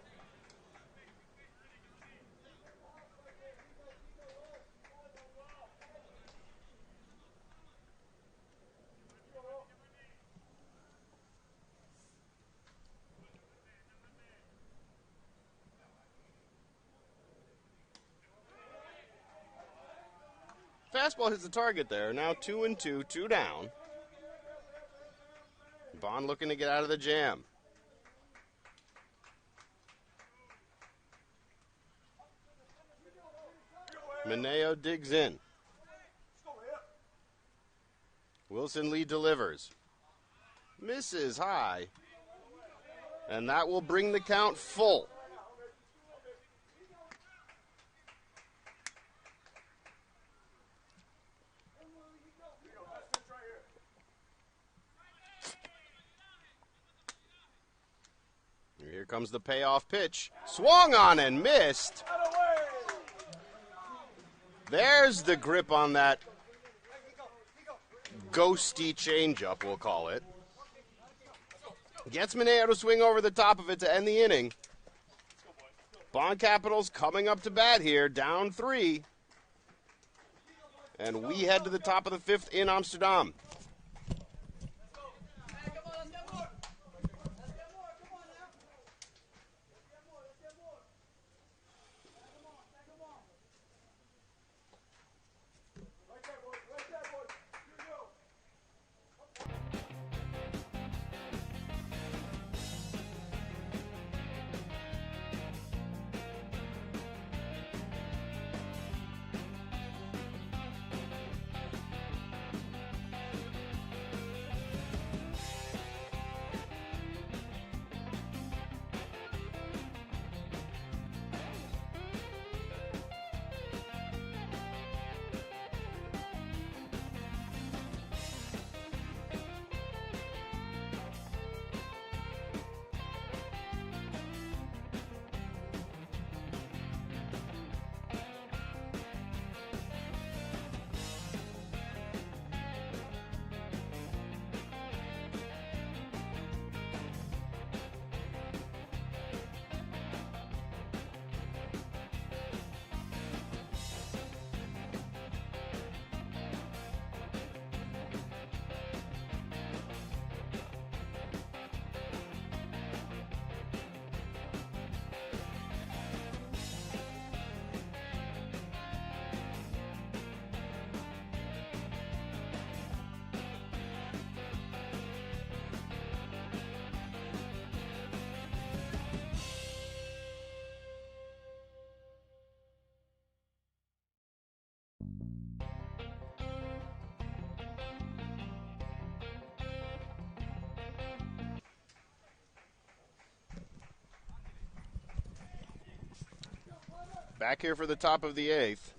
Fastball hits the target there. Now 2-2, 2 down. Bond looking to get out of the jam. Mineo digs in. Wilson Lee delivers. Misses high. And that will bring the count full. Here comes the payoff pitch. Swung on and missed. There's the grip on that ghosty changeup, we'll call it. Gets Mineo to swing over the top of it to end the inning. Bond Capitals coming up to bat here, down 3. And we head to the top of the 5th in Amsterdam. Back here for the top of the 8th.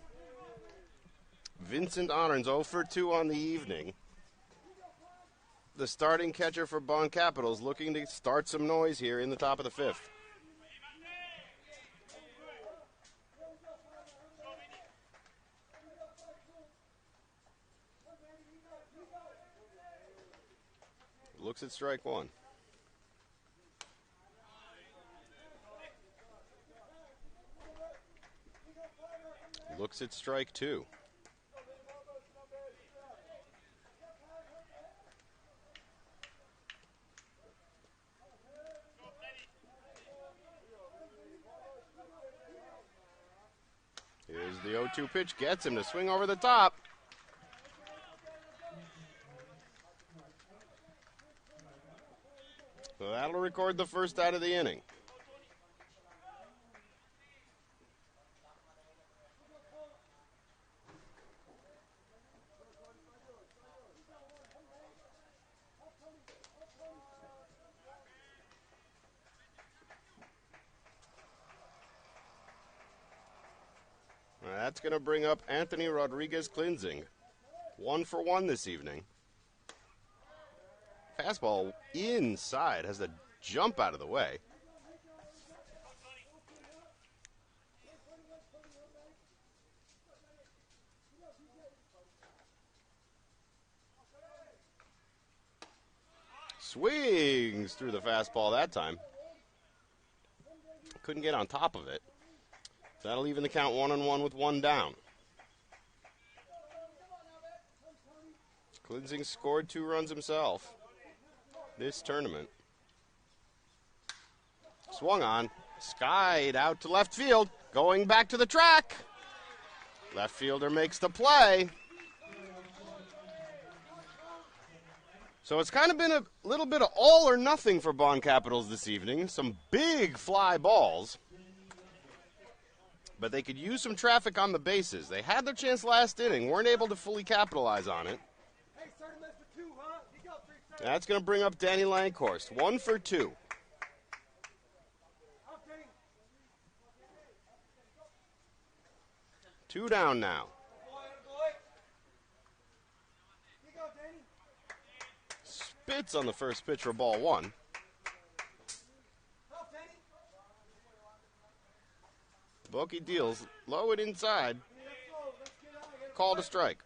Vincent Honorns 0 for 2 on the evening. The starting catcher for Bond Capitals looking to start some noise here in the top of the 5th. Looks at strike one. Looks at strike two. Here's the 0-2 pitch. Gets him to swing over the top. So that'll record the first out of the inning. That's going to bring up Anthony Rodriguez-Klinzing. 1 for 1 this evening. Fastball inside, has to jump out of the way. Swings through the fastball that time. Couldn't get on top of it. That'll even the count 1-1 with 1 down. Klinzing scored 2 runs himself this tournament. Swung on, skied out to left field, going back to the track. Left fielder makes the play. So it's kind of been a little bit of all or nothing for Bond Capitals this evening. Some big fly balls. But they could use some traffic on the bases. They had their chance last inning, weren't able to fully capitalize on it. That's going to bring up Danny Lankhorst. 1 for 2. 2 down now. Spits on the first pitch for ball 1. Bokey deals low and inside. Called a strike.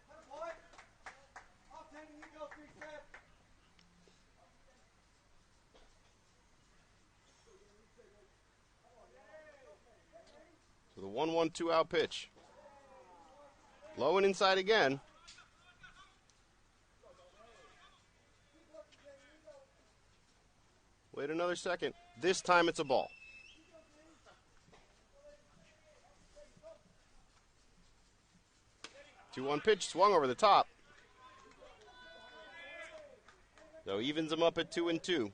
So the 1-1 2-out pitch. Low and inside again. Wait another second. This time it's a ball. 2-1 pitch, swung over the top. So evens them up at 2-2.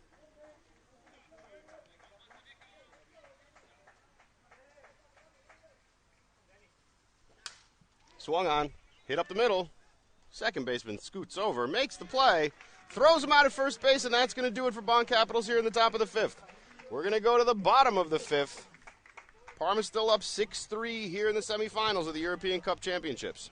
Swung on, hit up the middle. Second baseman scoots over, makes the play, throws him out at first base, and that's going to do it for Bond Capitals here in the top of the 5th. We're going to go to the bottom of the 5th. Parma's still up 6-3 here in the semifinals of the European Cup Championships.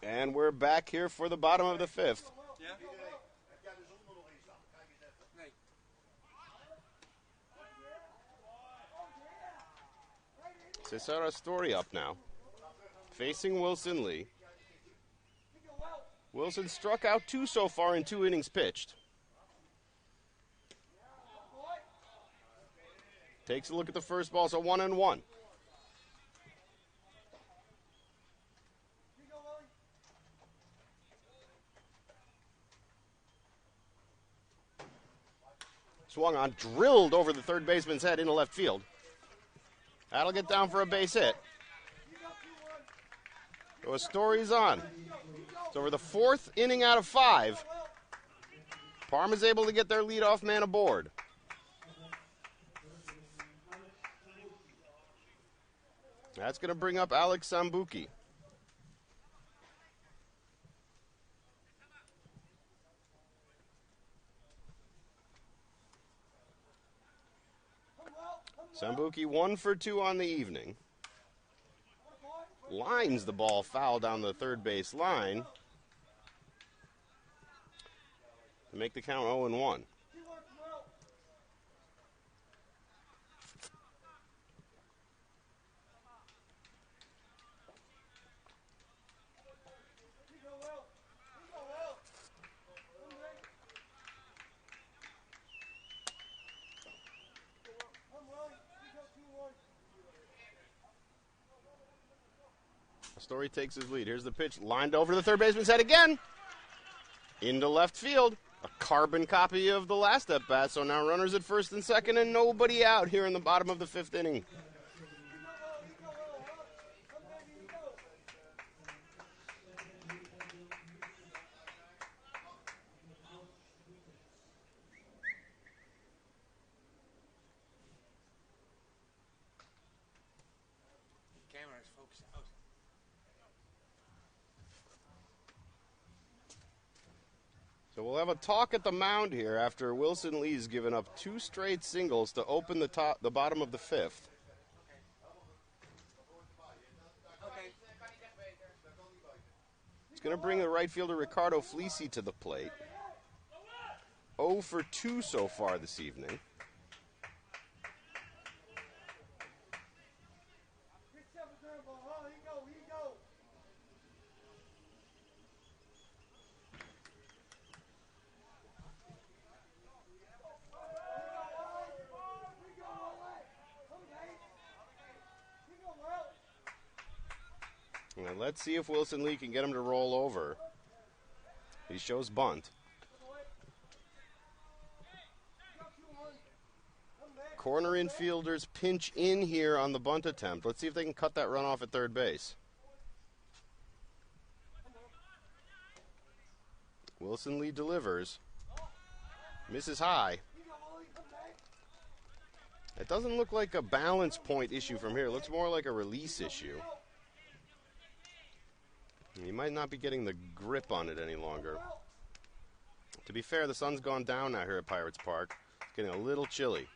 And we're back here for the bottom of the fifth. Cesar Story up now, facing Wilson Lee. Wilson struck out 2 so far in 2 innings pitched. Takes a look at the first ball, so 1-1. Swung on, drilled over the third baseman's head into left field. That'll get down for a base hit. So a Story's on. It's over the 4th inning out of 5. Parma's able to get their leadoff man aboard. That's going to bring up Alex Sambuki. Sambuki 1 for 2 on the evening. Lines the ball foul down the third base line to make the count 0-1. Story takes his lead. Here's the pitch, lined over the third baseman's head again. Into left field. A carbon copy of the last at bat. So now runners at first and second and nobody out here in the bottom of the 5th inning. So we'll have a talk at the mound here after Wilson Lee's given up 2 straight singles to open the bottom of the 5th. It's going to bring the right fielder Ricardo Fleece to the plate. 0 for 2 so far this evening. And let's see if Wilson Lee can get him to roll over. He shows bunt. Corner infielders pinch in here on the bunt attempt. Let's see if they can cut that run off at third base. Wilson Lee delivers. Misses high. It doesn't look like a balance point issue from here. It looks more like a release issue. He might not be getting the grip on it any longer. To be fair, the sun's gone down now here at Pirates Park. It's getting a little chilly.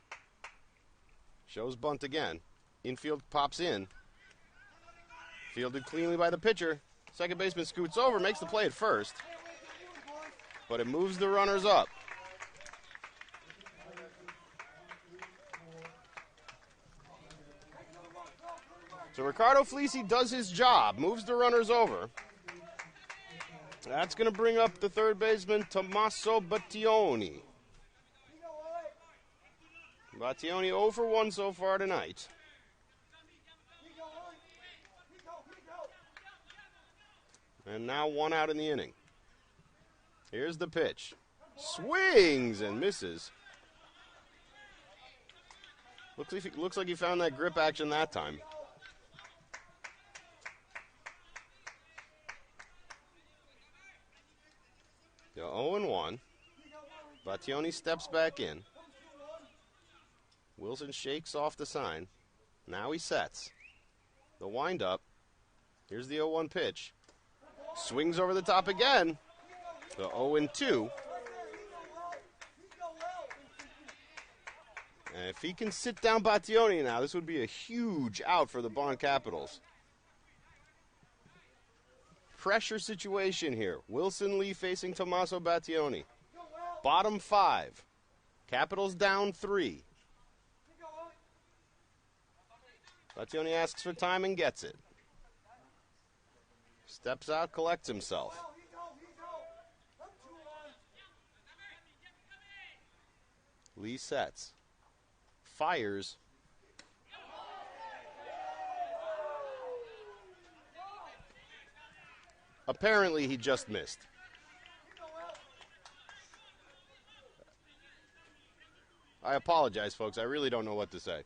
Shows bunt again. Infield pops in. Fielded cleanly by the pitcher. Second baseman scoots over, makes the play at first. But it moves the runners up. So Ricardo Fleece does his job, moves the runners over. That's going to bring up the third baseman, Tommaso Battioni. Battioni 0 for 1 so far tonight. And now 1 out in the inning. Here's the pitch. Swings and misses. Looks like he found that grip action that time. So 0-1. Battioni steps back in. Wilson shakes off the sign. Now he sets. The windup. Here's the 0-1 pitch. Swings over the top again. The 0-2. And if he can sit down Battioni now, this would be a huge out for the Bond Capitals. pressure situation here. Wilson Lee facing Tommaso Battioni. Bottom 5. Capitals down 3. Battioni asks for time and gets it. Steps out, collects himself. Lee sets. Fires. Apparently he just missed. I apologize, folks. I really don't know what to say.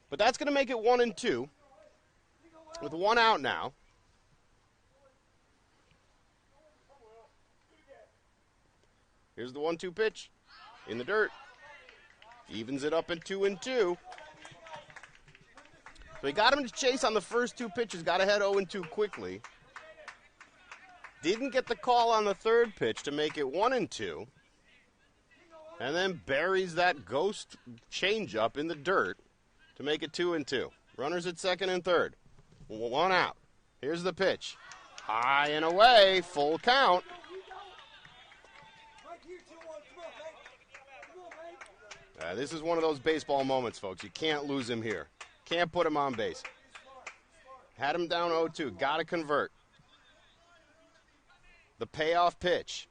But that's going to make it 1-2. With 1 out now. Here's the 1-2 pitch. In the dirt. Evens it up at 2-2. So he got him to chase on the first 2 pitches. Got ahead 0-2 quickly. Didn't get the call on the 3rd pitch to make it 1-2. And then buries that ghost changeup in the dirt to make it 2-2. Runners at 2nd and 3rd. 1 out. Here's the pitch. High and away. Full count. This is one of those baseball moments, folks. You can't lose him here. Can't put him on base. Had him down 0-2. Got to convert. The payoff pitch.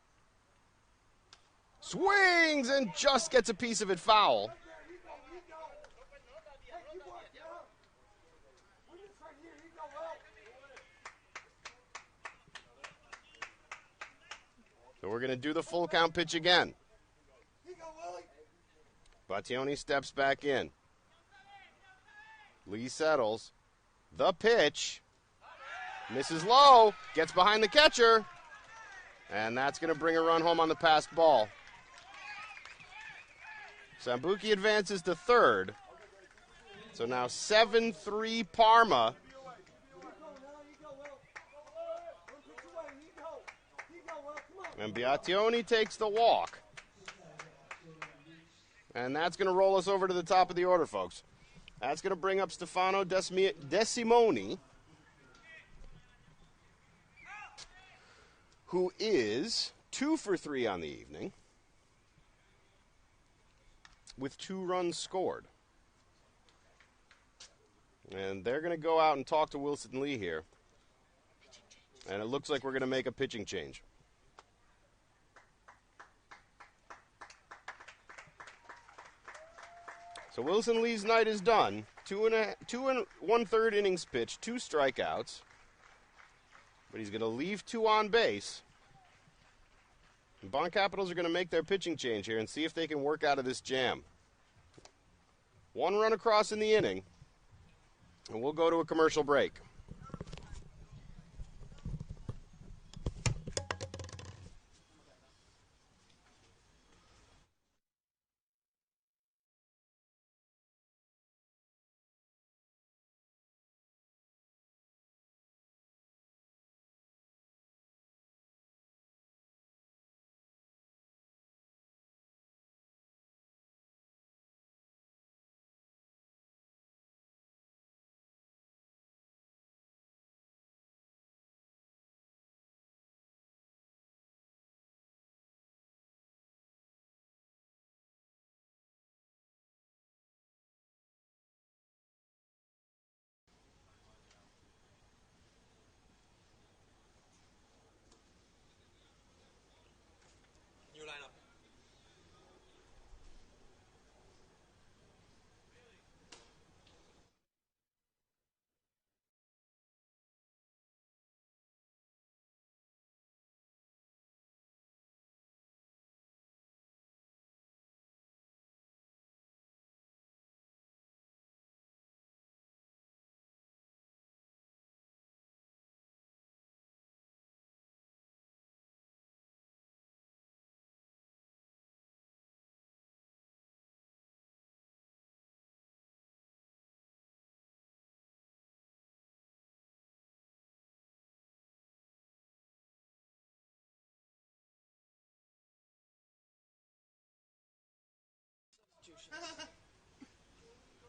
Swings and just gets a piece of it foul. So we're going to do the full count pitch again. Battioni steps back in. Lee settles. The pitch. Misses low. Gets behind the catcher. And that's going to bring a run home on the passed ball. Sambuchi advances to 3rd. So now 7-3 Parma. And Battioni takes the walk. And that's going to roll us over to the top of the order, folks. That's going to bring up Stefano Desimoni, who is 2 for 3 on the evening with 2 runs scored. And they're going to go out and talk to Wilson Lee here. And it looks like we're going to make a pitching change. So Wilson Lee's night is done. 2 1/3 innings pitched, 2 strikeouts. But he's going to leave 2 on base. And Bond Capitals are going to make their pitching change here and see if they can work out of this jam. 1 run across in the inning. And we'll go to a commercial break.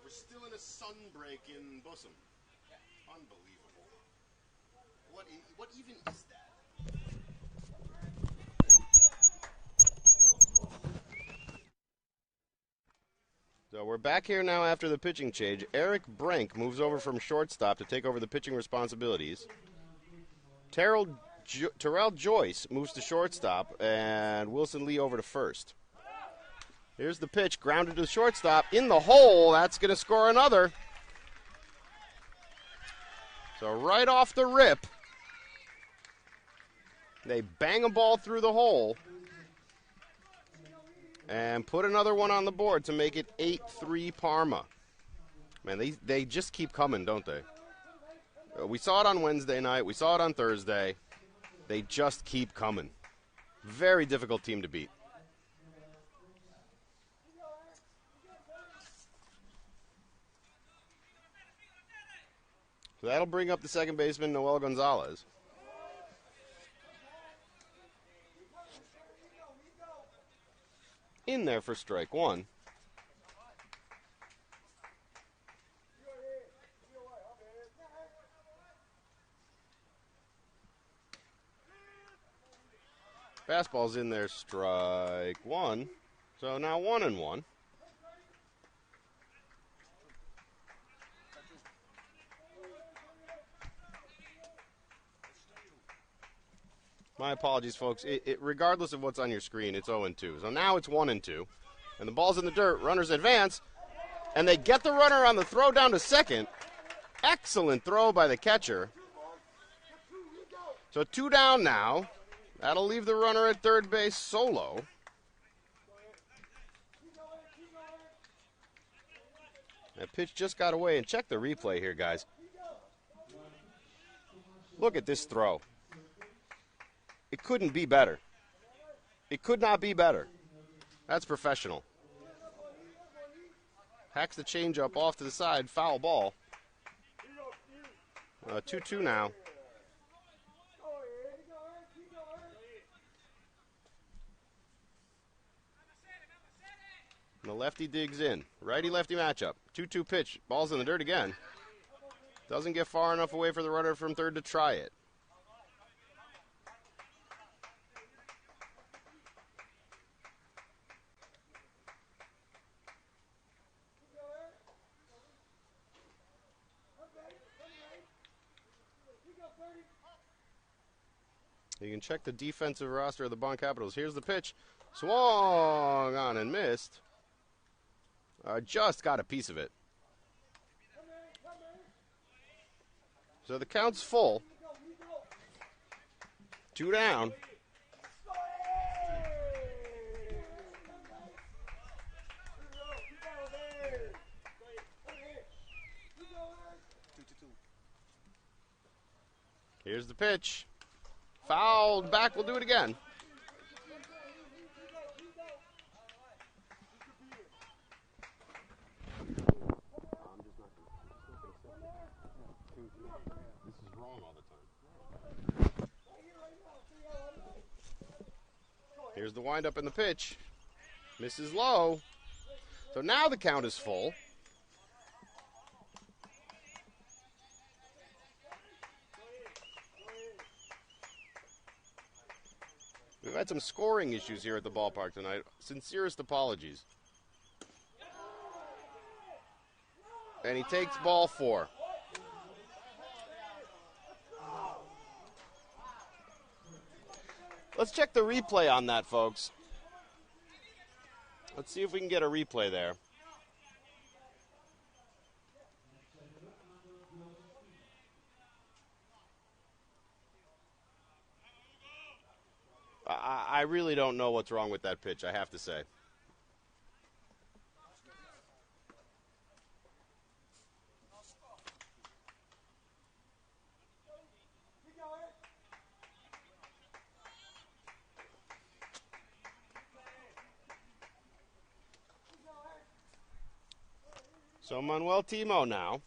We're still in a sun break in Bussum. Unbelievable. What even is that? So we're back here now after the pitching change. Eric Brink moves over from shortstop to take over the pitching responsibilities. Terrell Joyce moves to shortstop, and Wilson Lee over to first. Here's the pitch, grounded to the shortstop, in the hole. That's going to score another. So right off the rip, they bang a ball through the hole and put another one on the board to make it 8-3 Parma. Man, they just keep coming, don't they? We saw it on Wednesday night. We saw it on Thursday. They just keep coming. Very difficult team to beat. So that'll bring up the second baseman, Noel Gonzalez. In there for strike one. Fastball's in there, strike one. So now 1-1. My apologies, folks. Regardless of what's on your screen, it's 0-2. So now it's 1-2. And the ball's in the dirt. Runners advance. And they get the runner on the throw down to second. Excellent throw by the catcher. So 2 down now. That'll leave the runner at third base solo. That pitch just got away. And check the replay here, guys. Look at this throw. It couldn't be better. It could not be better. That's professional. Hacks the changeup off to the side. Foul ball. 2-2 now. And the lefty digs in. Righty-lefty matchup. 2-2 pitch. Ball's in the dirt again. Doesn't get far enough away for the runner from third to try it. You can check the defensive roster of the Bond Capitals. Here's the pitch. Swung on and missed. Just got a piece of it. So the count's full. 2 down. Here's the pitch. Fouled back. We'll do it again. This is wrong all the time. Here's the windup and the pitch. Misses low. So now the count is full. We've had some scoring issues here at the ballpark tonight. Sincerest apologies. And he takes ball 4. Let's check the replay on that, folks. Let's see if we can get a replay there. I really don't know what's wrong with that pitch, I have to say. So Manuel Timo now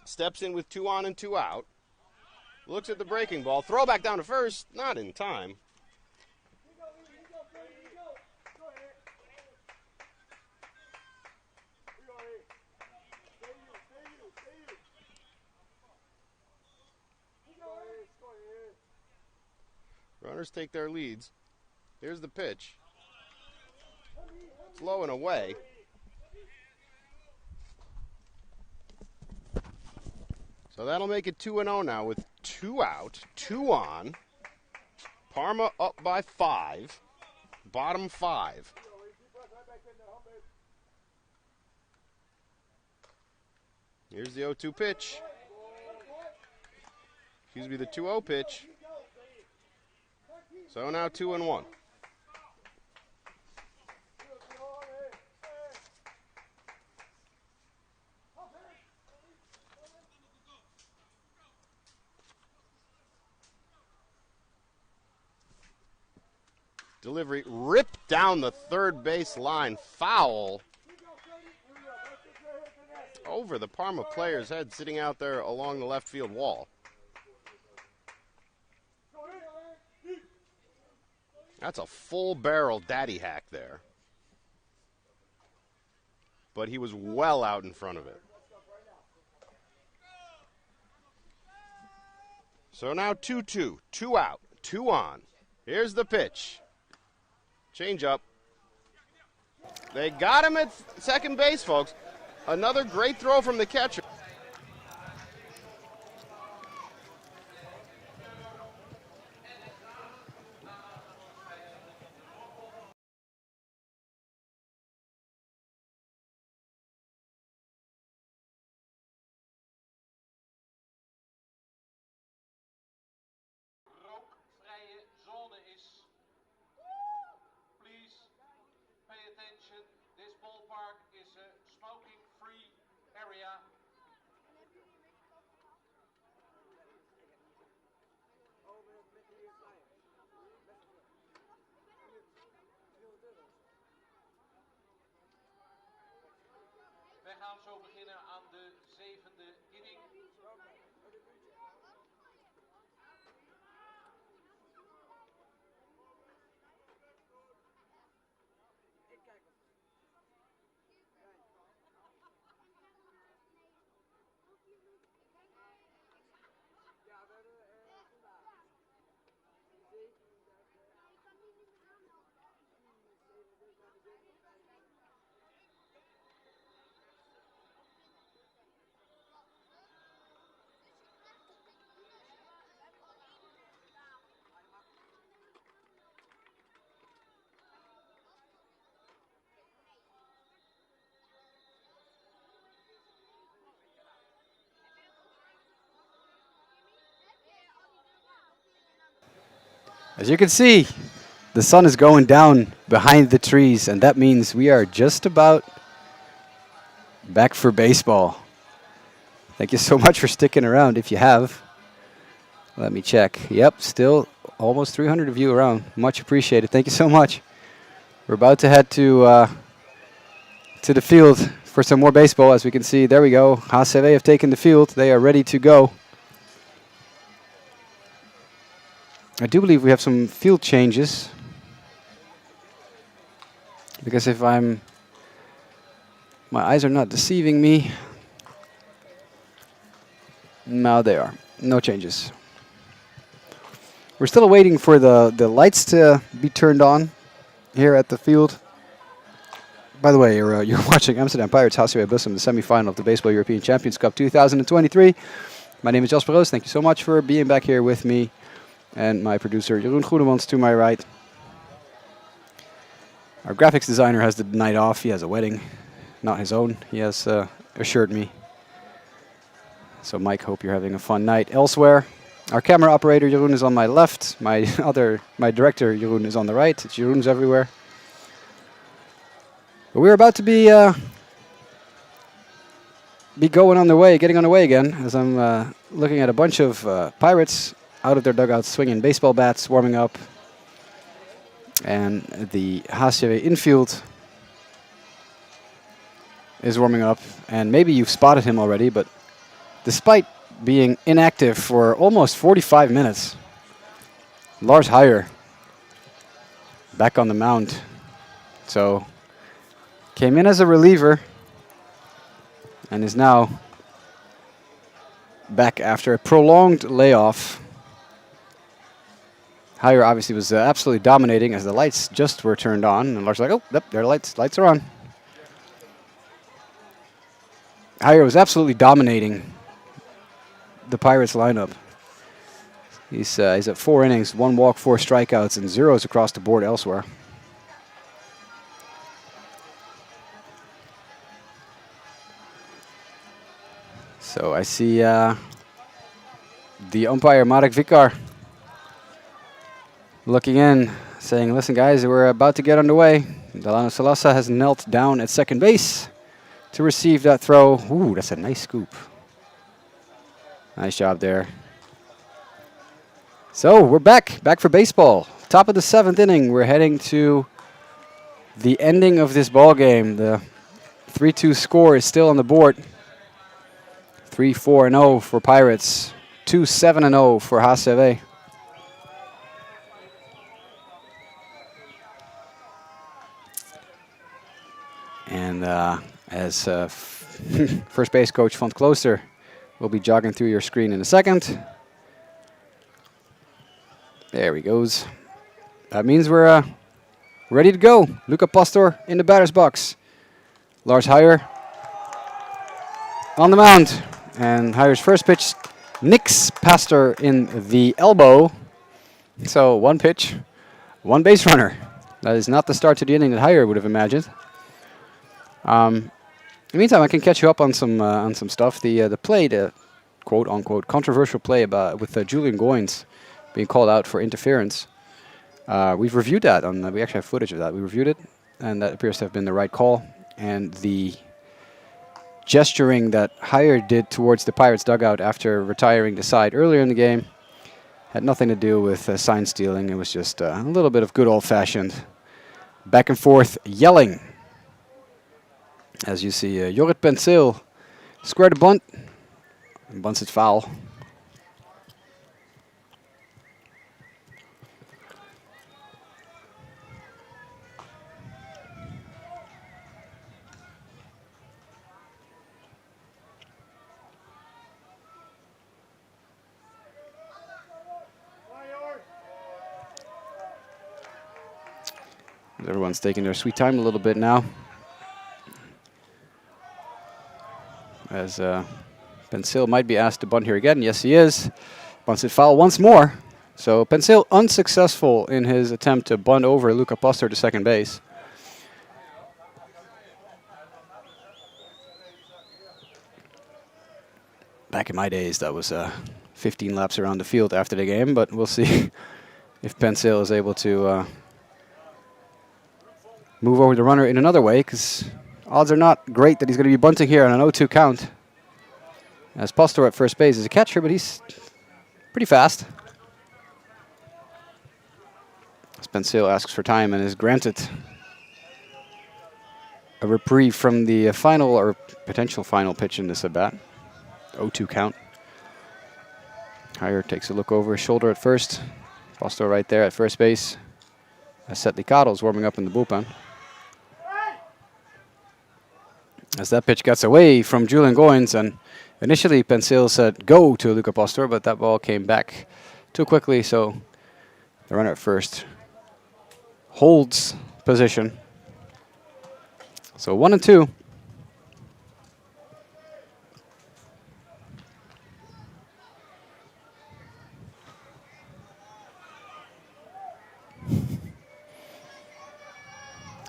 steps in with 2 on and 2 out. Looks at the breaking ball. Throw back down to first. Not in time. Runners take their leads. Here's the pitch. It's low and away. So that'll make it 2-0 now with 2 out, 2 on. Parma up by 5. Bottom 5. Here's the 0-2 pitch. Excuse me, the 2-0 pitch. So now 2-1. Delivery ripped down the third base line. Foul over the Parma player's head, sitting out there along the left field wall. That's a full barrel daddy hack there. But he was well out in front of it. So now 2-2. 2 out, 2 on. Here's the pitch. Change up. They got him at second base, folks. Another great throw from the catcher. Rookvrije zone is. Please pay attention. This ballpark is a smoking-free area. We gaan zo beginnen aan de 7e inning. As you can see, the sun is going down behind the trees, and that means we are just about back for baseball. Thank you so much for sticking around if you have. Let me check. Yep, still almost 300 of you around. Much appreciated. Thank you so much. We're about to head to the field for some more baseball. As we can see, there we go. HCAW have taken the field. They are ready to go. I do believe we have some field changes. Because if my eyes are not deceiving me. No, they are. No changes. We're still waiting for the lights to be turned on here at the field. By the way, you're watching Amsterdam Pirates HCAW Bussum, the semifinal of the Baseball European Champions Cup 2023. My name is Jasper Roos. Thank you so much for being back here with me. And my producer, Jeroen Goedemans, to my right. Our graphics designer has the night off. He has a wedding, not his own. He has assured me. So, Mike, hope you're having a fun night elsewhere. Our camera operator, Jeroen, is on my left. My director, Jeroen, is on the right. It's Jeroen's everywhere. But we're about to be getting on the way again, as I'm looking at a bunch of Pirates out of their dugouts, swinging baseball bats, warming up. And the HCAW infield is warming up. And maybe you've spotted him already, but despite being inactive for almost 45 minutes, Lars Heijer back on the mound. So, came in as a reliever and is now back after a prolonged layoff. Heijer obviously was absolutely dominating as the lights just were turned on. And Lars was like, oh, yep, there are lights. Lights are on. Heijer was absolutely dominating the Pirates lineup. He's at 4 innings, 1 walk, 4 strikeouts, and zeros across the board elsewhere. So I see the umpire, Marek Vikar, looking in, saying, listen guys, we're about to get underway. Delano Salasa has knelt down at second base to receive that throw. Ooh, that's a nice scoop. Nice job there. So we're back for baseball. Top of the 7th inning. We're heading to the ending of this ball game. The 3-2 score is still on the board. 3-4-0 for Pirates. 2-7-0 for HCAW. And as first base coach Van Klooster will be jogging through your screen in a second. There he goes. That means we're ready to go. Luca Pastor in the batter's box. Lars Heijer on the mound. And Heijer's first pitch nicks Pastor in the elbow. So 1 pitch, 1 base runner. That is not the start to the inning that Heijer would have imagined. In the meantime, I can catch you up on some stuff. The play, the quote-unquote controversial play with Julian Goins being called out for interference. We've reviewed that. We actually have footage of that. We reviewed it, and that appears to have been the right call. And the gesturing that Heijer did towards the Pirates dugout after retiring the side earlier in the game had nothing to do with sign stealing. It was just a little bit of good old-fashioned back and forth yelling. As you see, Jorrit Penseel square the bunt, and bunts it foul. Everyone's taking their sweet time a little bit now. As Penseel might be asked to bunt here again. Yes, he is. Bunts it foul once more. So Penseel unsuccessful in his attempt to bunt over Luca Pastor to second base. Back in my days, that was 15 laps around the field after the game, but we'll see if Penseel is able to move over the runner in another way, because odds are not great that he's going to be bunting here on an 0-2 count. As Pastor at first base is a catcher, but he's pretty fast. As Penseel asks for time and is granted a reprieve from the final or potential final pitch in this at-bat. 0-2 count. Heijer takes a look over his shoulder at first. Pastor right there at first base. As Seth Licado's warming up in the bullpen. As that pitch gets away from Julian Goins, and initially Penseel said go to Luca Pastor, but that ball came back too quickly, so the runner at first holds position. So 1-2.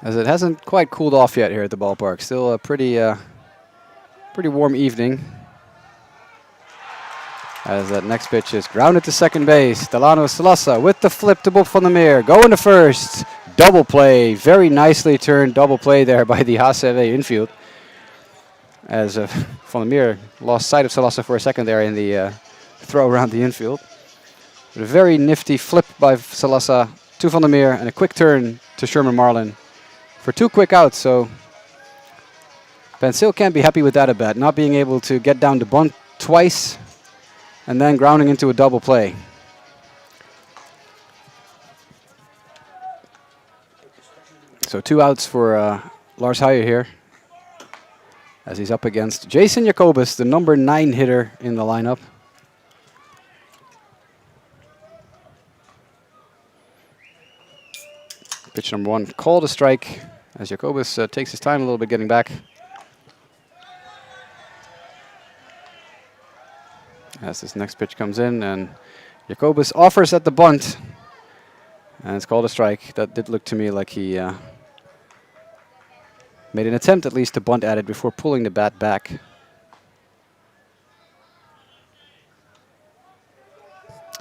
As it hasn't quite cooled off yet here at the ballpark. Still a pretty warm evening. As that next pitch is grounded to second base. Delano Salasa with the flip to Bob van der Meer. Going to first. Double play. Very nicely turned double play there by the HCAW infield. As van der Meer lost sight of Salasa for a second there in the throw around the infield. But a very nifty flip by Salasa to van der Meer and a quick turn to Sherman Marlin for 2 quick outs. So Penseel can't be happy with that at bat, not being able to get down the bunt twice and then grounding into a double play. So 2 outs for Lars Heijer here, as he's up against Jason Jacobus, the number 9 hitter in the lineup. Pitch number 1, called a strike, as Jacobus takes his time a little bit getting back. As this next pitch comes in, and Jacobus offers at the bunt, and it's called a strike. That did look to me like he made an attempt at least to bunt at it before pulling the bat back.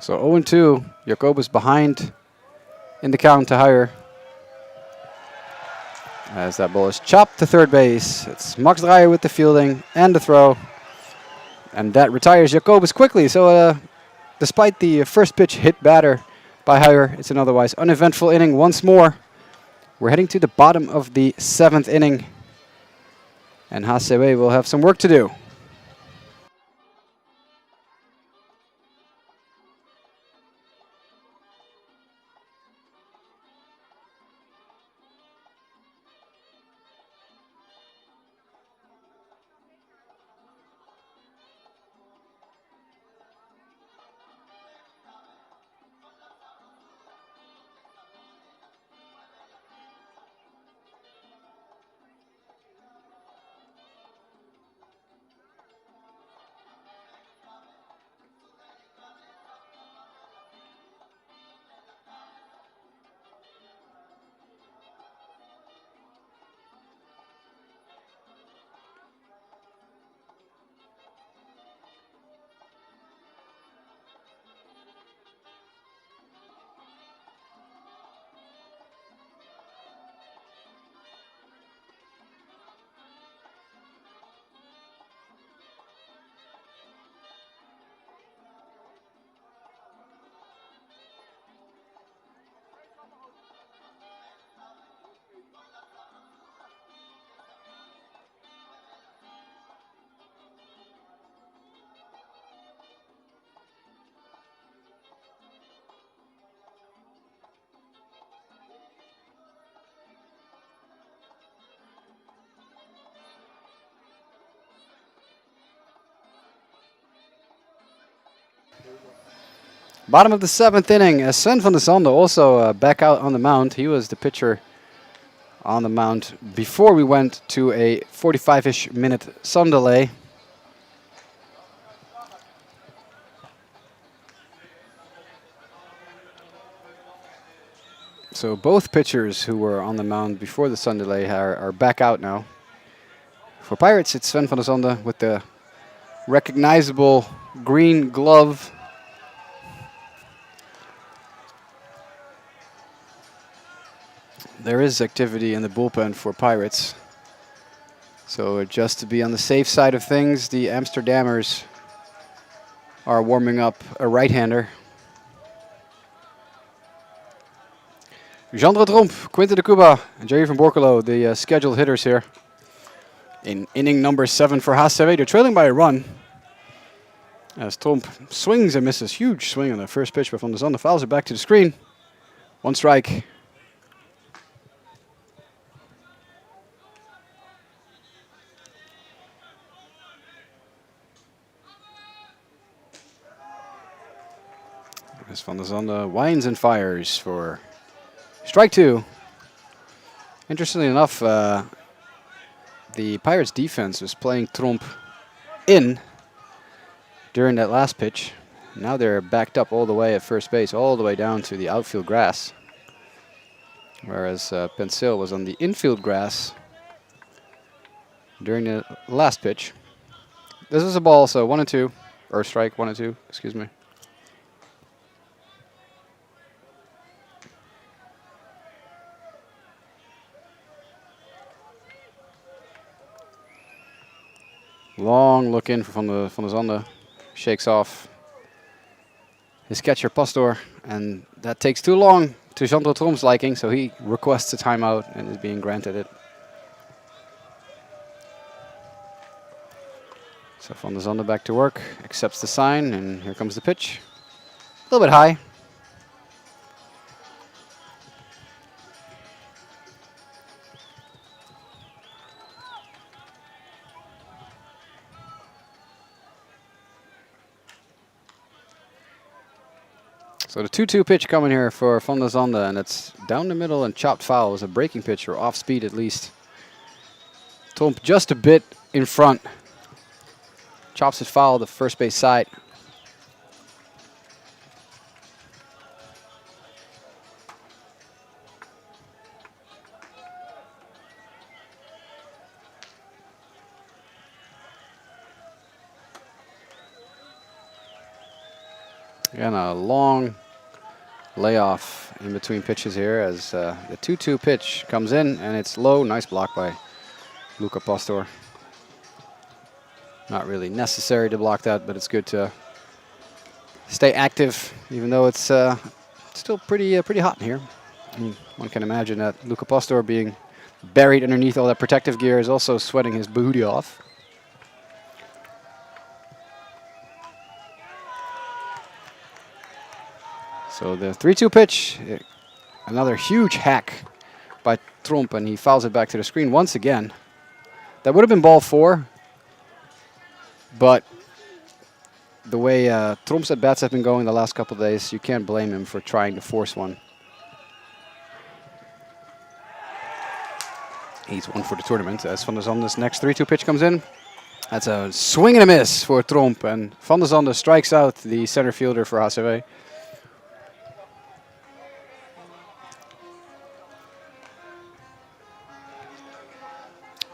So 0-2, Jacobus behind in the count to higher. As that ball is chopped to third base, it's Max Dreyer with the fielding and the throw. And that retires Jacobus quickly. So despite the first pitch hit batter by Haier, it's an otherwise uneventful inning once more. We're heading to the bottom of the 7th inning. And HCAW will have some work to do. Bottom of the 7th inning, as Sven van der Zande also back out on the mound. He was the pitcher on the mound before we went to a 45-ish minute sun delay. So both pitchers who were on the mound before the sun delay are back out now. For Pirates, it's Sven van der Zande with the recognizable green glove. There is activity in the bullpen for Pirates. So just to be on the safe side of things, the Amsterdammers are warming up a right-hander. Jandro Tromp, Quinten de Cuba, and Jerry van Borkelo, the scheduled hitters here. In inning number 7 for HCAW, they're trailing by a run. As Tromp swings and misses, huge swing on the first pitch by Van der Zande, fouls it back to the screen. 1 strike. As Van der Zande winds and fires for strike 2. Interestingly enough, the Pirates defense was playing Tromp in during that last pitch. Now they're backed up all the way at first base, all the way down to the outfield grass. Whereas Pencil was on the infield grass during the last pitch. This is a ball, so 1-2, or strike 1-2, excuse me. Long look in for Van der Zande. Shakes off his catcher Pastor, and that takes too long to Jandro Tromp's liking, so he requests a timeout and is being granted it. So Van der Zande back to work, accepts the sign, and here comes the pitch. A little bit high. So the 2-2 pitch coming here for Van der Zande, and it's down the middle and chopped foul. It was a breaking pitch, or off speed at least. Tromp just a bit in front. Chops it foul the first base side. And a long layoff in between pitches here as the 2-2 pitch comes in, and it's low. Nice block by Luca Pastor. Not really necessary to block that, but it's good to stay active, even though it's still pretty hot in here. I mean, one can imagine that Luca Pastor, being buried underneath all that protective gear, is also sweating his booty off. So the 3-2 pitch, another huge hack by Tromp, and he fouls it back to the screen once again. That would have been ball 4, but the way Tromp's at-bats have been going the last couple of days, you can't blame him for trying to force one. He's one for the tournament as Van der Zande's next 3-2 pitch comes in. That's a swing and a miss for Tromp, and Van der Zande strikes out the center fielder for HCAW.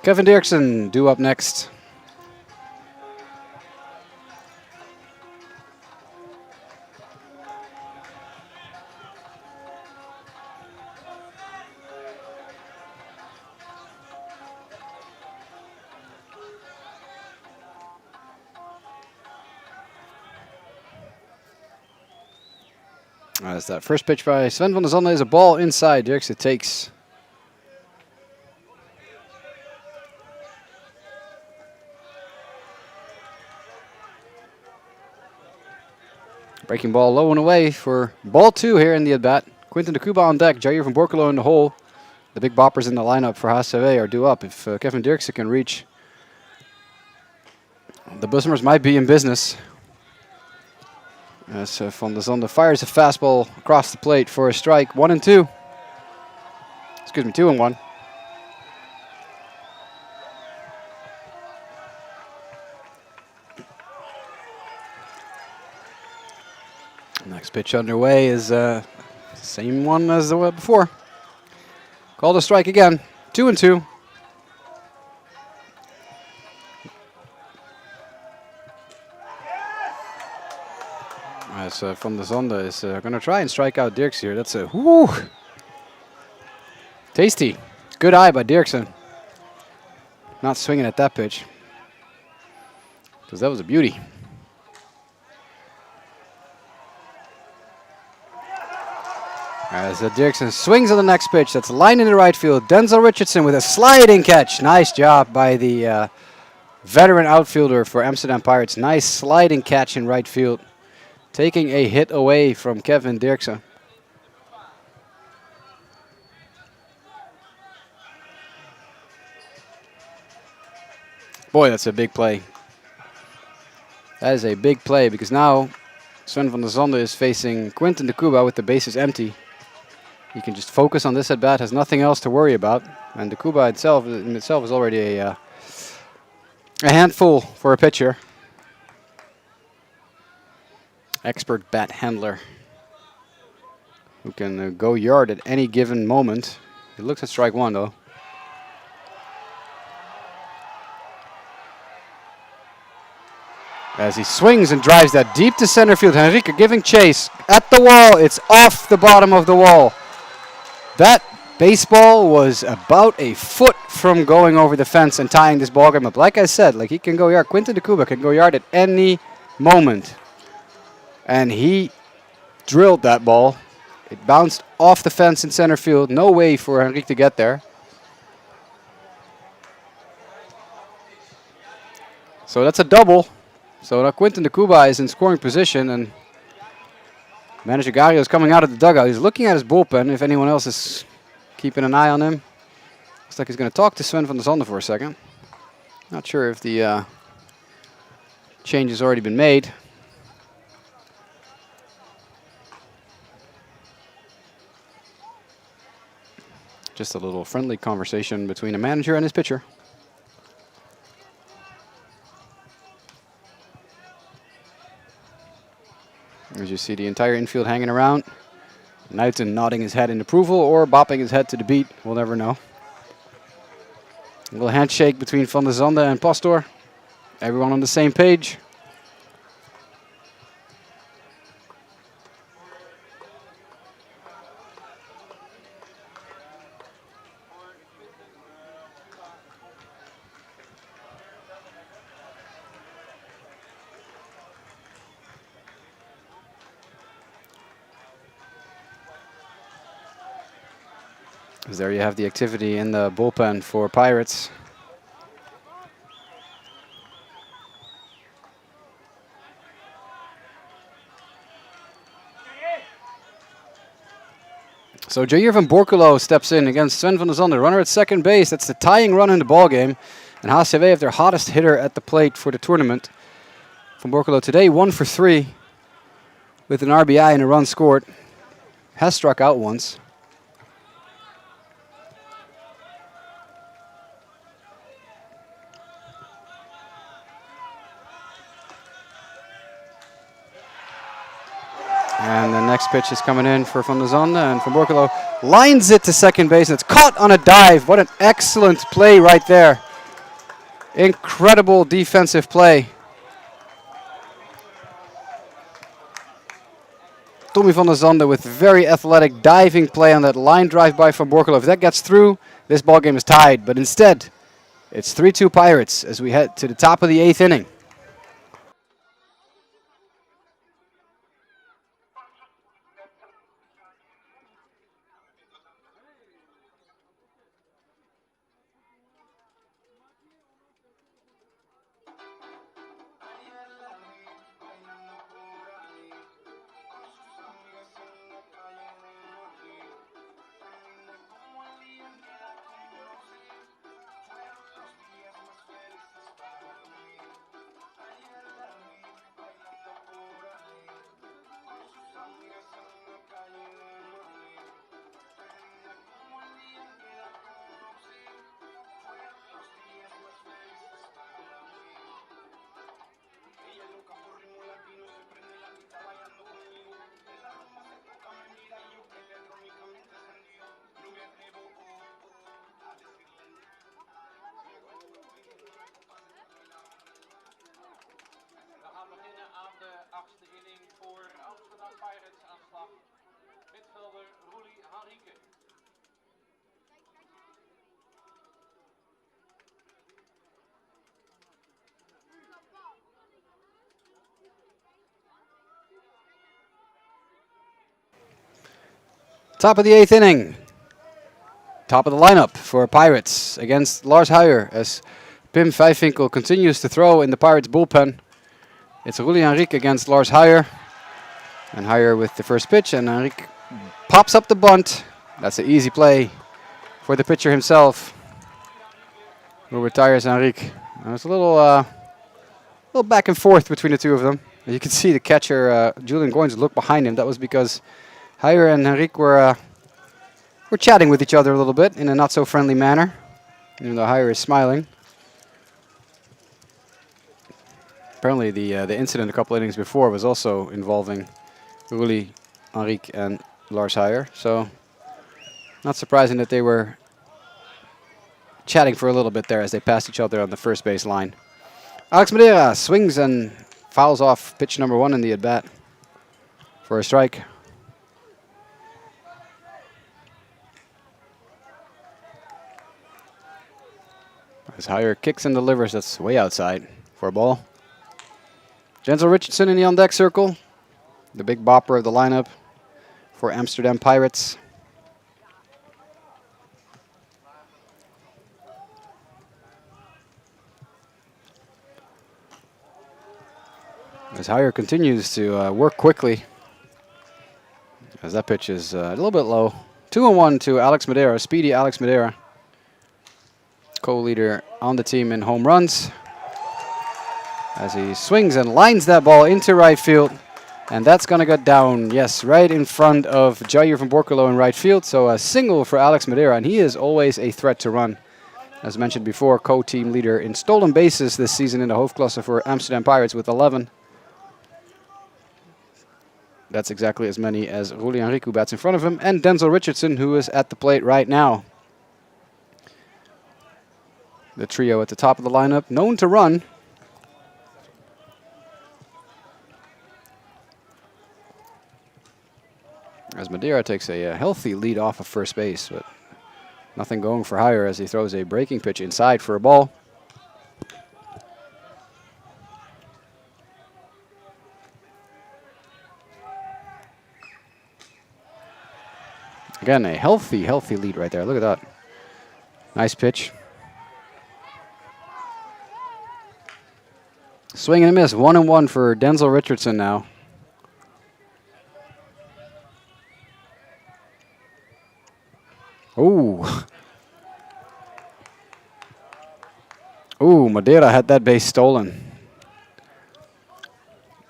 Kevin Dirksen due up next. As that first pitch by Sven van der Zande is a ball inside. Dirksen takes. Breaking ball low and away for ball 2 here in the at-bat. Quinten de Cuba on deck, Jair van Borkelo in the hole. The big boppers in the lineup for HCAW are due up. If Kevin Dirksen can reach, the Bussumers might be in business. As Van der Zande fires a fastball across the plate for a strike. 1-2. Excuse me, 2-1. Next pitch underway is the same one as the one before. Called a strike again. 2-2. As Van der Zande is going to try and strike out Dirksen here. That's a whoo, tasty. Good eye by Dirksen. Not swinging at that pitch, because that was a beauty. As Dirksen swings on the next pitch, that's line in the right field. Denzel Richardson with a sliding catch. Nice job by the veteran outfielder for Amsterdam Pirates. Nice sliding catch in right field, taking a hit away from Kevin Dirksen. Boy, that's a big play. That is a big play, because now Sven van der Zande is facing Quinten de Cuba with the bases empty. He can just focus on this at-bat, has nothing else to worry about. And de Cuba in itself is already a handful for a pitcher. Expert bat handler who can go yard at any given moment. He looks at strike 1 though. As he swings and drives that deep to center field. Henrique giving chase at the wall. It's off the bottom of the wall. That baseball was about a foot from going over the fence and tying this ball game up. Like I said, like he can go yard. Quinten de Cuba can go yard at any moment. And he drilled that ball. It bounced off the fence in center field. No way for Henrique to get there. So that's a double. So now Quinten de Cuba is in scoring position, and manager Gario is coming out of the dugout. He's looking at his bullpen, if anyone else is keeping an eye on him. Looks like he's going to talk to Sven van der Zande for a second. Not sure if the change has already been made. Just a little friendly conversation between a manager and his pitcher. As you see the entire infield hanging around. Knighton nodding his head in approval or bopping his head to the beat. We'll never know. A little handshake between Van der Zande and Pastor. Everyone on the same page. As there you have the activity in the bullpen for Pirates. So Jair van Borculo steps in against Sven van der Zande, runner at second base. That's the tying run in the ball game. And HCAW have their hottest hitter at the plate for the tournament. Van Borculo today 1 for 3 with an RBI and a run scored. Has struck out once. And the next pitch is coming in for Van der Zande, and Van Borculo lines it to second base, and it's caught on a dive. What an excellent play right there. Incredible defensive play. Tommy Van der Zande with very athletic diving play on that line drive by Van Borculo. If that gets through, this ball game is tied. But instead, it's 3-2 Pirates as we head to the top of the 8th inning. We gaan beginnen aan de 8e inning voor Amsterdam Pirates aanslag. Midvelder Roelie Henrique. Top of the 8th inning. Top of the lineup for Pirates against Lars Huijer as Pim Vijfvinkel continues to throw in the Pirates bullpen. It's Roelie Henrique against Lars Huijer. And Huijer with the first pitch, and Henrique pops up the bunt. That's an easy play for the pitcher himself, who retires Henrique. There's a little back and forth between the two of them. You can see the catcher, Julian Goins, look behind him. That was because Huijer and Henrique were chatting with each other a little bit in a not so friendly manner, even though Huijer is smiling. Apparently the incident a couple innings before was also involving Roelie Henrique and Lars Huijer, so not surprising that they were chatting for a little bit there as they passed each other on the first base line. Alex Madeira swings and fouls off pitch number 1 in the at-bat for a strike. As Huijer kicks and delivers, that's way outside for a ball. Denzel Richardson in the on-deck circle, the big bopper of the lineup for Amsterdam Pirates. As Huijer continues to work quickly, as that pitch is a little bit low. 2-1 to Alex Madeira, speedy Alex Madeira, co-leader on the team in home runs, as he swings and lines that ball into right field. And that's going to go down, yes, right in front of Jair van Borculo in right field. So a single for Alex Madeira, and he is always a threat to run. As mentioned before, co-team leader in stolen bases this season in the hoofdklasse for Amsterdam Pirates with 11. That's exactly as many as Roelie Henrique, who bats in front of him, and Denzel Richardson, who is at the plate right now. The trio at the top of the lineup, known to run. As Madeira takes a healthy lead off of first base, but nothing going for Huijer as he throws a breaking pitch inside for a ball. Again, a healthy lead right there. Look at that. Nice pitch. Swing and a miss. 1-1 for Denzel Richardson now. Ooh. Ooh, Madeira had that base stolen.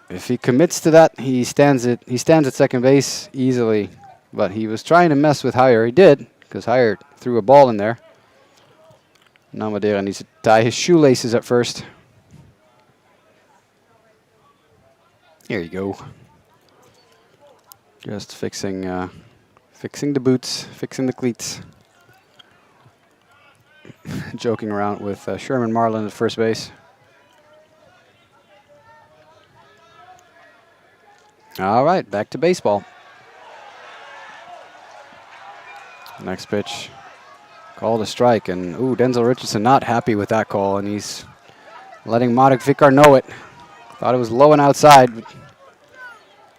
If he commits to that, he stands at second base easily. But he was trying to mess with Heyer. He did, because Heyer threw a ball in there. Now Madeira needs to tie his shoelaces at first. Here you go. Just fixing the boots, fixing the cleats. Joking around with Sherman Marlin at first base. All right, back to baseball. Next pitch, called a strike, and ooh, Denzel Richardson not happy with that call, and he's letting Marek Vikar know it. Thought it was low and outside, but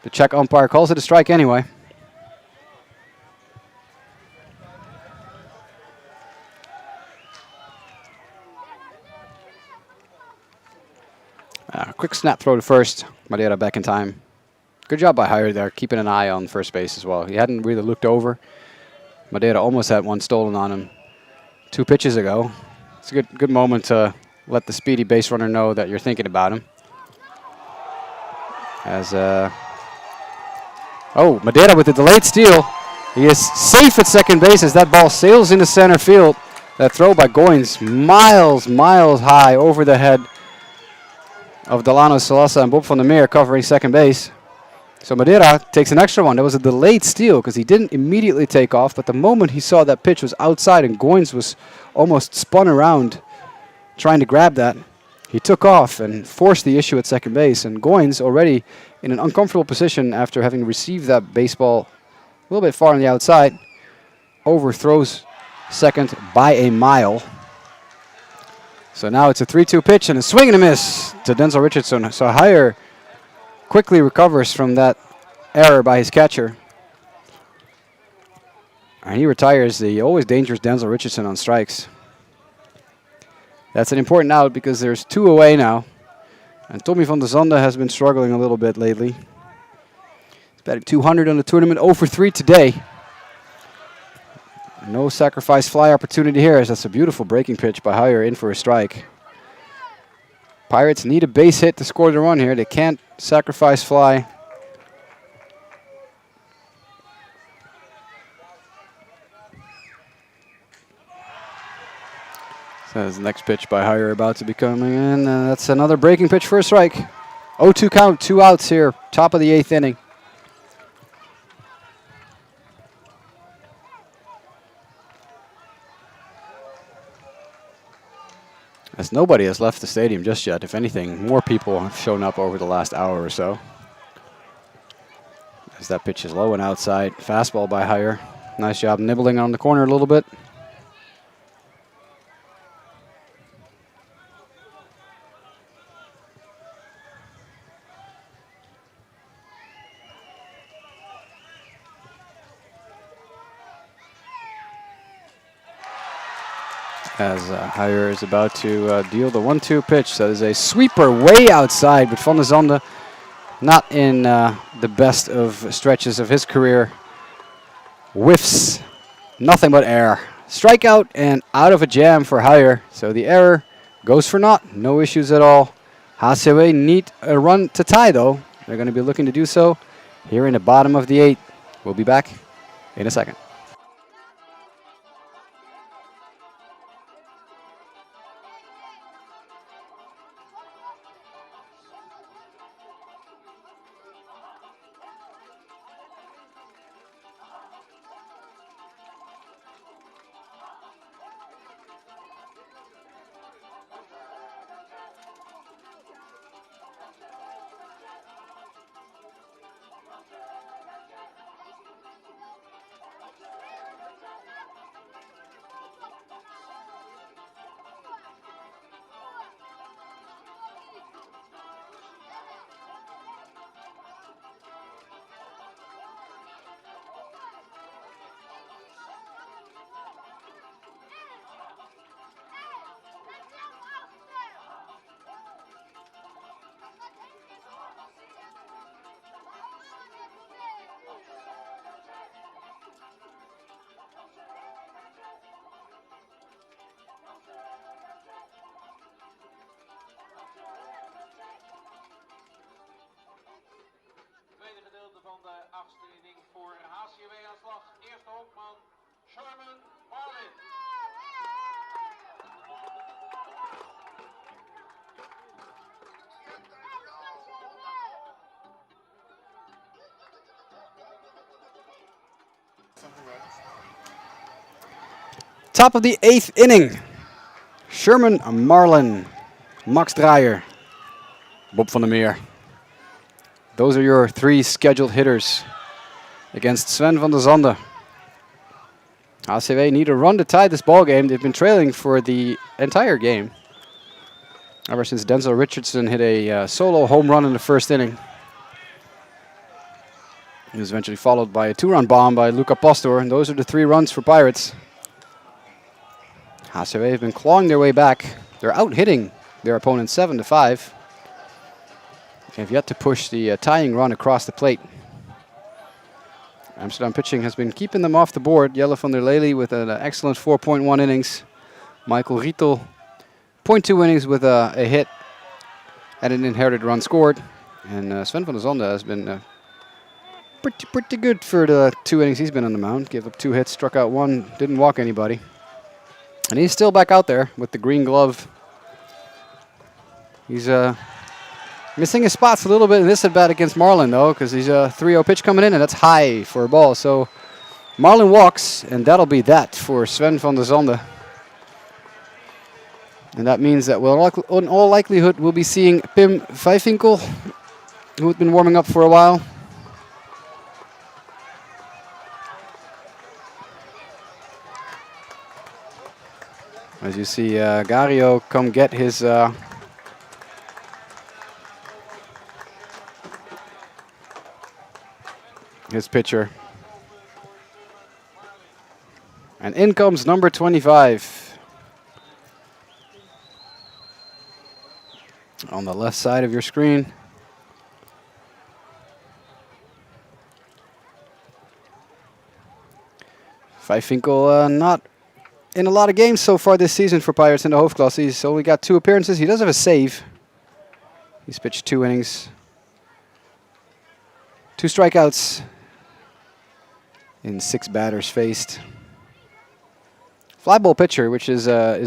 the Czech umpire calls it a strike anyway. Quick snap throw to first. Madeira back in time. Good job by Heyer there, keeping an eye on first base as well. He hadn't really looked over. Madeira almost had one stolen on him 2 pitches ago. It's a good moment to let the speedy base runner know that you're thinking about him. As Madeira with the delayed steal. He is safe at second base as that ball sails into center field. That throw by Goins miles high over the head of Delano Salasa and Bob van der Meer covering second base. So Madeira takes an extra one. That was a delayed steal because he didn't immediately take off, but the moment he saw that pitch was outside and Goins was almost spun around trying to grab that, he took off and forced the issue at second base. And Goins, already in an uncomfortable position after having received that baseball a little bit far on the outside, overthrows second by a mile. So now it's a 3-2 pitch and a swing and a miss to Denzel Richardson. So Heyer quickly recovers from that error by his catcher. And he retires the always dangerous Denzel Richardson on strikes. That's an important out because there's 2 away now. And Tommy van der Zande has been struggling a little bit lately. He's batting 200 on the tournament, 0 for 3 today. No sacrifice fly opportunity here, as that's a beautiful breaking pitch by Heyer in for a strike. Pirates need a base hit to score the run here. They can't sacrifice fly. So the next pitch by Heyer about to be coming in. That's another breaking pitch for a strike. 0-2 count, 2 outs here, top of the 8th inning. As nobody has left the stadium just yet. If anything, more people have shown up over the last hour or so. As that pitch is low and outside. Fastball by Heyer. Nice job nibbling on the corner a little bit. As Heyer is about to deal the 1-2 pitch. That is a sweeper way outside, but Van der Zande not in the best of stretches of his career. Whiffs, nothing but air. Strikeout and out of a jam for Heyer. So the error goes for naught. No issues at all. HCAW need a run to tie, though. They're going to be looking to do so here in the bottom of the 8th. We'll be back in a second. voor HCAW aan slag. Eerste honkman, Sherman Marlin. Top of the 8th inning. Sherman Marlin, Max Dreyer, Bob van der Meer. Those are your 3 scheduled hitters against Sven van der Zande. HCAW need a run to tie this ball game. They've been trailing for the entire game, ever since Denzel Richardson hit a solo home run in the first inning. He was eventually followed by a 2-run bomb by Luca Pastor, and those are the 3 runs for Pirates. HCAW have been clawing their way back. They're out-hitting their opponent 7-5. They have yet to push the tying run across the plate. Amsterdam pitching has been keeping them off the board. Jelle van der Lely with an excellent 4.1 innings. Michael Rietel, 0.2 innings with a hit and an inherited run scored. And Sven van der Zande has been pretty good for the 2 innings he's been on the mound. Gave up 2 hits, struck out 1, didn't walk anybody. And he's still back out there with the green glove. He's missing his spots a little bit in this at-bat against Marlin, though, because he's a 3-0 pitch coming in, and that's high for a ball. So Marlin walks, and that'll be that for Sven van der Zande. And that means that in all likelihood, we'll be seeing Pim Vijfinkel, who has been warming up for a while. As you see, Gario come get his pitcher. And in comes number 25. On the left side of your screen. Vijfinkel not in a lot of games so far this season for Pirates in the Hoofdklasse. He's only got 2 appearances. He does have a save. He's pitched 2 innings. 2 strikeouts in 6 batters faced. Fly ball pitcher, which is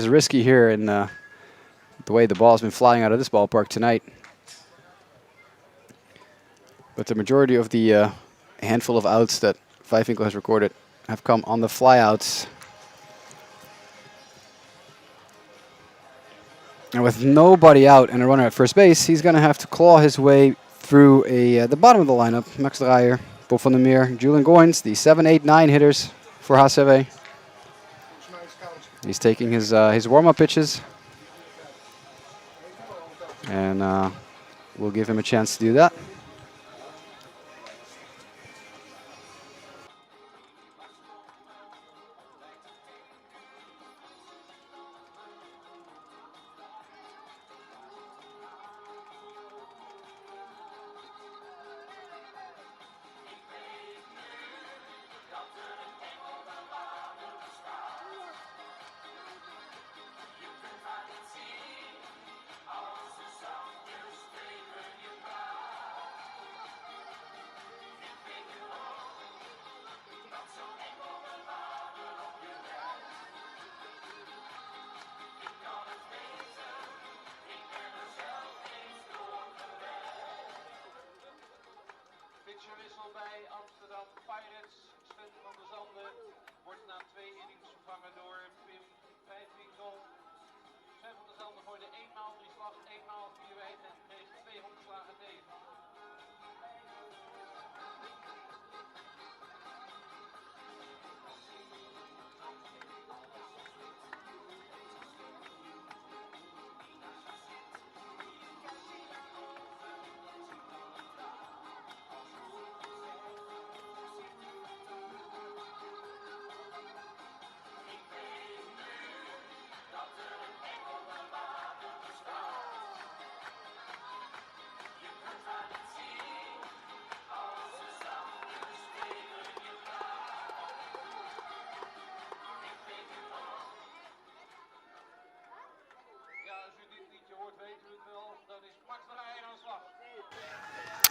risky here in the way the ball's been flying out of this ballpark tonight. But the majority of the handful of outs that Vijfinkel has recorded have come on the flyouts. And with nobody out and a runner at first base, he's going to have to claw his way through the bottom of the lineup. Max Dreyer, Bob van der Meer, Julian Goins, the 7, 8, 9 hitters for HCAW. He's taking his warm-up pitches. And we'll give him a chance to do that. Pitcherwissel bij Amsterdam Pirates. Sven van der Zande wordt na 2 innings vervangen door Pim Vijfinkel. Sven van der Zande gooide 1 maal 3 slag, 1 maal 4 wijd en kreeg 2 honkslagen tegen.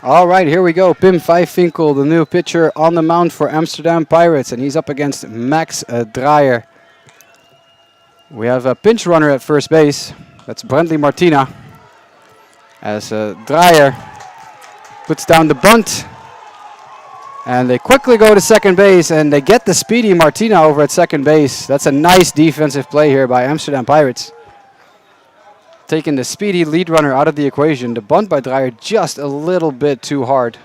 All right, here we go. Pim Vijfvinkel, the new pitcher on the mound for Amsterdam Pirates, and he's up against Max Dreyer. We have a pinch runner at first base. That's Brentley Martina. As Dreyer puts down the bunt. And they quickly go to second base, and they get the speedy Martina over at second base. That's a nice defensive play here by Amsterdam Pirates. Taking the speedy lead runner out of the equation. The bunt by Dreyer just a little bit too hard.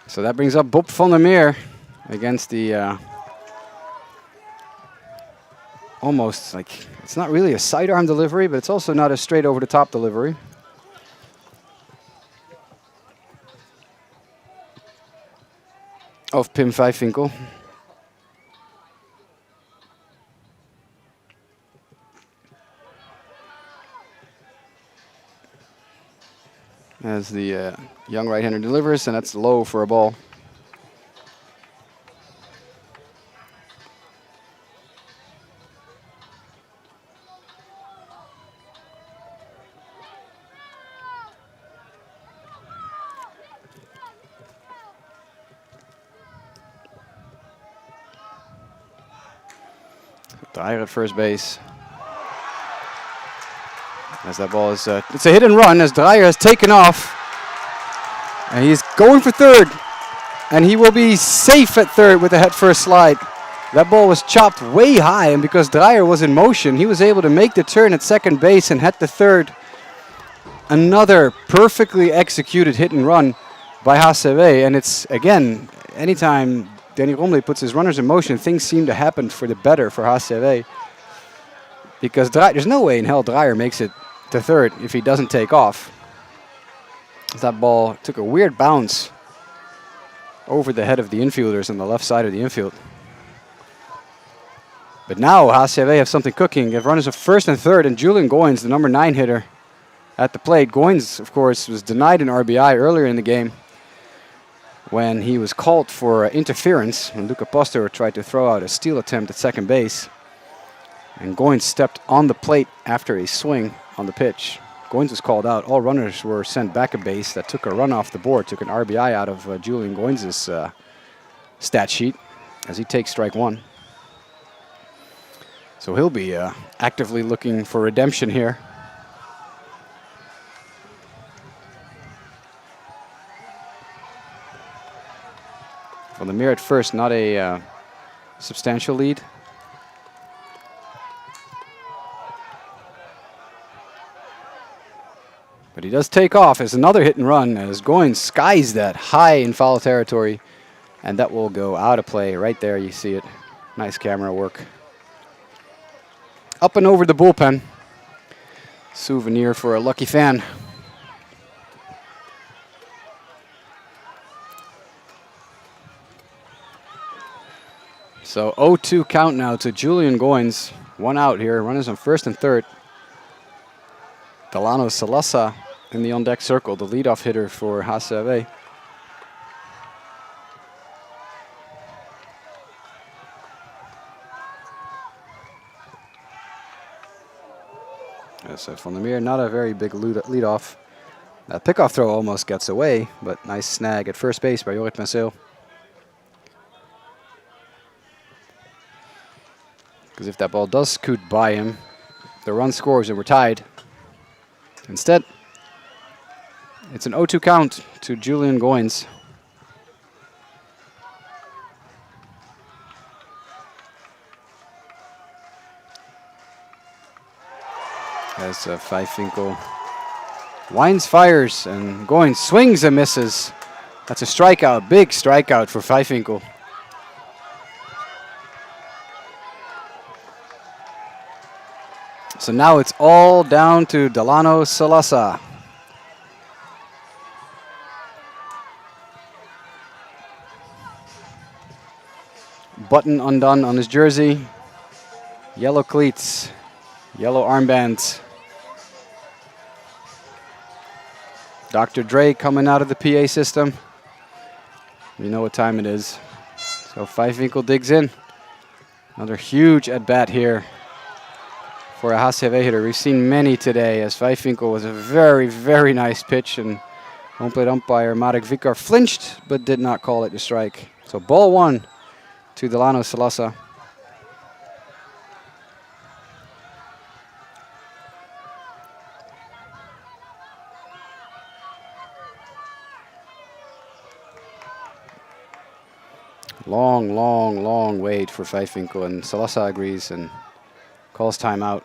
So that brings up Bob van der Meer against the almost like, it's not really a sidearm delivery, but it's also not a straight over the top delivery. Of Pim Vijfvinkel. As the young right-hander delivers, and that's low for a ball. Dreyer at first base. As that ball is, it's a hit and run as Dreyer has taken off. And he's going for third. And he will be safe at third with a head first slide. That ball was chopped way high, and because Dreyer was in motion, he was able to make the turn at second base and head to third. Another perfectly executed hit and run by HCAW. And it's, again, anytime Danny Romley puts his runners in motion, things seem to happen for the better for HCAW. Because there's no way in hell Dreyer makes it to third if he doesn't take off. That ball took a weird bounce over the head of the infielders on the left side of the infield. But now HCAW have something cooking. They have runners of first and third, and Julian Goins, the number 9 hitter, at the plate. Goins, of course, was denied an RBI earlier in the game when he was called for interference, and Luca Pastor tried to throw out a steal attempt at second base. And Goins stepped on the plate after a swing on the pitch. Goins was called out. All runners were sent back a base. That took a run off the board, took an RBI out of Julian Goins' stat sheet as he takes strike one. So he'll be actively looking for redemption here. Van der Meer at first, not a substantial lead. But he does take off as another hit and run as Goins skies that high in foul territory. And that will go out of play right there. You see it. Nice camera work. Up and over the bullpen. Souvenir for a lucky fan. So 0-2 count now to Julian Goins. One out here. Runners on first and third. Delano Salasa in the on-deck circle, the leadoff hitter for HCAW. So Van der Meer, not a very big leadoff. That pickoff throw almost gets away, but nice snag at first base by Jorrit Penseel. Because if that ball does scoot by him, the run scores and we're tied. Instead, it's an 0-2 count to Julian Goins. As Vijfvinkel winds, fires, and Goins swings and misses. That's a strikeout, big strikeout for Vijfvinkel. So now it's all down to Delano Salasa. Button undone on his jersey. Yellow cleats, yellow armbands. Dr. Dre coming out of the PA system. You know what time it is. So Vijfwinkel digs in. Another huge at-bat here for a HCAW hitter. We've seen many today, as Vijfwinkel was a very, very nice pitch, and home plate umpire Marek Vikar flinched but did not call it a strike. So ball 1 to Delano Salasa. Long, long, long wait for Vijfwinkel, and Salasa agrees and calls timeout.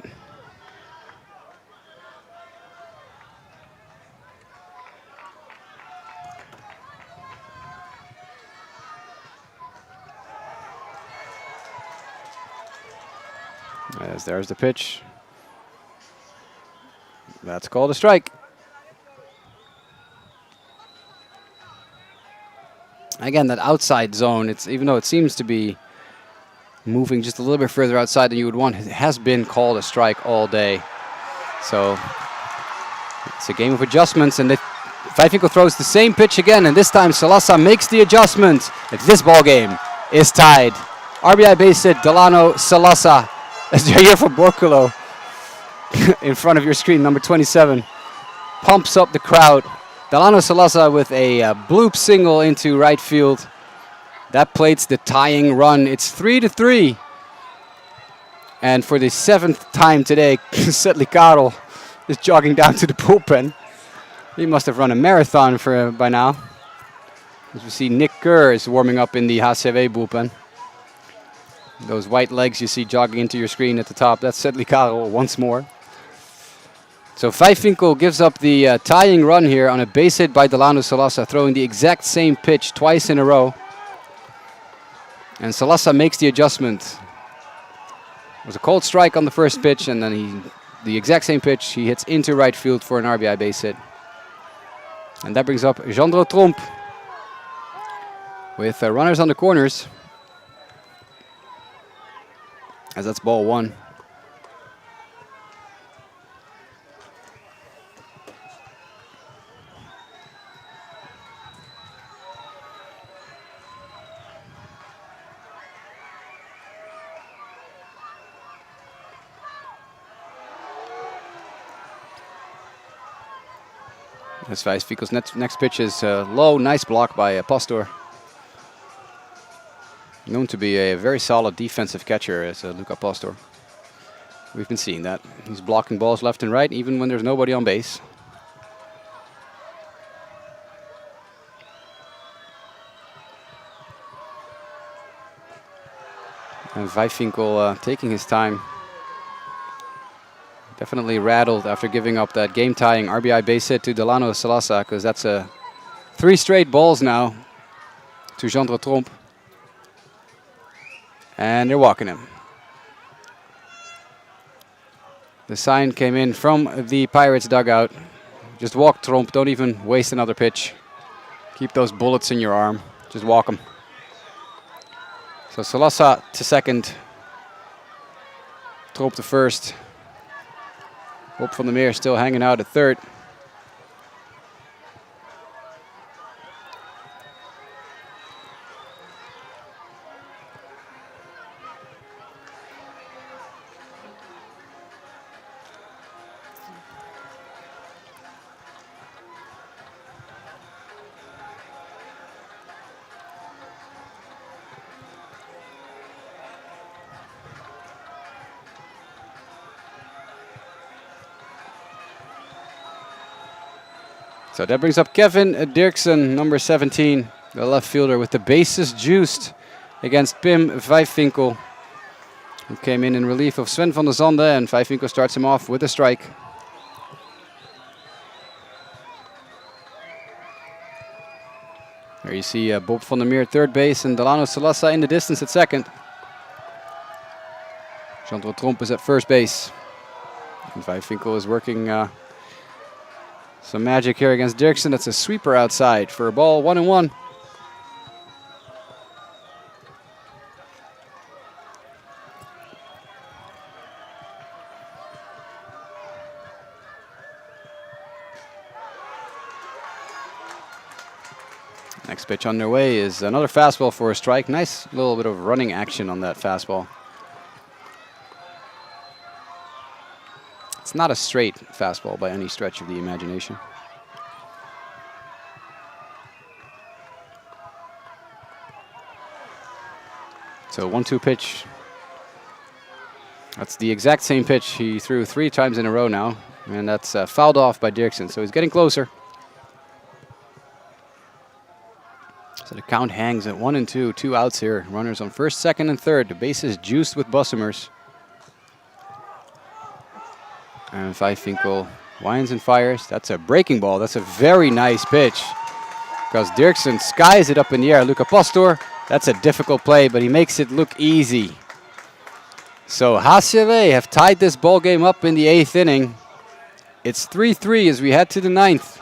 As there's the pitch. That's called a strike. Again, that outside zone, it's even though it seems to be moving just a little bit further outside than you would want, it has been called a strike all day. So it's a game of adjustments, and Vijfwinkel throws the same pitch again, and this time Salasa makes the adjustment. This ball game is tied. RBI base hit, Delano Salasa, as you're here for Borculo in front of your screen, number 27, pumps up the crowd. Delano Salasa with a bloop single into right field. That plates the tying run. It's 3-3. And for the 7th time today, Sedley Karel is jogging down to the bullpen. He must have run a marathon by now. As we see, Nick Kerr is warming up in the HCAW bullpen. Those white legs you see jogging into your screen at the top, that's Sedley Karel once more. So Vijfwinkel gives up the tying run here on a base hit by Delano Salasa, throwing the exact same pitch twice in a row. And Salasa makes the adjustment. It was a cold strike on the first pitch, and then the exact same pitch he hits into right field for an RBI base hit. And that brings up Jandro Tromp with runners on the corners, as that's ball 1. As Vijfwinkel's next pitch is low, nice block by Pastor. Known to be a very solid defensive catcher as Luca Pastor. We've been seeing that. He's blocking balls left and right, even when there's nobody on base. And Vijfwinkel taking his time. Definitely rattled after giving up that game-tying RBI base hit to Delano Salasa, because that's 3 straight balls now to Jandro Tromp. And they're walking him. The sign came in from the Pirates dugout. Just walk, Tromp. Don't even waste another pitch. Keep those bullets in your arm. Just walk them. So Salasa to second. Tromp to first. Bob van der Meer still hanging out at third. So that brings up Kevin Dirksen, number 17, the left fielder, with the bases juiced against Pim Vijfwinkel, who came in relief of Sven van der Zande, and Vijfwinkel starts him off with a strike. There you see Bob van der Meer at third base and Delano Salasa in the distance at second. Jandro Tromp is at first base. And Vijfwinkel is working some magic here against Dirksen. That's a sweeper outside for a ball, 1-1. Next pitch on their way is another fastball for a strike. Nice little bit of running action on that fastball. It's not a straight fastball by any stretch of the imagination. So 1-2 pitch. That's the exact same pitch he threw 3 times in a row now. And that's fouled off by Dirksen. So he's getting closer. So the count hangs at 1-2, 2 outs here. Runners on first, second, and third. The base is juiced with Bussumers. And Vijfinkel winds and fires. That's a breaking ball. That's a very nice pitch. Because Dirksen skies it up in the air. Luca Pastor, that's a difficult play, but he makes it look easy. So HCAW have tied this ball game up in the 8th inning. It's 3-3 as we head to the 9th.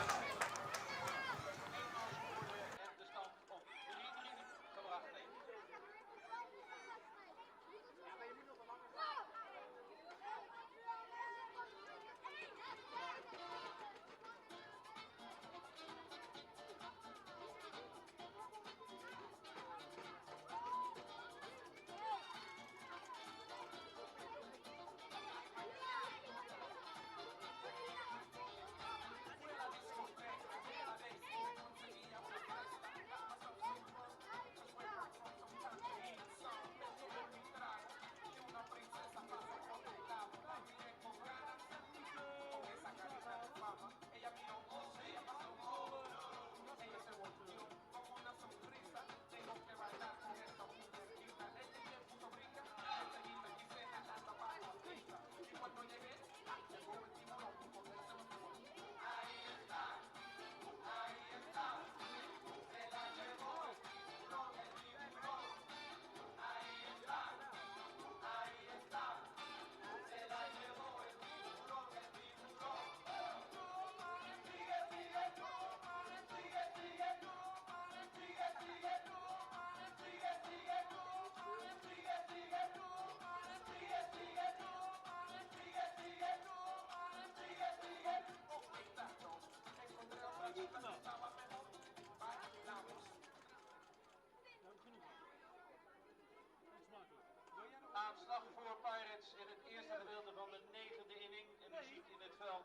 Aanslag voor Pirates in het eerste gedeelte van de 9e inning. En u ziet in het veld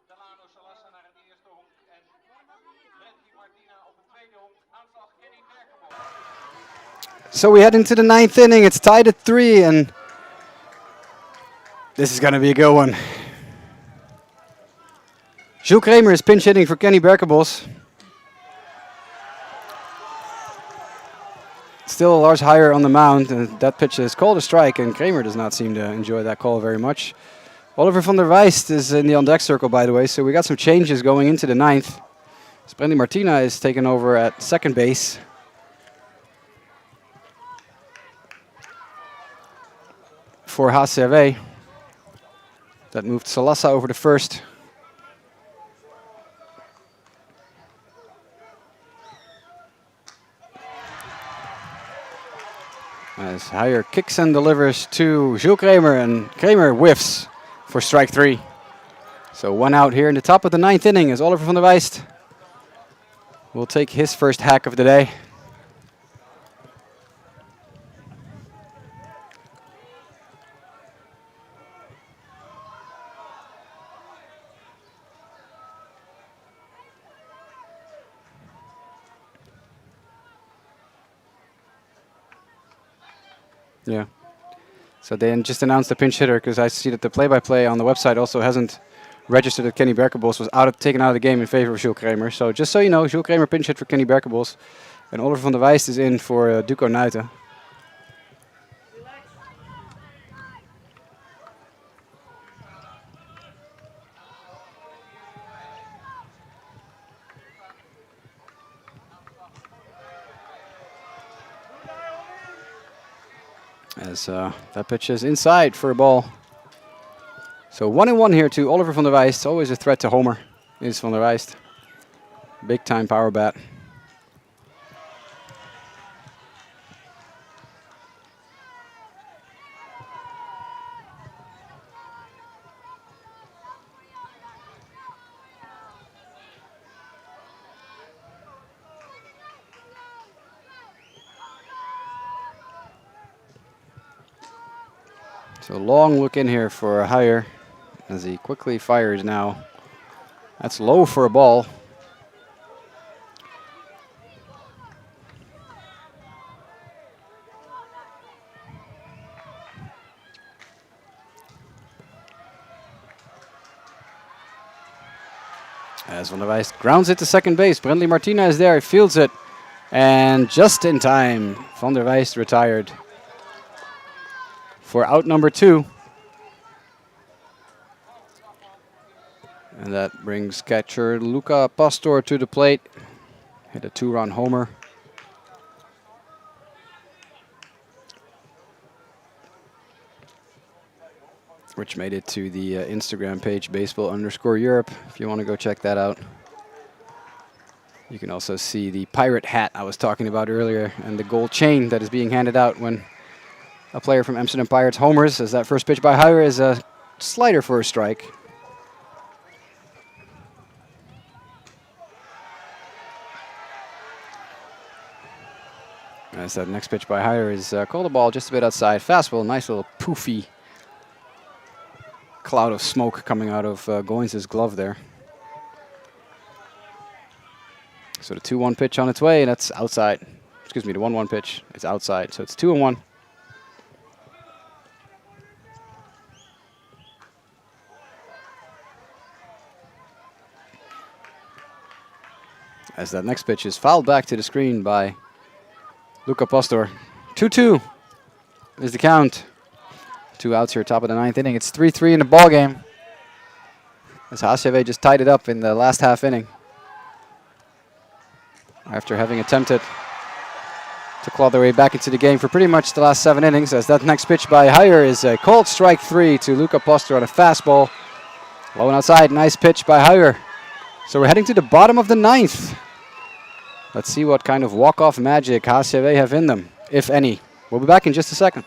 Delano Salassa naar het eerste honk en Freddy Martina op het tweede honk. Aanslag Kenny Berkenbos. So we head into the 9th inning. It's tied at 3, and this is going to be a good one. Jules Kramer is pinch hitting for Kenny Berkenbos. Still Lars Heijer on the mound. That pitch is called a strike, and Kramer does not seem to enjoy that call very much. Oliver van der Wijst is in the on-deck circle, by the way, so we got some changes going into the 9th. Freddy Martina is taken over at second base. For HCAW. That moved Salassa over to first. As Heijer kicks and delivers to Jules Kramer, and Kramer whiffs for strike 3. So 1 out here in the top of the 9th inning as Oliver van der Wijst will take his first hack of the day. Yeah. So they just announced the pinch hitter because I see that the play-by-play on the website also hasn't registered that Kenny Berkenbos was taken out of the game in favor of Jules Kramer. So just so you know, Jules Kramer pinch hit for Kenny Berkenbos, and Oliver van der Wijst is in for Duco Nuiten. As that pitch is inside for a ball. So 1-1 here to Oliver van der Wijst. Always a threat to homer is van der Wijst. Big time power bat. So long look in here for a higher as he quickly fires now. That's low for a ball. As Van der Wijst grounds it to second base. Brindley Martinez there, fields it. And just in time, Van der Wijst retired for out number 2. And that brings catcher Luca Pastor to the plate. Hit a 2-run homer. Which made it to the Instagram page, baseball_Europe, if you want to go check that out. You can also see the pirate hat I was talking about earlier and the gold chain that is being handed out when a player from Amsterdam Pirates homers, as that first pitch by Huyer is a slider for a strike. As that next pitch by Huyer is called a ball just a bit outside. Fastball, nice little poofy cloud of smoke coming out of Goins' glove there. So the 2-1 pitch on its way, and that's outside. Excuse me, the 1-1 pitch, it's outside. So it's 2-1. As that next pitch is fouled back to the screen by Luca Pastor. 2-2 is the count. 2 outs here, top of the 9th inning. It's 3-3 in the ball game. As HCAW just tied it up in the last half inning, after having attempted to claw their way back into the game for pretty much the last 7 innings. As that next pitch by Huyer is a called strike 3 to Luca Pastor on a fastball. Low and outside, nice pitch by Huyer. So we're heading to the bottom of the 9th. Let's see what kind of walk-off magic HCAW have in them, if any. We'll be back in just a second.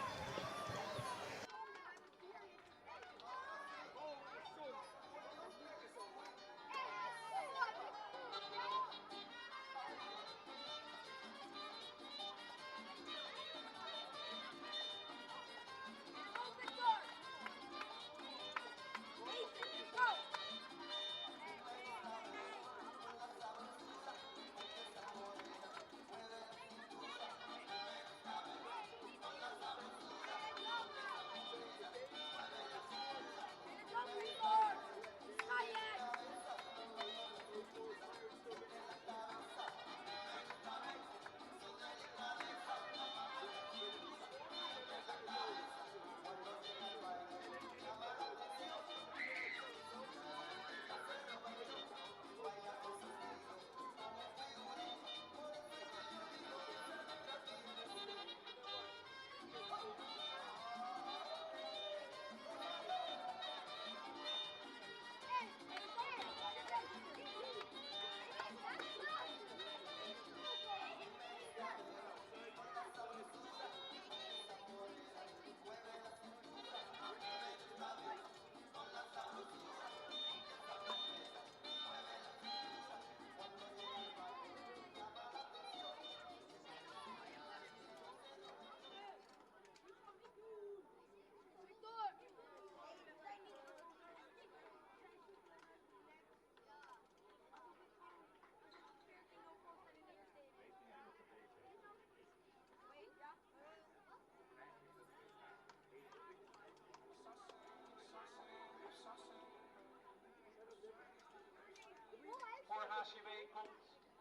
Voor HCW komt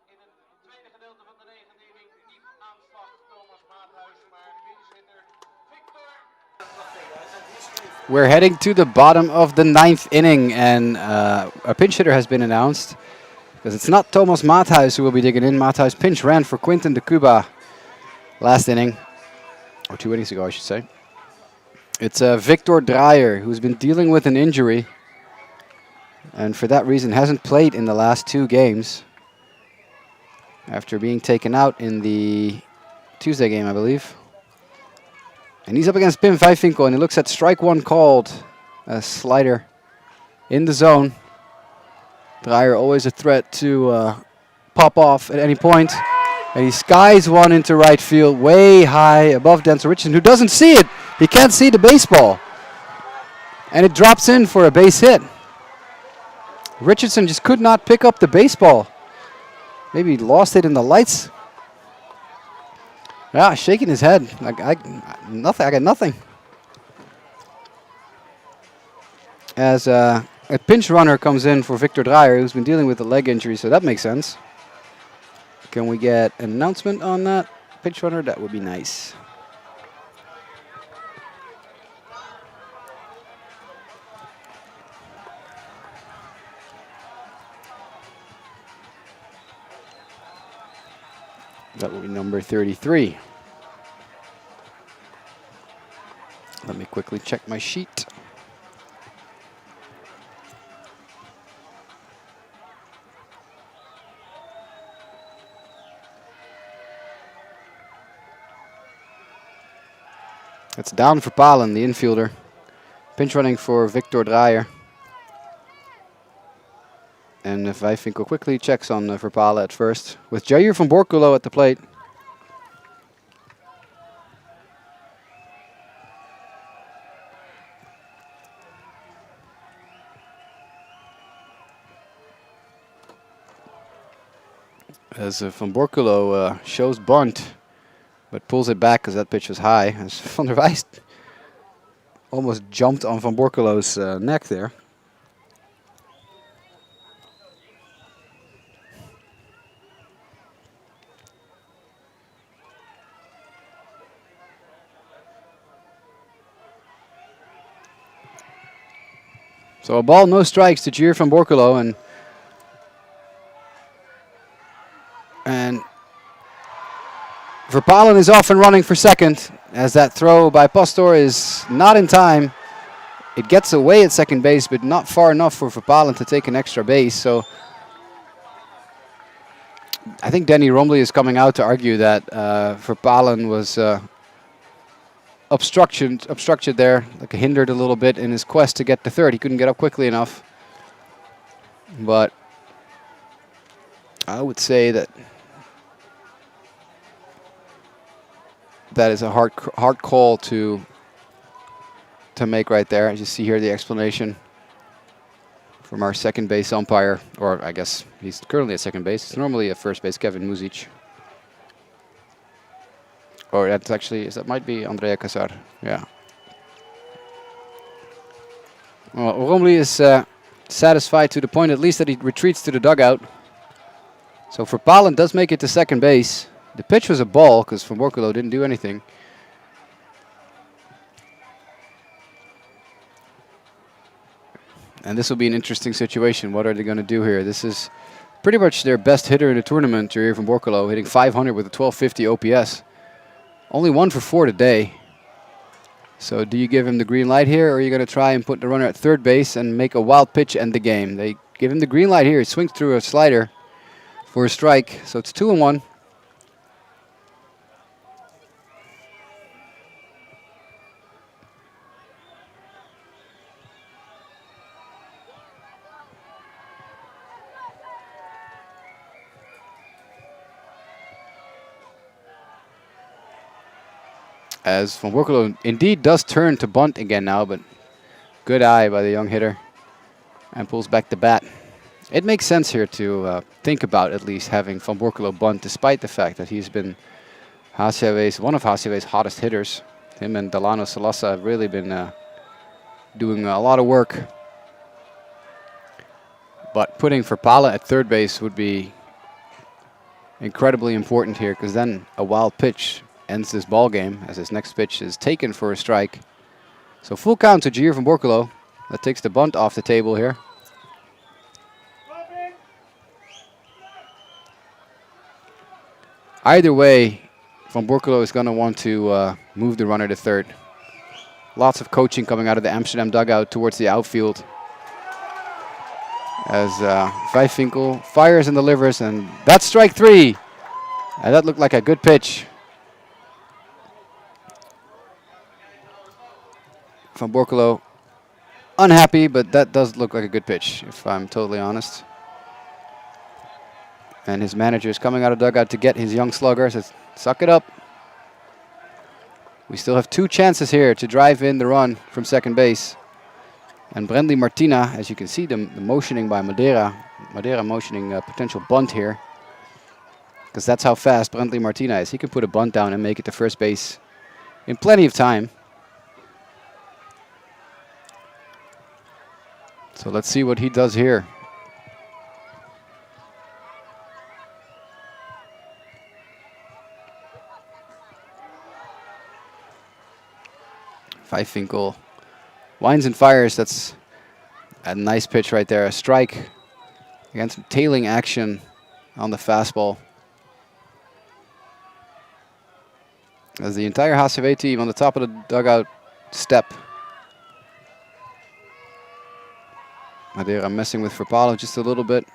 in het tweede gedeelte van de 9e inning niet aan slag Thomas Maathuis, maar de binnenzitter Victor. We're heading to the bottom of the 9th inning, and a pinch hitter has been announced. Because it's not Thomas Maathuis who will be digging in. Maathuis pinch ran for Quinten de Cuba last inning, or 2 innings ago, I should say. It's Victor Dreyer, who's been dealing with an injury, and for that reason hasn't played in the last 2 games after being taken out in the Tuesday game, I believe. And he's up against Pim Vijfinkel, and he looks at strike 1 called. A slider in the zone. Dreyer always a threat to pop off at any point. And he skies one into right field, way high above Denzel Richardson, who doesn't see it. He can't see the baseball. And it drops in for a base hit. Richardson just could not pick up the baseball. Maybe he lost it in the lights. Yeah, shaking his head. Nothing. I got nothing. As a pinch runner comes in for Victor Dreyer, who's been dealing with a leg injury, so that makes sense. Can we get an announcement on that pinch runner? That would be nice. That will be number 33. Let me quickly check my sheet. It's down for Palen, the infielder. Pinch running for Victor Dreyer. And if Vijfinkel quickly checks on Verpalen at first, with Jair van Borculo at the plate. As Van Borculo shows bunt, but pulls it back because that pitch was high. As Van der Wijst almost jumped on Van Borculo's neck there. So a ball, no strikes to Jair van Borculo, and Verpalen is off and running for second, as that throw by Pastor is not in time. It gets away at second base, but not far enough for Verpalen to take an extra base. So I think Danny Romley is coming out to argue that Verpalen was obstructed there, like hindered a little bit in his quest to get to third. He couldn't get up quickly enough. But I would say that that is a hard call to make right there. As you see here, the explanation from our second base umpire, or I guess he's currently at second base. It's normally at first base, Kevin Muzic. Or that's actually, that might be Andrea Casar. Yeah. Well, Romley is satisfied to the point at least that he retreats to the dugout. So Verpalen does make it to second base. The pitch was a ball because Van Borculo didn't do anything. And this will be an interesting situation. What are they going to do here? This is pretty much their best hitter in the tournament, Jair van Borculo, hitting 500 with a 1250 OPS. Only 1 for 4 today. So do you give him the green light here, or are you going to try and put the runner at third base and make a wild pitch end the game? They give him the green light here. He swings through a slider for a strike. So it's 2-1. As Van Borculo indeed does turn to bunt again now, but good eye by the young hitter and pulls back the bat. It makes sense here to think about at least having Van Borculo bunt, despite the fact that he's been one of HCAW's hottest hitters. Him and Delano Salasa have really been doing a lot of work. But putting Verpalen at third base would be incredibly important here, because then a wild pitch ends this ball game, as his next pitch is taken for a strike. So full count to Jair van Borculo. That takes the bunt off the table here. Either way, Van Borculo is going to want to move the runner to third. Lots of coaching coming out of the Amsterdam dugout towards the outfield. As Vijfinkel fires and delivers, and that's strike 3. And that looked like a good pitch. Van Borculo unhappy, but that does look like a good pitch, if I'm totally honest. And his manager is coming out of dugout to get his young slugger. Says, suck it up. We still have 2 chances here to drive in the run from second base. And Brandley Martina, as you can see, the motioning by Madeira. Madeira motioning a potential bunt here. Because that's how fast Brandley Martina is. He can put a bunt down and make it to first base in plenty of time. So let's see what he does here. Vijfvinkel winds and fires. That's a nice pitch right there. A strike against some tailing action on the fastball. As the entire HCAW team on the top of the dugout step. Madeira messing with Verpalen just a little bit.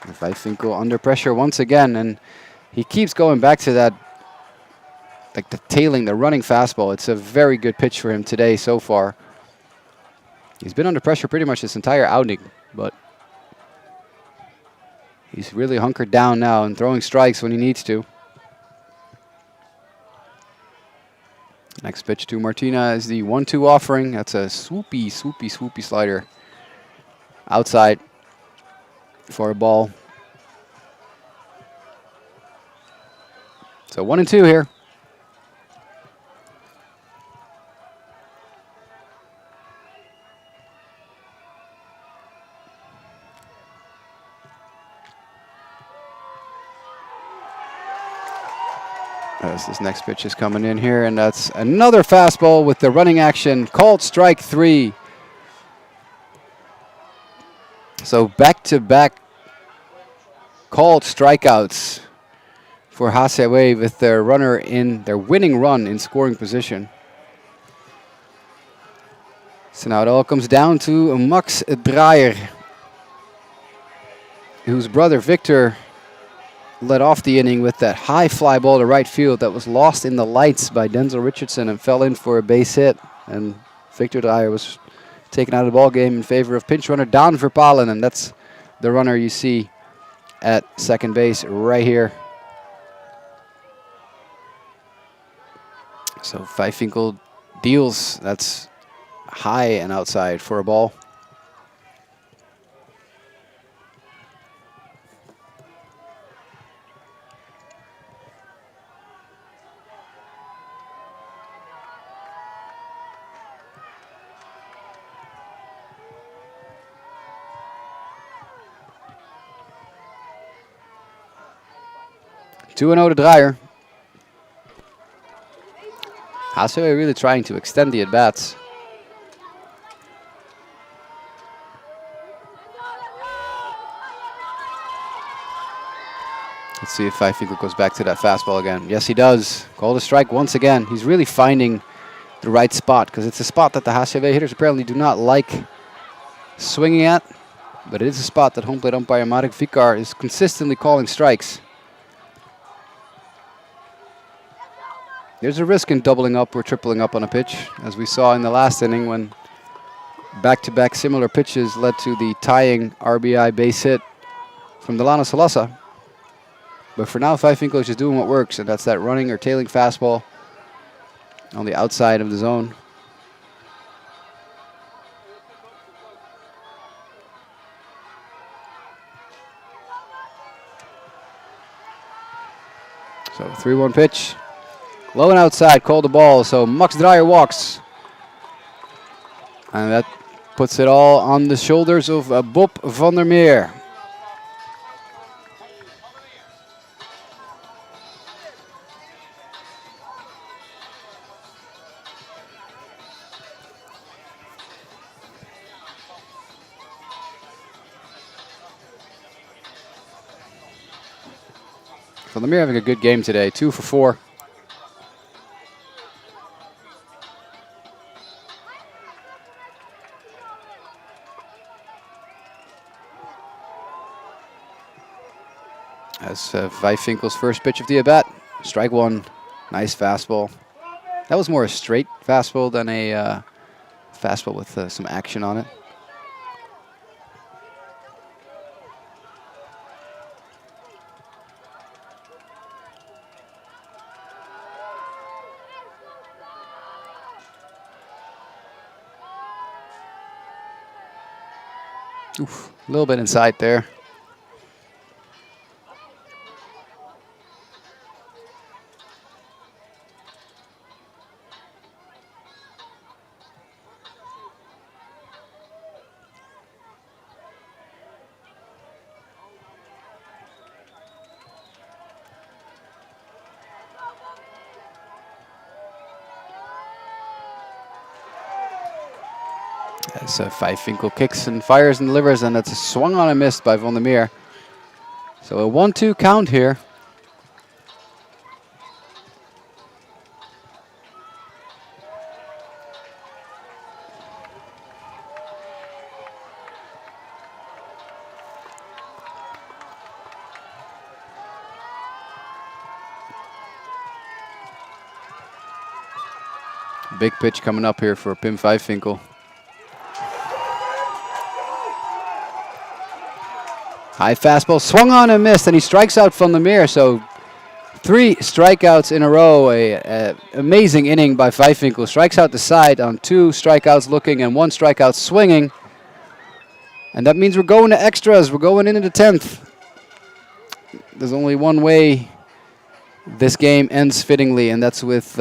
Vijfvinkel under pressure once again, and he keeps going back to that, like the tailing, the running fastball. It's a very good pitch for him today so far. He's been under pressure pretty much this entire outing, but he's really hunkered down now and throwing strikes when he needs to. Next pitch to Martina is the 1-2 offering. That's a swoopy slider. Outside for a ball. So 1-2 here. As this next pitch is coming in here, and that's another fastball with the running action, called strike 3. So back-to-back called strikeouts for HCAW with their runner in their winning run in scoring position. So now it all comes down to Max Dreyer, whose brother Victor led off the inning with that high fly ball to right field that was lost in the lights by Denzel Richardson and fell in for a base hit. And Victor Dreyer was taken out of the ball game in favor of pinch runner Daan Verpalen, and that's the runner you see at second base right here. So Vijfvinkel deals. That's high and outside for a ball. Two 2-0 to Dreyer. HCAW really trying to extend the at-bats. Let's see if Vijfvinkel goes back to that fastball again. Yes, he does. Called a strike once again. He's really finding the right spot, because it's a spot that the HCAW hitters apparently do not like swinging at. But it is a spot that home plate umpire Marek Vikar is consistently calling strikes. There's a risk in doubling up or tripling up on a pitch, as we saw in the last inning when back-to-back similar pitches led to the tying RBI base hit from Delano Salasa. But for now, Vijfvinkel is just doing what works, and that's that running or tailing fastball on the outside of the zone. So 3-1 pitch. Low and outside, called the ball, so Max Dreyer walks. And that puts it all on the shoulders of Bob van der Meer. Van der Meer having a good game today, 2 for 4. As Vijfvinkel's first pitch of the at-bat. Strike 1. Nice fastball. That was more a straight fastball than a fastball with some action on it. Oof, a little bit inside there. As Vijfvinkel kicks and fires and delivers, and that's swung on and missed by Van der Meer. So a 1-2 count here. Big pitch coming up here for Pim Vijfvinkel. High fastball, swung on and missed, and he strikes out Van der Meer. So 3 strikeouts in a row. A amazing inning by Vijfvinkel. Strikes out the side on 2 strikeouts looking and 1 strikeout swinging. And that means we're going to extras. We're going into the 10th. There's only one way this game ends fittingly, and that's with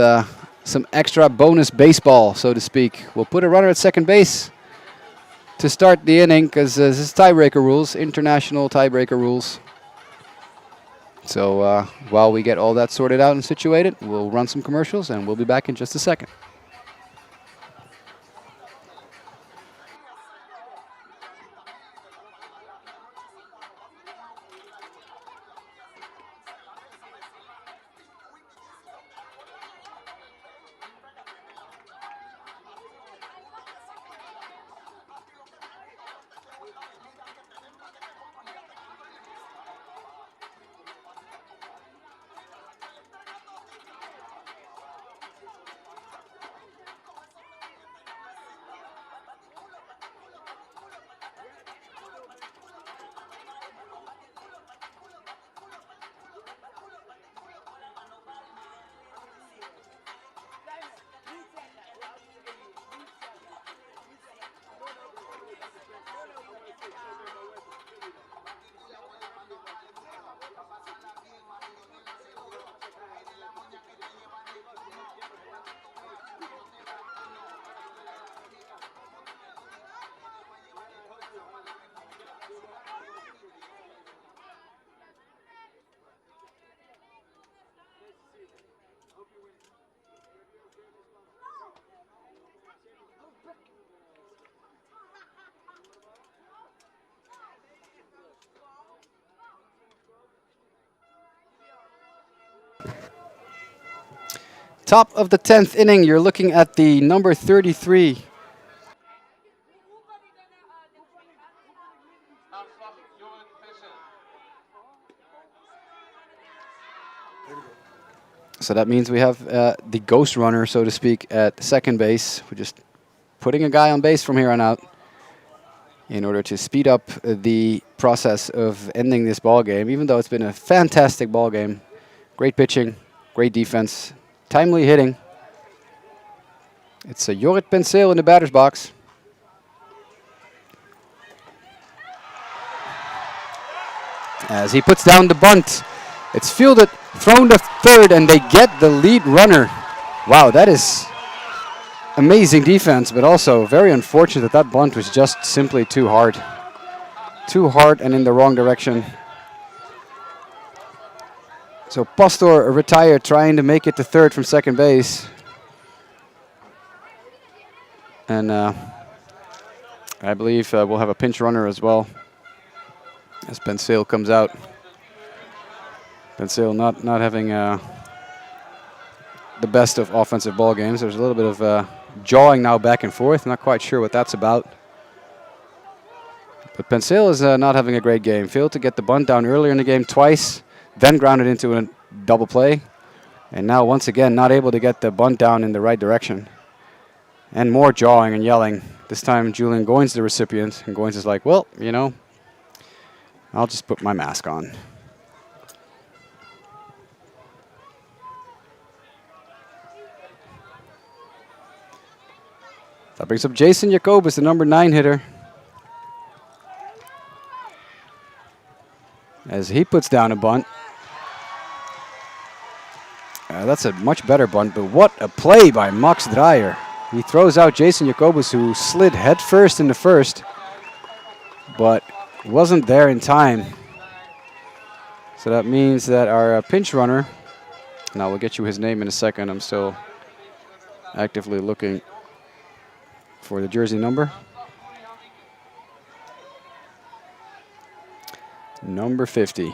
some extra bonus baseball, so to speak. We'll put a runner at second base to start the inning, because this is tiebreaker rules, international tiebreaker rules. So while we get all that sorted out and situated, we'll run some commercials, and we'll be back in just a second. Top of the 10th inning, you're looking at the number 33. So that means we have the ghost runner, so to speak, at second base. We're just putting a guy on base from here on out in order to speed up the process of ending this ball game, even though it's been a fantastic ball game. Great pitching, great defense, timely hitting. It's a Jorrit Penseel in the batter's box. As he puts down the bunt. It's fielded, thrown to third, and they get the lead runner. Wow, that is amazing defense, but also very unfortunate that that bunt was just simply too hard. Too hard and in the wrong direction. So Pastor retired, trying to make it to third from second base. And I believe we'll have a pinch runner as well as Penseel comes out. Penseel not having the best of offensive ball games. There's a little bit of jawing now back and forth. Not quite sure what that's about. But Penseel is not having a great game. Failed to get the bunt down earlier in the game twice, then grounded into a double play. And now once again not able to get the bunt down in the right direction. And more jawing and yelling. This time Julian Goins the recipient. And Goins is like, well, you know, I'll just put my mask on. That brings up Jason Jacobus, the number 9 hitter. as he puts down a bunt. That's a much better bunt, but what a play by Max Dreyer. He throws out Jason Jacobus, who slid headfirst in the first, but wasn't there in time. So that means that our pinch runner, now we'll get you his name in a second. I'm still actively looking for the jersey number. Number 50.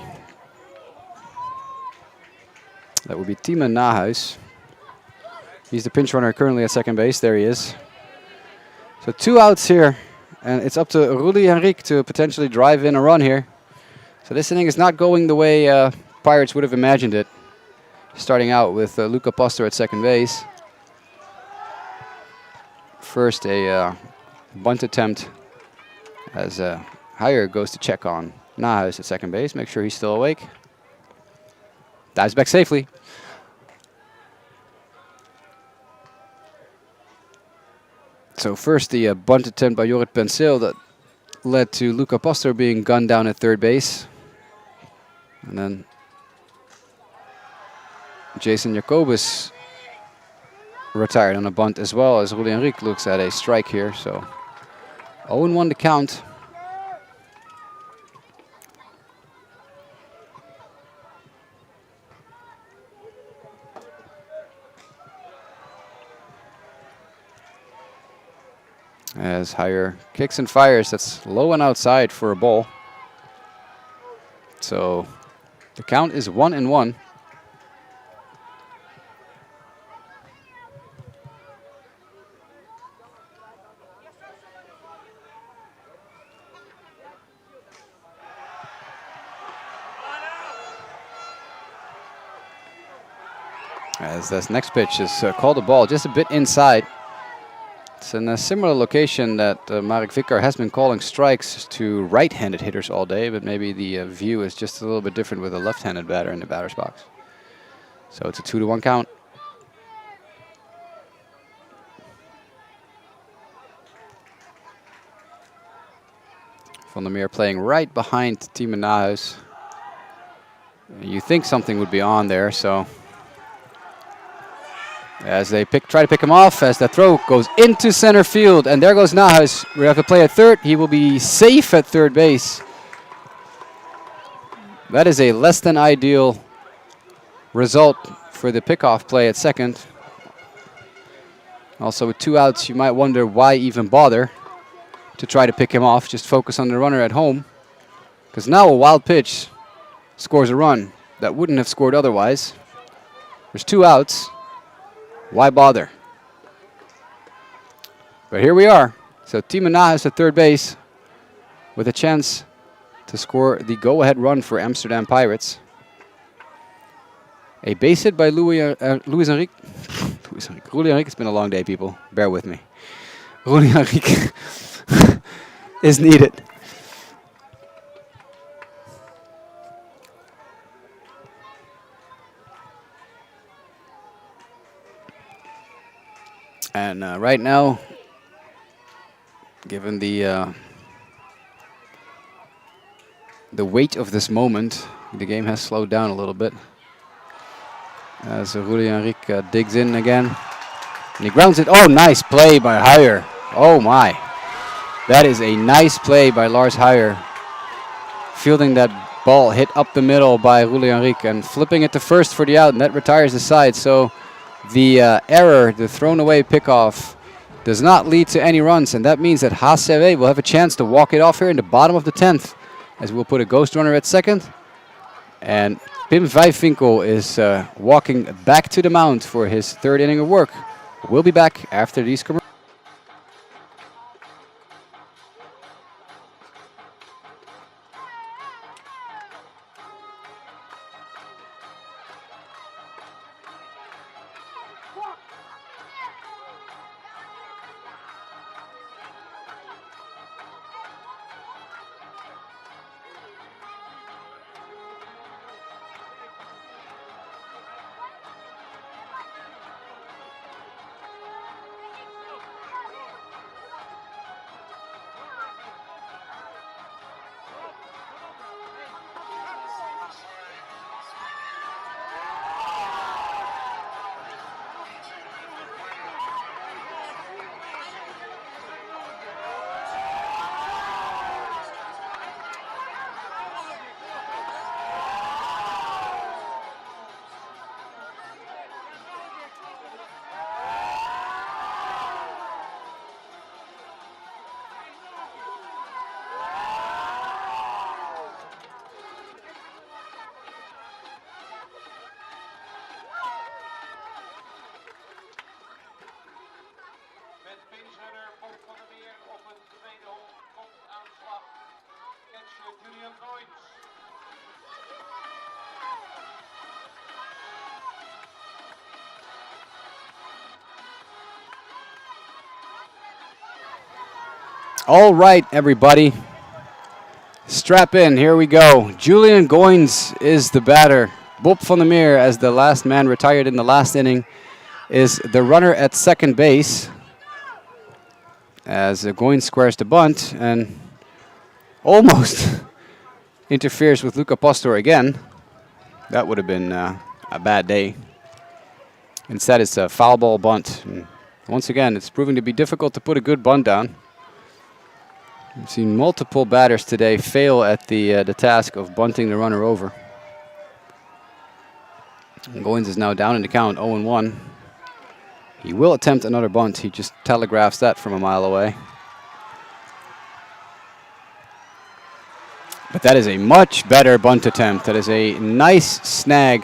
That would be Timo Nahuis. He's the pinch runner currently at second base. There he is. So 2 outs here, and it's up to Ruli Henrique to potentially drive in a run here. So this inning is not going the way Pirates would have imagined it. Starting out with Luca Pastor at second base. First a bunt attempt as Heyer goes to check on Nahuis at second base, make sure he's still awake. Dives back safely. So first the bunt attempt by Jorrit Penseel that led to Luca Pastor being gunned down at third base. And then Jason Jacobus retired on a bunt as well, as Ruli Henrique looks at a strike here. So 0-1 to count. As Heyer kicks and fires, that's low and outside for a ball. So the count is 1-1. As this next pitch is called a ball, just a bit inside. It's in a similar location that Marek Vikar has been calling strikes to right-handed hitters all day, but maybe the view is just a little bit different with a left-handed batter in the batter's box. So it's a 2-1 count. Van der Meer playing right behind Timo Nahuis. You think something would be on there, so as they try to pick him off, as the throw goes into center field, and there goes Nahuis. We have to play at third. He will be safe at third base. That is a less than ideal result for the pickoff play at second. Also with 2 outs, you might wonder why even bother to try to pick him off. Just focus on the runner at home. Because now a wild pitch scores a run that wouldn't have scored otherwise. There's 2 outs. Why bother? But here we are. So Timo Nahuis at third base with a chance to score the go-ahead run for Amsterdam Pirates. A base hit by Luis Henrique. Ruli Henrique, it's been a long day, people. Bear with me. Ruli Henrique is needed. And right now, given the weight of this moment, the game has slowed down a little bit. As Ruli Henrique digs in again. And he grounds it. Oh, nice play by Heyer. Oh, my. That is a nice play by Lars Heyer. Fielding that ball hit up the middle by Ruli Henrique and flipping it to first for the out, and that retires the side. So the error, the thrown away pickoff, does not lead to any runs, and that means that HCAW will have a chance to walk it off here in the bottom of the 10th, as we'll put a ghost runner at second. And Pim Vijfvinkel is walking back to the mound for his third inning of work. We'll be back after these commercials. runner Bob van der Meer op het tweede hok komt aan de slag. Catcher Julian Goins. All right, everybody. Strap in. Here we go. Julian Goins is the batter. Bob van der Meer, as the last man retired in the last inning, is the runner at second base. As Goins squares the bunt and almost interferes with Luca Pastor again. That would have been a bad day. Instead, it's a foul ball bunt. And once again, it's proving to be difficult to put a good bunt down. We've seen multiple batters today fail at the task of bunting the runner over. And Goins is now down in the count, 0-1. He will attempt another bunt. He just telegraphs that from a mile away. But that is a much better bunt attempt. That is a nice snag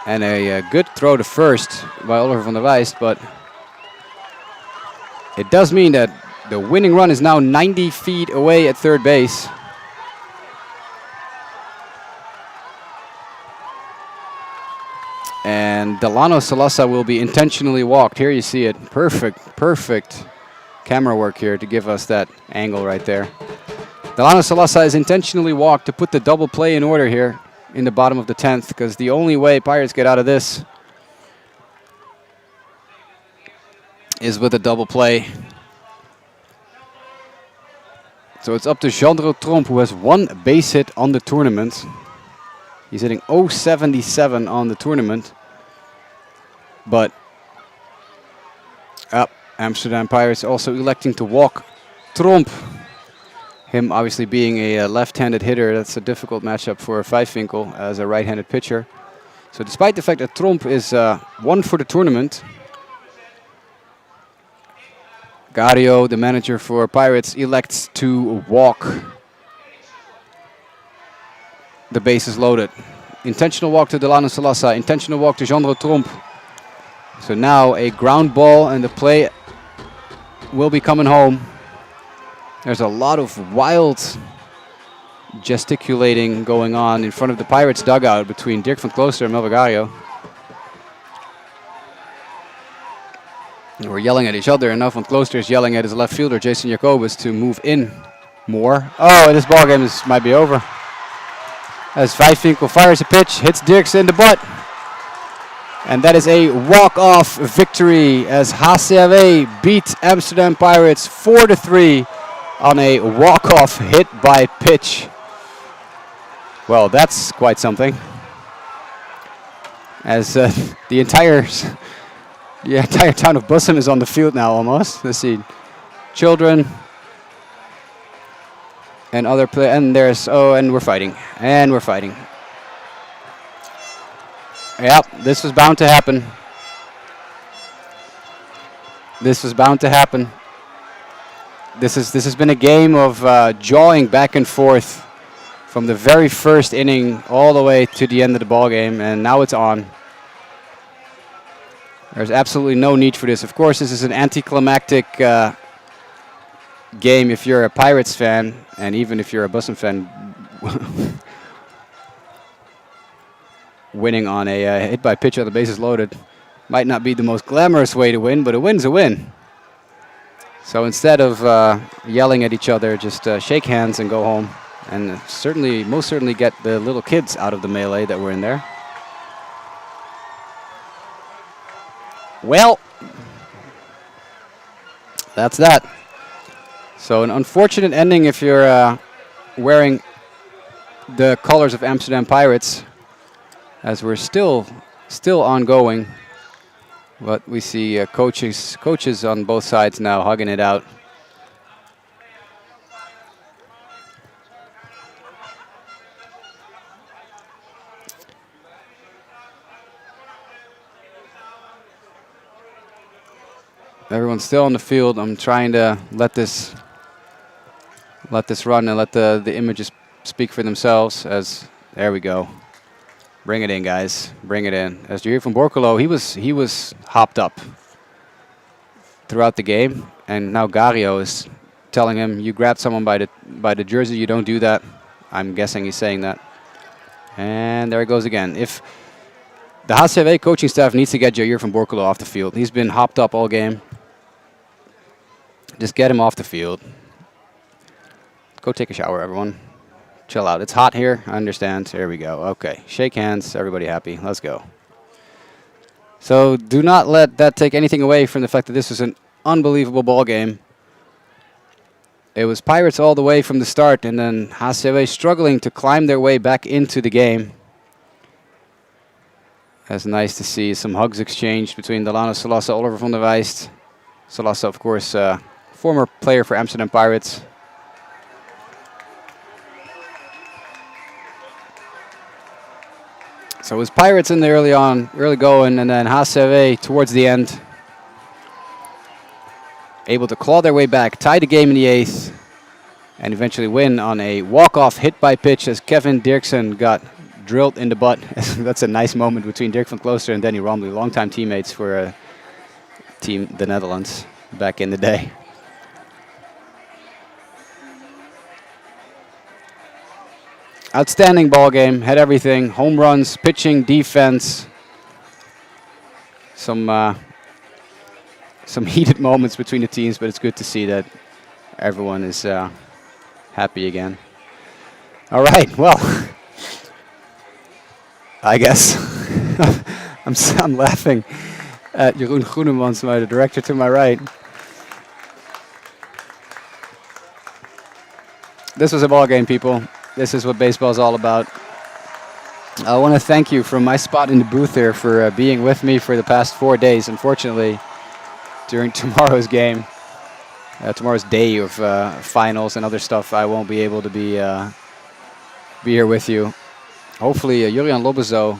and a good throw to first by Oliver van der Wijst. But it does mean that the winning run is now 90 feet away at third base. And Delano Salasa will be intentionally walked. Here you see it. Perfect camera work here to give us that angle right there. Delano Salasa is intentionally walked to put the double play in order here in the bottom of the 10th, because the only way Pirates get out of this is with a double play. So it's up to Jandro Tromp, who has one base hit on the tournament. He's hitting .077 on the tournament. But Amsterdam Pirates also electing to walk Tromp. Him obviously being a left-handed hitter, that's a difficult matchup for Vijfwinkel as a right-handed pitcher. So despite the fact that Tromp is one for the tournament, Gario, the manager for Pirates, elects to walk. The bases loaded. Intentional walk to Delano Salasa. Intentional walk to Jandro Tromp. So now a ground ball and the play will be coming home. There's a lot of wild gesticulating going on in front of the Pirates dugout between Dirk van Klooster and Melvin Gario. We're yelling at each other, and now Van Klooster is yelling at his left fielder, Jason Jacobus, to move in more. Oh, this ball game might be over. As Vijfwinkel fires a pitch, hits Dirks in the butt. And that is a walk-off victory as HCAW beat Amsterdam Pirates 4-3 on a walk-off hit by pitch. Well, that's quite something. As the entire town of Bussum is on the field now almost. Let's see. Children and other players. And there's, and we're fighting. And we're fighting. Yep, this was bound to happen. This was bound to happen. This has been a game of jawing back and forth from the very first inning all the way to the end of the ball game, and now it's on. There's absolutely no need for this. Of course, this is an anticlimactic game if you're a Pirates fan, and even if you're a Bussum fan. Winning on a hit by pitch on the bases loaded might not be the most glamorous way to win, but a win's a win. So instead of yelling at each other, just shake hands and go home, and most certainly get the little kids out of the melee that were in there. Well, that's that. So an unfortunate ending if you're wearing the colors of Amsterdam Pirates, as we're still ongoing. But we see coaches on both sides now hugging it out. Everyone's still on the field. I'm trying to let this run and let the images speak for themselves. As there we go. Bring it in, guys. Bring it in. As you hear from Borkolo, he was hopped up throughout the game, and now Gario is telling him, "You grabbed someone by the jersey. You don't do that." I'm guessing he's saying that. And there it goes again. If the HCAW coaching staff needs to get Jair van Borkelo off the field. He's been hopped up all game. Just get him off the field. Go take a shower, everyone. Chill out. It's hot here. I understand. There we go. Okay. Shake hands. Everybody happy. Let's go. So do not let that take anything away from the fact that this was an unbelievable ball game. It was Pirates all the way from the start, and then HCAW struggling to climb their way back into the game. That's nice to see some hugs exchanged between Delano Salassa, Oliver van der Wijst. Salassa, of course, former player for Amsterdam Pirates. So it was Pirates in the early going, and then HCAW towards the end. Able to claw their way back, tie the game in the 8th, and eventually win on a walk-off hit by pitch as Kevin Dirksen got drilled in the butt. That's a nice moment between Dirk van Klooster and Danny Romley, longtime teammates for Team the Netherlands back in the day. Outstanding ball game, had everything, home runs, pitching, defense, some heated moments between the teams, but it's good to see that everyone is happy again. All right, well, I guess I'm laughing at Jeroen Groenemans, the director to my right. This was a ball game, people. This is what baseball is all about. I want to thank you from my spot in the booth here for being with me for the past 4 days. Unfortunately, during tomorrow's game, tomorrow's day of finals and other stuff, I won't be able to be here with you. Hopefully, Julian Lobezo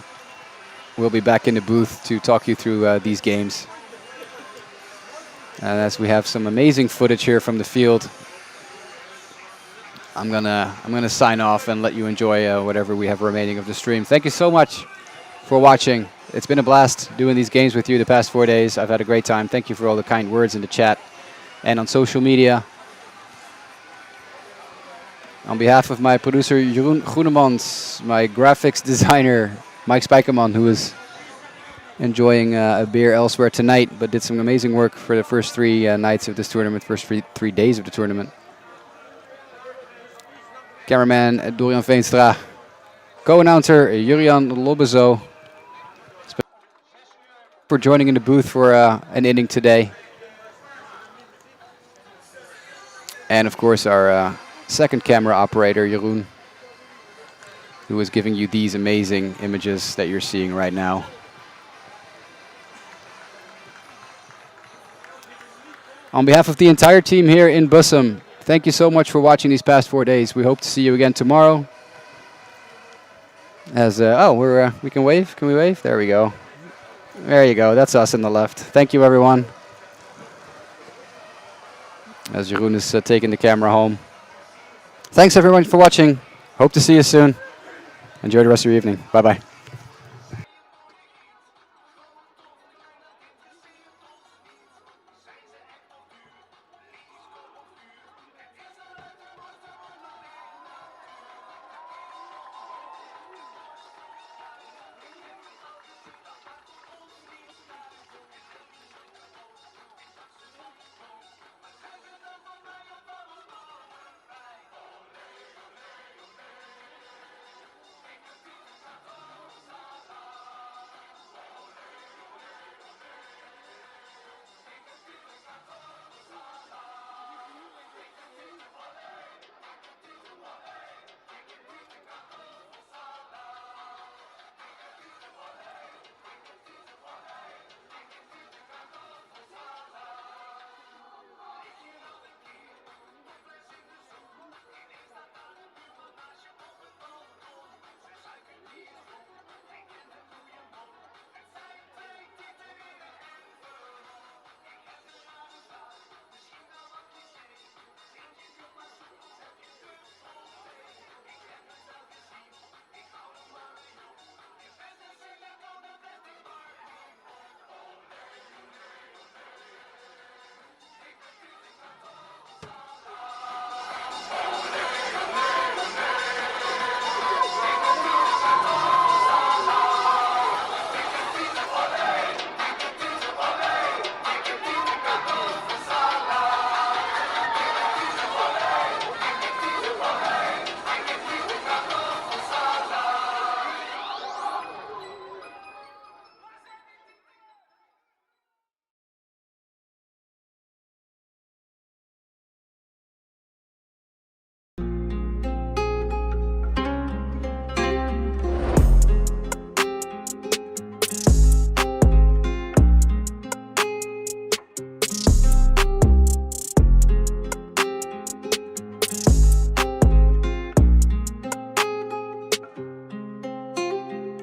will be back in the booth to talk you through these games. And as we have some amazing footage here from the field, I'm gonna sign off and let you enjoy whatever we have remaining of the stream. Thank you so much for watching. It's been a blast doing these games with you the past 4 days. I've had a great time. Thank you for all the kind words in the chat and on social media. On behalf of my producer Jeroen Groenemans, my graphics designer Mike Spijkerman, who is enjoying a beer elsewhere tonight, but did some amazing work for the first 3 nights of this tournament, first three days of the tournament. Cameraman Dorian Veenstra, co-announcer Julian Lobezo, for joining in the booth for an inning today. And of course our second camera operator, Jeroen, who is giving you these amazing images that you're seeing right now. On behalf of the entire team here in Bussum, thank you so much for watching these past 4 days. We hope to see you again tomorrow. As we can wave. Can we wave? There we go. There you go. That's us in the left. Thank you, everyone. As Jeroen is taking the camera home. Thanks, everyone, for watching. Hope to see you soon. Enjoy the rest of your evening. Bye-bye.